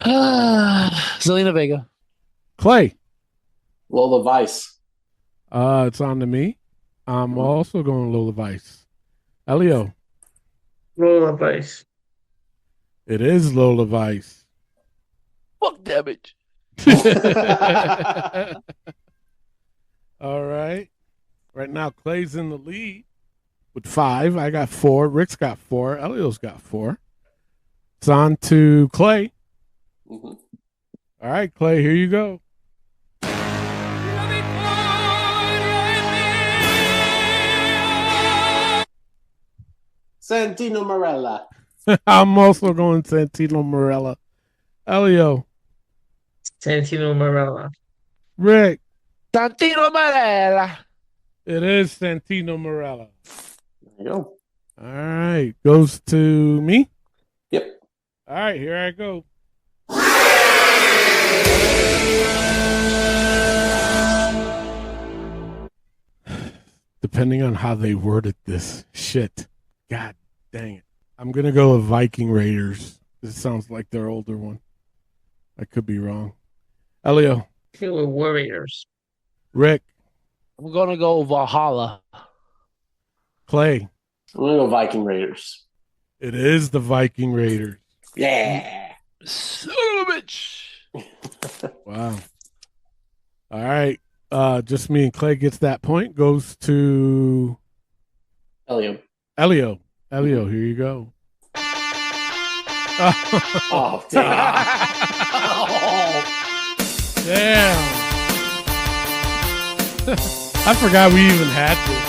Zelina Vega. Clay. Lola Vice. It's on to me. I'm also going Lola Vice. Elio. Lola Vice. It is Lola Vice. Fuck damage. All right. Right now, Clay's in the lead with 5. I got 4. Rick's got 4. Elio's got 4. It's on to Clay. Mm-hmm. All right, Clay, here you go. Santino Marella. I'm also going Santino Marella. Elio. Santino Marella. Rick. Santino Marella. It is Santino Marella. There you go. All right. Goes to me? Yep. All right, here I go. depending on how they worded this shit. God dang it. I'm going to go with Viking Raiders. This sounds like their older one. I could be wrong. Elio. Warriors. Rick. I'm going to go Valhalla. Clay. I'm going to go Viking Raiders. It is the Viking Raiders. Yeah. Son of a bitch. Wow. All right. Just me and Clay gets that point. Goes to Elio. Elio, here you go. Oh, damn. Damn. I forgot we even had this.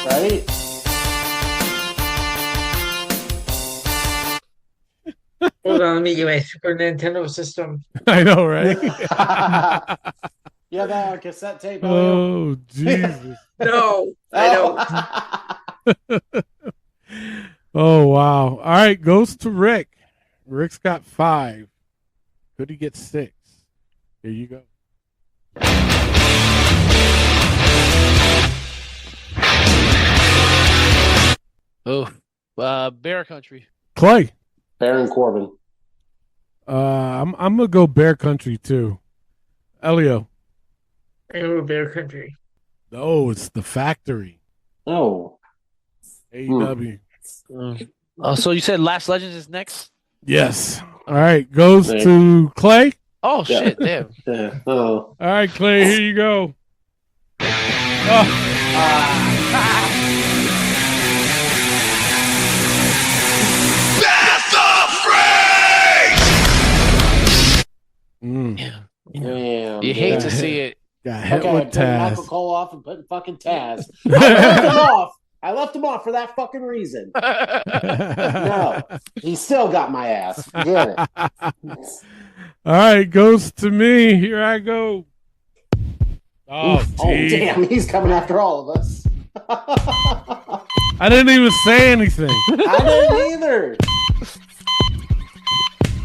Right? Hold on, let me get my Super Nintendo system. I know, right? Yeah, that cassette tape. Elio? Oh, Jesus. No, I don't. Oh, wow. All right, goes to Rick. Rick's got 5. Could he get 6? Here you go. Oh, Bear Country. Clay. Baron Corbin. I'm gonna go Bear Country too. Elio. I go Bear Country. Oh, it's the Factory. Oh. AEW. Oh, so you said Last Legends is next? Yes. All right, goes to Clay. Oh shit! Damn. Yeah. Oh. All right, Clay. Here you go. Damn. You hate to see it. Got hit Okay, with putting Taz. Michael Cole off and putting fucking Taz. I left him off for that fucking reason. No, he still got my ass. Get it. All right, goes to me. Here I go. Oh, Damn, he's coming after all of us. I didn't even say anything. I didn't either.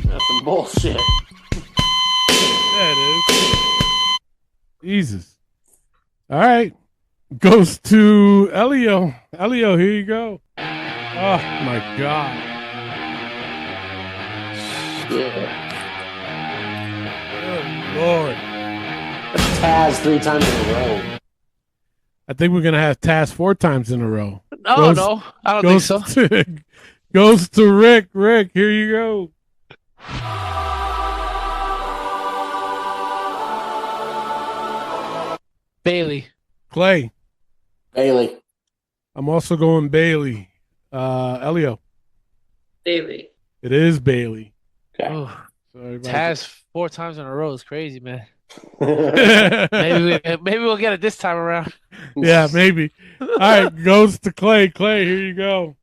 That's some bullshit. Yeah, it is. Jesus. All right. Goes to Elio. Elio, here you go. Oh, my God. Yeah. Good Lord. Taz 3 times in a row. I think we're going to have Taz 4 times in a row. No, I don't think so. Goes to Rick. Rick, here you go. Bailey. Clay. Bailey. I'm also going Bailey. Elio. Bailey. It is Bailey. Okay. Oh, Sorry about Taz 4 times in a row is crazy, man. maybe we'll get it this time around. Yeah, maybe. All right, goes to Clay. Clay, here you go.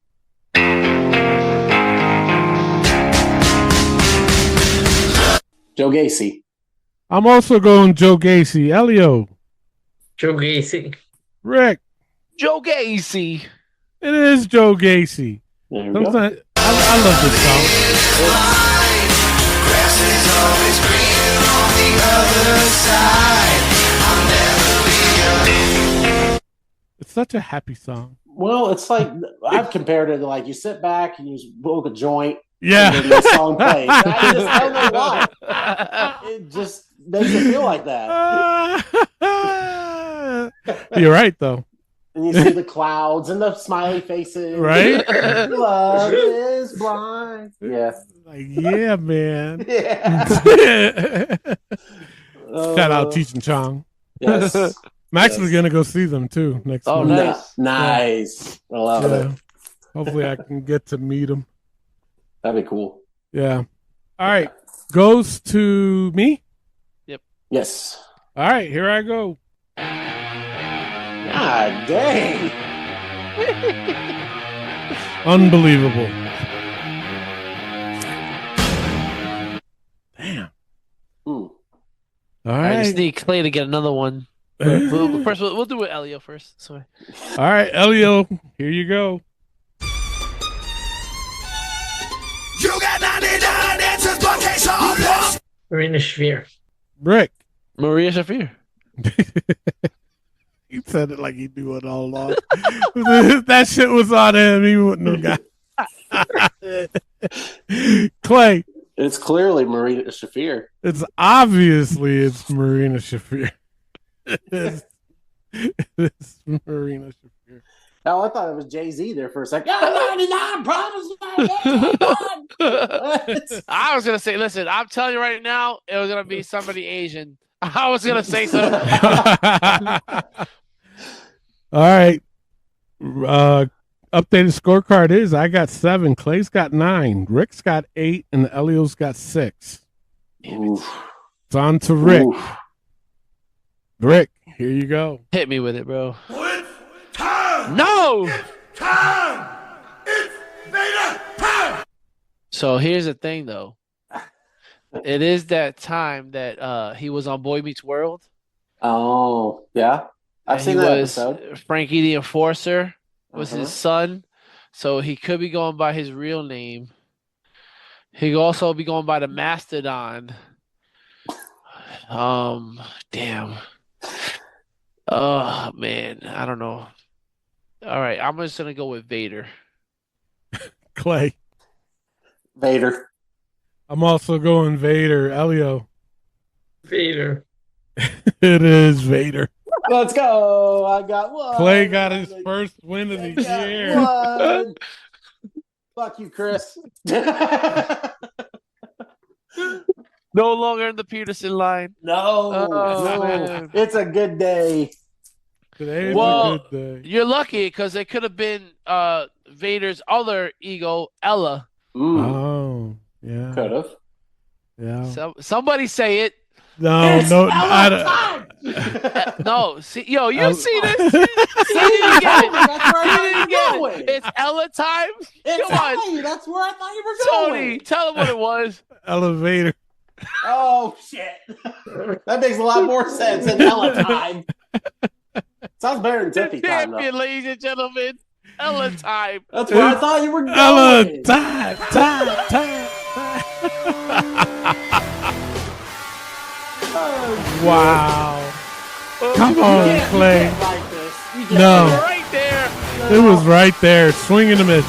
Joe Gacy. I'm also going Joe Gacy. Elio. Joe Gacy. Rick. Joe Gacy. It is Joe Gacy. There you go. Sometimes, I love this song. Grass is always greener on the other side. I'll never be It's such a happy song. Well, it's like I've compared it to like you sit back and you smoke a joint. Yeah. And then the song plays. I don't know why. It just makes it feel like that. You're right, though. And you see the clouds and the smiley faces. Right? Love is blind. Yeah. Like, yeah, man. Yeah. Shout out Cheech and Chong. Yes. I'm actually going to go see them, too, next Oh, month. Nice. I love it. Hopefully I can get to meet them. That'd be cool. Yeah. All right. Goes to me? Yep. Yes. All right. Here I go. God dang. Unbelievable. Damn. Ooh. All I right. just need Clay to get another one. First, we'll do it Elio first. Sorry. All right, Elio. Here you go. You got 99 answers, but can't solve this. Marina Shafir. Rick. Maria Shafir. He said it like he knew it all along. That shit was on him. He wouldn't have got it. Clay. It's clearly Marina Shafir. It's Marina Shafir. It's Marina Shafir. Oh, I thought it was Jay-Z there for a second. 99 promises. I was gonna say, listen, I'm telling you right now, it was gonna be somebody Asian. I was gonna say something. All right. Updated scorecard is I got 7, Clay's got 9, Rick's got 8, and Elio's got 6. Oof. It's on to Rick. Oof. Rick, here you go. Hit me with it, bro. It's time! No! It's time! It's Vader time! So here's the thing, though. It is that time that he was on Boy Meets World. Oh, yeah. I've seen that episode. Frankie the Enforcer was his son. So he could be going by his real name. He could also be going by the Mastodon. Damn. Oh, man. I don't know. All right. I'm just going to go with Vader. Clay. Vader. I'm also going Vader. Elio. Vader. It is Vader. Let's go. I got one. Clay got his first win of the year. One. Fuck you, Chris. No longer in the Peterson line. No. It's a good day. Today's well, a good day. You're lucky because it could have been Vader's other ego, Ella. Oh, yeah. Could have. Yeah. Somebody say it. No, no. See, yo, you see this? He didn't get it. He didn't get it. It's Ella time. Come on. That's where I thought you were going. Tony, tell him what it was. Elevator. Oh shit. That makes a lot more sense than Ella time. Sounds better than Tiffy time, Champion, ladies and gentlemen. Ella time. That's where I thought you were going. Ella time. Wow. Come on, Clay. No. Right there. It was right there. Swing and a miss.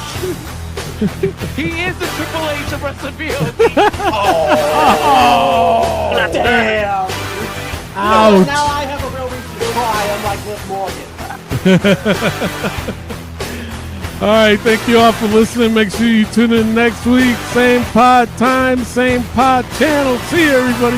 He is the Triple H of WrestleMania. Oh, damn. Ouch. Now I have a real reason to cry. I'm like Liv Morgan. All right. Thank you all for listening. Make sure you tune in next week. Same pod time, same pod channel. See you, everybody.